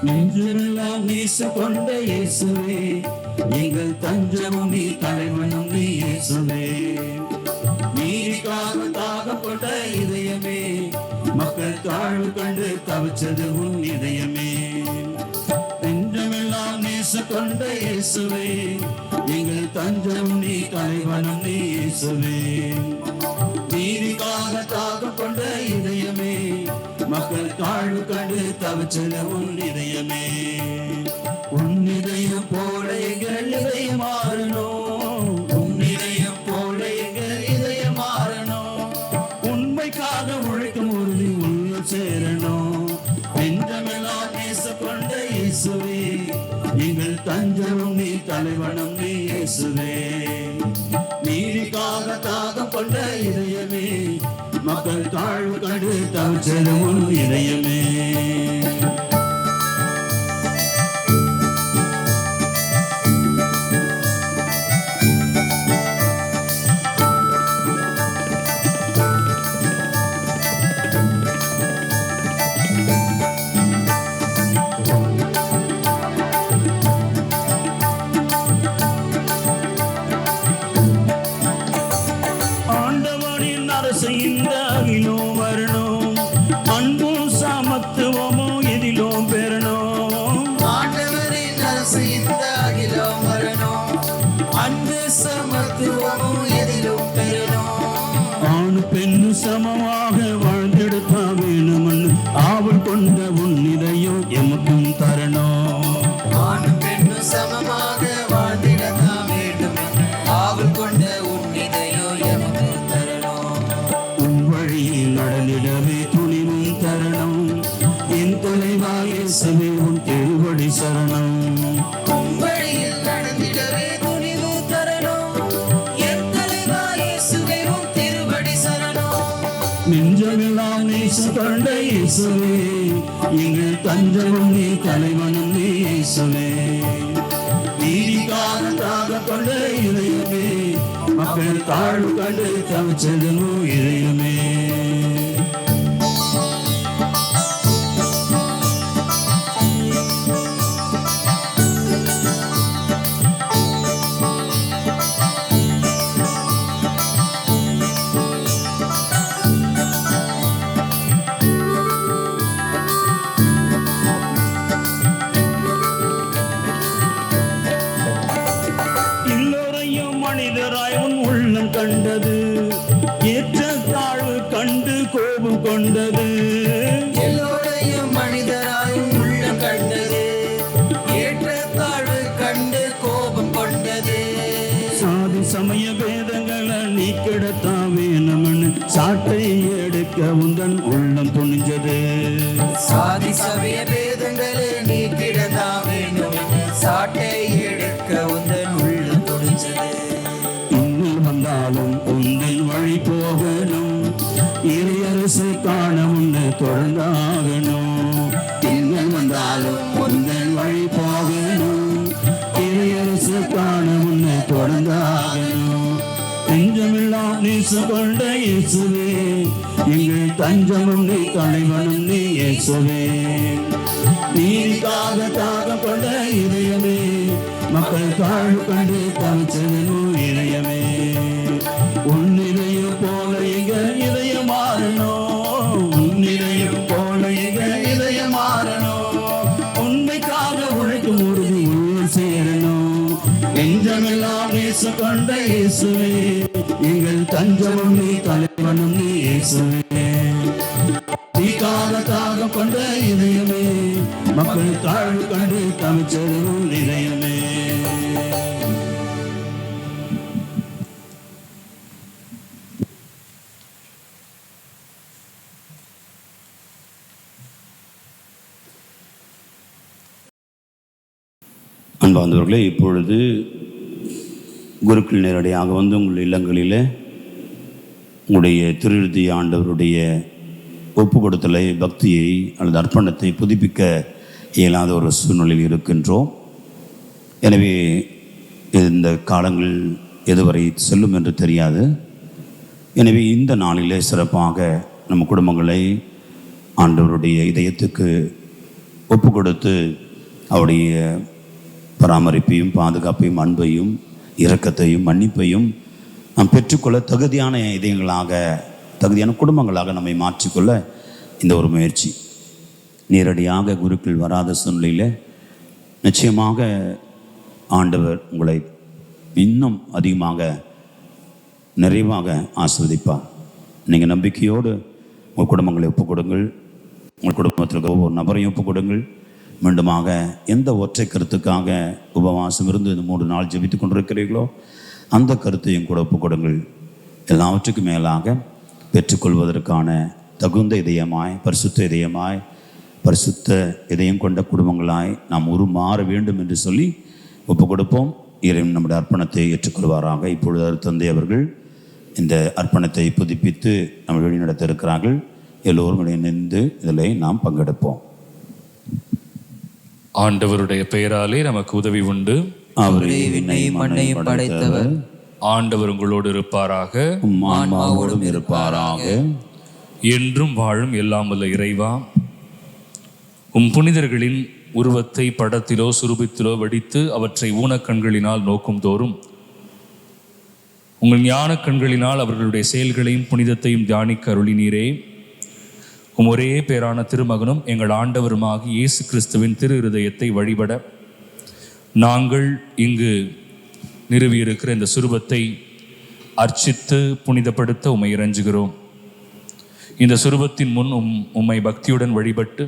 நெஞ்சமெல்லாம் நேசம் கொண்ட இயேசுவே, எங்கள் தஞ்சமும் நீ, தலைவனும் நீ இயேசுவே. நீதிக்காக தாகம் கொண்ட இதயமே, மக்கள் தாழ்வு கண்டு தவிச்சது உன் இதயமே. நெஞ்சமெல்லாம் நேசம் கொண்ட இயேசுவே, எங்கள் தஞ்சமும் நீ, தலைவனும் நீ இயேசுவே. நீதிக்காக தாகம் கொண்ட இதயமே, மக்கள் தாழ்வு கண்டு தவிச்சது உன் இதயமே. உன் இதயம் போல எங்கள் இதயம் மாறணும், உன் இதயம் போல எங்கள் இதயம் மாறணும். உண்மைக்காக உழைக்கும் உறுதி உள்ள சேரணும். நெஞ்சமெல்லாம் நேச கொண்ட இயேசுவே, எங்கள் தஞ்சமும் நீ, தலைவனும் நீ இயேசுவே. நீதிக்காக தாகம் கொண்ட இதயமே, மக்கள் தாழ்வு கண்டு தவிச்சது உன் இதயமே. ஆண்டவனின் அரசு இந்த அகிலும் வரணும், அன்பும் சமத்துவமும் எதிலும் பெறணும். ஆண்டவரின் அரசு இந்த அகிலம் வரணும், அன்பு சமத்துவமும் எதிலும் பெறணும். ஆணு பெண்ணு சமமாக வாழ்ந்தெடுக்க வேணும்னு ஆவல் கொண்ட உன் இதயம் எமக்கும் தரணும். ஆணும் பெண்ணும் சமமாக வாழ்ந்திடத்தான் வேண்டும் என்று ஆவல் கொண்ட உன் இதயம் எமக்கு தரணும். உன் வழியில் நடந்திடவே துணிவும் தரணும். என் தலைவா இயேசுவே உன் திருவடி சரணம். உன் வழியில் நடந்திடவே துணிவு தரணும். என் தலைவா இயேசுவே உன் திருவடி சரணம். நெஞ்சமெல்லாம் நேசம் கொண்ட இயேசுவே, எங்கள் தஞ்சமும் நீ, தலைவனும் நீ இயேசுவே. நீதிக்காக தாகம் கொண்ட இதயமே, மக்கள் தாழ்வு கண்டு தவிச்சது உன் இதயமே. எல்லோரையும் மனிதராய் உன் உள்ளம் கண்டது, ஏற்ற தாழ்வு கண்டு கோபம் கொண்டது. எல்லோரையும் மனிதராயும் உள்ளம் கண்டது, ஏற்ற தாழ்வு கண்டு கோபம் கொண்டது. சாதி சமய பேதங்களை நீக்கிடத்தான் வேணும்னு சாட்டை எடுக்க உந்தன் உள்ளம் துணிஞ்சது. சாதி சமய பேதங்களை நீக்கிடத்தான் வேண்டும் என்று சாட்டை எடுக்க உந்தன் உள்ளம் துணிஞ்சது. இன்னும் வந்தாலும் உந்தன் வழி போகணும், இறையரசு காண உன்னை தொடர்ந்தாகணும். இன்னும் வந்தாலும் உந்தன் வழி போகணும், இறையரசு காண உன்னை தொடர்ந்தாகணும். நெஞ்சமெல்லாம் நேசம் கொண்ட இயேசுவே, எங்கள் தஞ்சமும் நீ, தலைவனும் நீ இயேசுவே. நீதிக்காக தாகம் கொண்ட இதயமே, மக்கள் தாழ்வு கண்டு தவிச்சது உன் இதயமே. உன் இதயம் போல எங்க இதயம் மாறணும், உன் இதயம் போல எங்க இதயம் மாறணும். உண்மைக்காக உழைக்கும் உறுதி உள்ள சேரணும். நெஞ்சமெல்லாம் நேசம் கொண்ட இயேசுவே, எங்கள் தஞ்சமும் நீ, தலைவனும் நீ இயேசுவே. நீக்காக தாகம் கொண்ட இதயமே, மக்கள் தாழ்வு கண்டு தவிச்சது உன் இதயமே. அன்பார்ந்தவர்களே, இப்பொழுது குருக்கள் நேரடியாக வந்து உங்கள் இல்லங்களில் உங்களுடைய திருஇறுதி ஆண்டவருடைய ஒப்பு கொடுத்தலை, பக்தியை அல்லது அர்ப்பணத்தை புதுப்பிக்க இயலாத ஒரு சூழ்நிலையில் இருக்கின்றோம். எனவே இந்த காலங்கள் எதுவரை செல்லும் என்று தெரியாது. எனவே இந்த நாளிலே சிறப்பாக நம்ம குடும்பங்களை ஆண்டவருடைய இதயத்துக்கு ஒப்பு கொடுத்து அவருடைய பராமரிப்பையும் பாதுகாப்பையும் அன்பையும் இரக்கத்தையும் மன்னிப்பையும் நாம் பெற்றுக்கொள்ள தகுதியான இதயங்களாக, தகுதியான குடும்பங்களாக நம்மை மாற்றிக்கொள்ள இந்த ஒரு முயற்சி. நேரடியாக குருக்கள் வராத சூழ்நிலையில் நிச்சயமாக ஆண்டவர் உங்களை இன்னும் அதிகமாக நிறைவாக ஆசீர்வதிப்பார். நீங்கள் நம்பிக்கையோடு உங்கள் குடும்பங்களை ஒப்புக் கொடுங்கள். உங்கள் குடும்பத்தில் ஒவ்வொரு நபரையும் ஒப்புக் கொடுங்கள். மீண்டுமாக எந்த ஒற்றை கருத்துக்காக உபவாசம் இருந்து இந்த 3 நாள் ஜெபித்து கொண்டிருக்கிறீர்களோ அந்த கருத்தையும் கூட ஒப்புக் கொடுங்கள். எல்லாவற்றுக்கும் மேலாக பெற்றுக்கொள்வதற்கான தகுந்த இதயமாய், பரிசுத்த இதயமாய், பரிசுத்த இதயம் கொண்ட குடும்பங்களாய் நாம் உருமாற வேண்டும் என்று சொல்லி ஒப்புக் கொடுப்போம். இறைவன் நம்முடைய அர்ப்பணத்தை ஏற்றுக்கொள்வாராக. இப்பொழுது தந்தை அவர்கள் இந்த அர்ப்பணத்தை புதுப்பித்து நம்ம வழிநடத்த இருக்கிறார்கள். எல்லோரும் இணைந்து இதில் நாம் பங்கெடுப்போம். ஆண்டவருடைய பெயராலே நமக்கு உதவி உண்டு. அவரே விண்ணையும் மண்ணையும் படைத்தவர். ஆண்டவர் உங்களோடு இருப்பாராக, ஆன்மாவோடும் இருப்பாராக. என்றும் வாழும் எல்லாம் வல்ல இறைவா, புனிதர்களின் உருவத்தை படத்திலோ சுரூபத்திலோ வடித்து அவற்றை ஊனக்கண்களினால் நோக்கும் தோறும் உங்கள் ஞான கண்களினால் அவர்களுடைய செயல்களையும் புனிதத்தையும் தியானிக்க அருளினீரே. ஒரே பேரான திருமகனும் எங்கள் ஆண்டவருமாகி இயேசு கிறிஸ்துவின் திரு இருதயத்தை வழிபட நாங்கள் இங்கு நிறுவியிருக்கிற இந்த சுரூபத்தை அர்ச்சித்து புனிதப்படுத்த உம்மை இறைஞ்சுகிறோம். இந்த சுரூபத்தின் முன் உம்மை பக்தியுடன் வழிபட்டு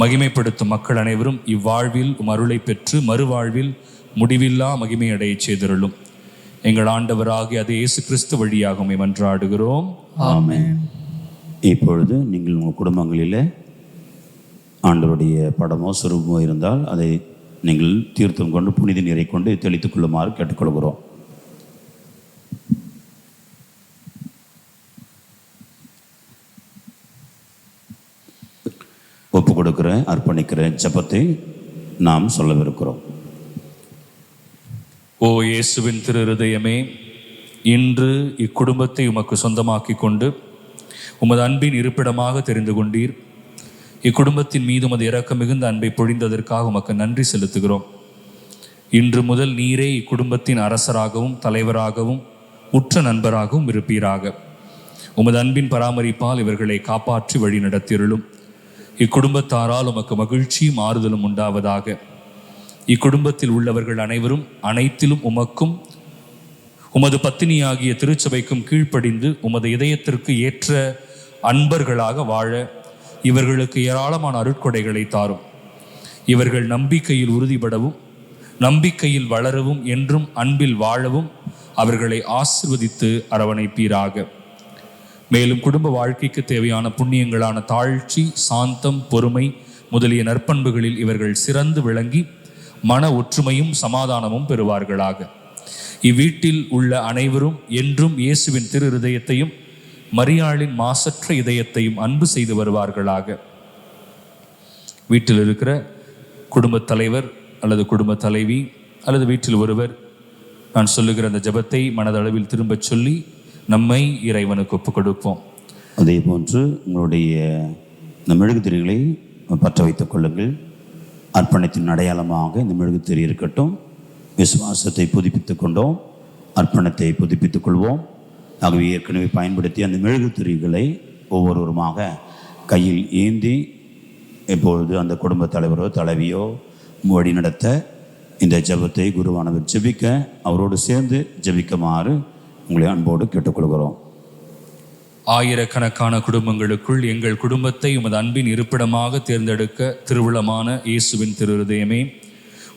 மகிமைப்படுத்தும் மக்கள் அனைவரும் இவ்வாழ்வில் அருளை பெற்று மறுவாழ்வில் முடிவில்லா மகிமை அடைய செய்தருளும். எங்கள் ஆண்டவராகிய அதே இயேசு கிறிஸ்து வழியாக உம்மை மன்றாடுகிறோம். ஆமென். இப்பொழுது நீங்கள் உங்கள் குடும்பங்களில் ஆண்டவருடைய படமோ சுரூபமோ இருந்தால் அதை நீங்கள் தீர்த்தம் கொண்டு புனித நீரை கொண்டு தெளித்துக் கொள்ளுமாறு கேட்டுக்கொள்கிறோம். ஒப்பு கொடுக்கிற அர்ப்பணிக்கிற ஜெபத்தை நாம் சொல்லவிருக்கிறோம். ஓ இயேசுவின் திரு இருதயமே, இன்று இக்குடும்பத்தை உமக்கு சொந்தமாக்கி கொண்டு உமது அன்பின் இருப்பிடமாக தெரிந்து கொண்டீர். இக்குடும்பத்தின் மீது உமது இரக்கம் மிகுந்த அன்பை பொழிந்ததற்காக உமக்கு நன்றி செலுத்துகிறோம். இன்று முதல் நீரே இக்குடும்பத்தின் அரசராகவும் தலைவராகவும் உற்ற நண்பராகவும் இருப்பீராக. உமது அன்பின் பராமரிப்பால் இவர்களை காப்பாற்றி வழி நடத்திருளும். இக்குடும்பத்தாரால் உமக்கு மகிழ்ச்சியும் ஆறுதலும் உண்டாவதாக. இக்குடும்பத்தில் உள்ளவர்கள் அனைவரும் அனைத்திலும் உமக்கும் உமது பத்தினியாகிய திருச்சபைக்கும் கீழ்ப்படிந்து உமது இதயத்திற்கு ஏற்ற அன்பர்களாக வாழ இவர்களுக்கு ஏராளமான அருட்கொடைகளை தாரும். இவர்கள் நம்பிக்கையில் உறுதிபடவும் நம்பிக்கையில் வளரவும் என்றும் அன்பில் வாழவும் அவர்களை ஆசிர்வதித்து அரவணைப்பீராக. மேலும் குடும்ப வாழ்க்கைக்கு தேவையான புண்ணியங்களான தாழ்ச்சி, சாந்தம், பொறுமை முதலிய நற்பண்புகளில் இவர்கள் சிறந்து விளங்கி மன ஒற்றுமையும் சமாதானமும் பெறுவார்களாக. இவ்வீட்டில் உள்ள அனைவரும் என்றும் இயேசுவின் திரு இருதயத்தையும் மரியாளின் மாசற்ற இதயத்தையும் அன்பு செய்து வருவார்களாக. வீட்டில் இருக்கிற குடும்பத் தலைவர் அல்லது குடும்ப தலைவி அல்லது வீட்டில் ஒருவர் நான் சொல்லுகிற அந்த ஜெபத்தை மனதளவில் திரும்பச் சொல்லி நம்மை இறைவனுக்கு ஒப்புக் கொடுப்போம். அதே போன்று உங்களுடைய இந்த மெழுகுதிரிகளை பற்ற வைத்துக் கொள்ளுங்கள். அர்ப்பணத்தின் அடையாளமாக இந்த மெழுகுதிரி இருக்கட்டும். விசுவாசத்தை புதுப்பித்துக் கொண்டோம், அர்ப்பணத்தை புதுப்பித்துக் கொள்வோம். ஆகவே ஏற்கனவே பயன்படுத்தி அந்த மெழுகுதிரிகளை ஒவ்வொருவருமாக கையில் ஏந்தி எப்பொழுது அந்த குடும்ப தலைவரோ தலைவியோ வழி நடத்த இந்த ஜெபத்தை குருவானவர் ஜெபிக்க அவரோடு சேர்ந்து ஜெபிக்குமாறு உங்களை அன்போடு கேட்டுக்கொள்கிறோம். ஆயிரக்கணக்கான குடும்பங்களுக்குள் எங்கள் குடும்பத்தை உமது அன்பின் இருப்பிடமாக தேர்ந்தெடுக்க திருவுளமான இயேசுவின் திரு இருதயமே,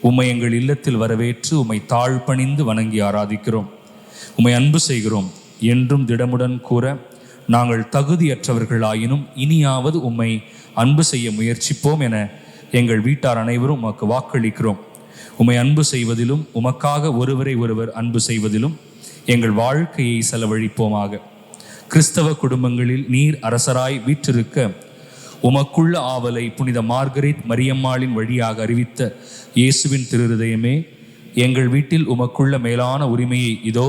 உம்மை எங்கள் இல்லத்தில் வரவேற்று உம்மை தாழ்பணிந்து வணங்கி ஆராதிக்கிறோம். உம்மை அன்பு செய்கிறோம். என்றும் திடமுடன் கூற நாங்கள் தகுதியற்றவர்களாயினும் இனியாவது உம்மை அன்பு செய்ய முயற்சிப்போம் என எங்கள் வீட்டார் அனைவரும் உமக்கு வாக்களிக்கிறோம். உம்மை அன்பு செய்வதிலும் உமக்காக ஒருவரை ஒருவர் அன்பு செய்வதிலும் எங்கள் வாழ்க்கையை செலவழிப்போமாக. கிறிஸ்தவ குடும்பங்களில் நீர் அரசராய் வீற்றிருக்க உமக்குள்ள ஆவலை புனித மார்கரெட் மரியம்மாளின் வழியாக அறிவித்த இயேசுவின் திருஹிருதயமே, எங்கள் வீட்டில் உமக்குள்ள மேலான உரிமையை இதோ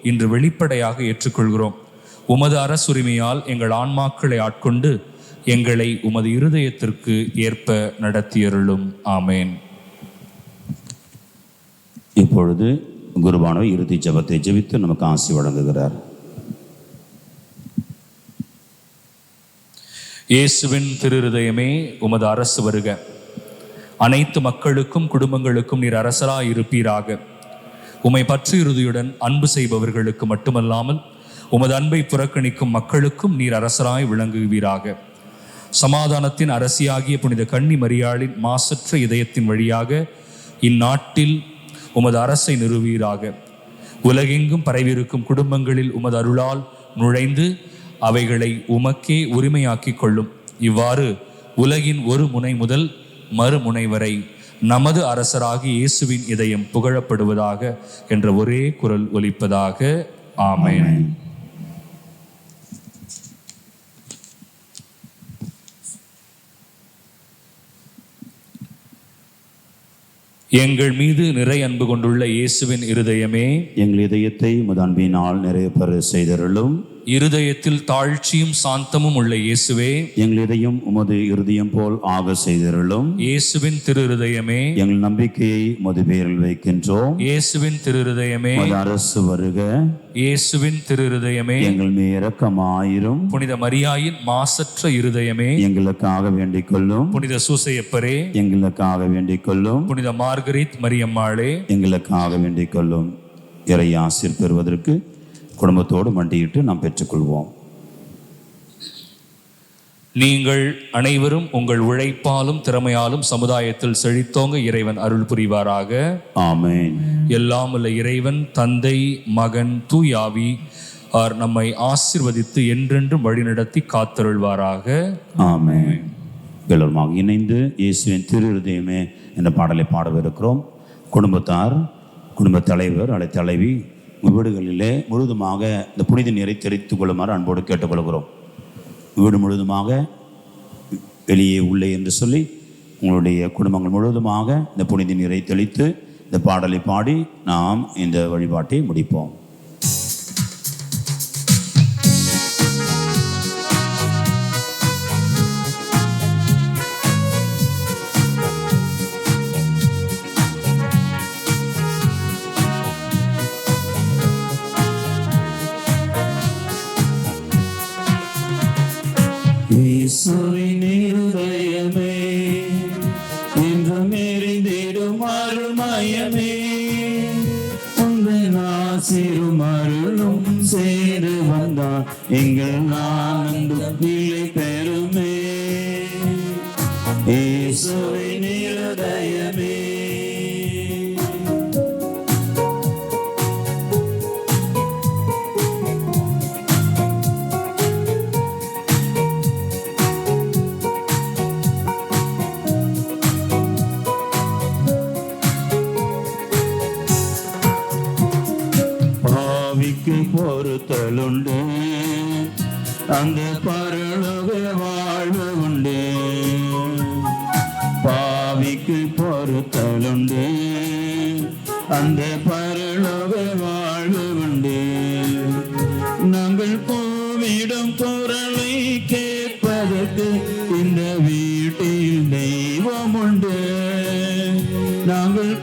இன்று வெளிப்படையாக ஏற்றுக்கொள்கிறோம். உமது அரசுரிமையால் எங்கள் ஆன்மாக்களை ஆட்கொண்டு எங்களை உமது இருதயத்திற்கு ஏற்ப நடத்தியருளும். ஆமேன். இப்பொழுது குருவானவர் இறுதி ஜெபத்தை ஜெபித்து நமக்கு ஆசி வழங்குகிறார். இயேசுவின் திருஹிருதயமே, உமது அரசு வருக. அனைத்து மக்களுக்கும் குடும்பங்களுக்கும் நீர் அரசராய் இருப்பீராக. உம்மை பற்று இறுதியுடன் அன்பு செய்பவர்களுக்கு மட்டுமல்லாமல் உமது அன்பை புறக்கணிக்கும் மக்களுக்கும் நீர் அரசராய் விளங்குவீராக. சமாதானத்தின் அரசியாகிய புனித கன்னி மரியாளின் மாசற்ற இதயத்தின் வழியாக இந்நாட்டில் உமது அரசை நிறுவீராக. உலகெங்கும் பரவியிருக்கும் குடும்பங்களில் உமது அருளால் நுழைந்து அவைகளை உமக்கே உரிமையாக்கி கொள்ளும். இவ்வாறு உலகின் ஒரு முனை முதல் மறுமுனை வரை நமது அரசராகி இயேசுவின் இதயம் புகழப்படுவதாக என்ற ஒரே குரல் ஒலிப்பதாக. ஆமென். எங்கள் மீது நிறை அன்பு கொண்டுள்ள இயேசுவின் இருதயமே, எங்கள் இதயத்தை உமது அன்பினால் நிறைய பெற செய்தருளும். இருதயத்தில் தாழ்ச்சியும் சாந்தமும் உள்ள இயேசுவே, எங்கள் இதயம் உமது இருதயம் போல் ஆக செய்தருளும். இயேசுவின் திருஹிருதயமே, எங்கள் நம்பிக்கையை உமது பேரில் வைக்கின்றோம். இயேசுவின் திருஹிருதயமே, உமது அரசு வருக. இயேசுவின் திருஹிருதயமே, எங்கள் மேல் இரக்கமாயிரும். புனித மரியாயின் மாசற்ற இருதயமே, எங்களுக்காக வேண்டிக் கொள்ளும். புனித சூசையப்பரே, எங்களுக்காக வேண்டிக் கொள்ளும். புனித மார்கரெட் மரியம்மாளே, எங்களுக்காக வேண்டிக் கொள்ளும். இறை ஆசீர் பெறுவதற்கு குடும்பத்தோடு மண்டியிட்டு நாம் பெற்றுக்கொள்வோம். நீங்கள் அனைவரும் உங்கள் உழைப்பாலும் திறமையாலும் சமுதாயத்தில் செழித்தோங்க இறைவன் அருள் புரிவாராக. ஆமென். எல்லாம் உள்ள இறைவன் தந்தை, மகன், தூயாவி நம்மை ஆசீர்வதித்து என்றென்றும் வழிநடத்தி காத்தருள்வாராக. ஆமென். எல்லோருமாக இணைந்து இயேசுவின் திருஹிருதயமே என்ற பாடலை பாடவிருக்கிறோம். குடும்பத்தார், குடும்ப தலைவர் அல்லது தலைவி வீடுகளிலே முழுதுமாக இந்த புனித நீரை தெரித்து கொள்ளுமாறு அன்போடு கேட்டுக்கொள்கிறோம். வீடு முழுதுமாக, வெளியே உள்ளே என்று சொல்லி உங்களுடைய குடும்பங்கள் முழுவதுமாக இந்த புனித நீரை தெளித்து இந்த பாடலை பாடி நாம் இந்த வழிபாட்டை முடிப்போம். இயேசுவின் இருதயமே, என்றும் எரிந்திடும் அருள்மயமே, உந்தன் ஆசீரும் அருளும் சேரு வந்தார் எங்கள் ஆனந்தம் நிலை பெறுமே. இயேசுவின் இருதயமே, பொறுத்தலுண்டு அந்த பரலோக வாழ்வு உண்டு. பாவிக்கு பொறுத்தலுண்டு அந்த பரலோக வாழ்வு உண்டு. நாங்கள் கூவிடும் குரலை கேட்பதற்கு இந்த வீட்டில் தெய்வம் உண்டு. நாங்கள்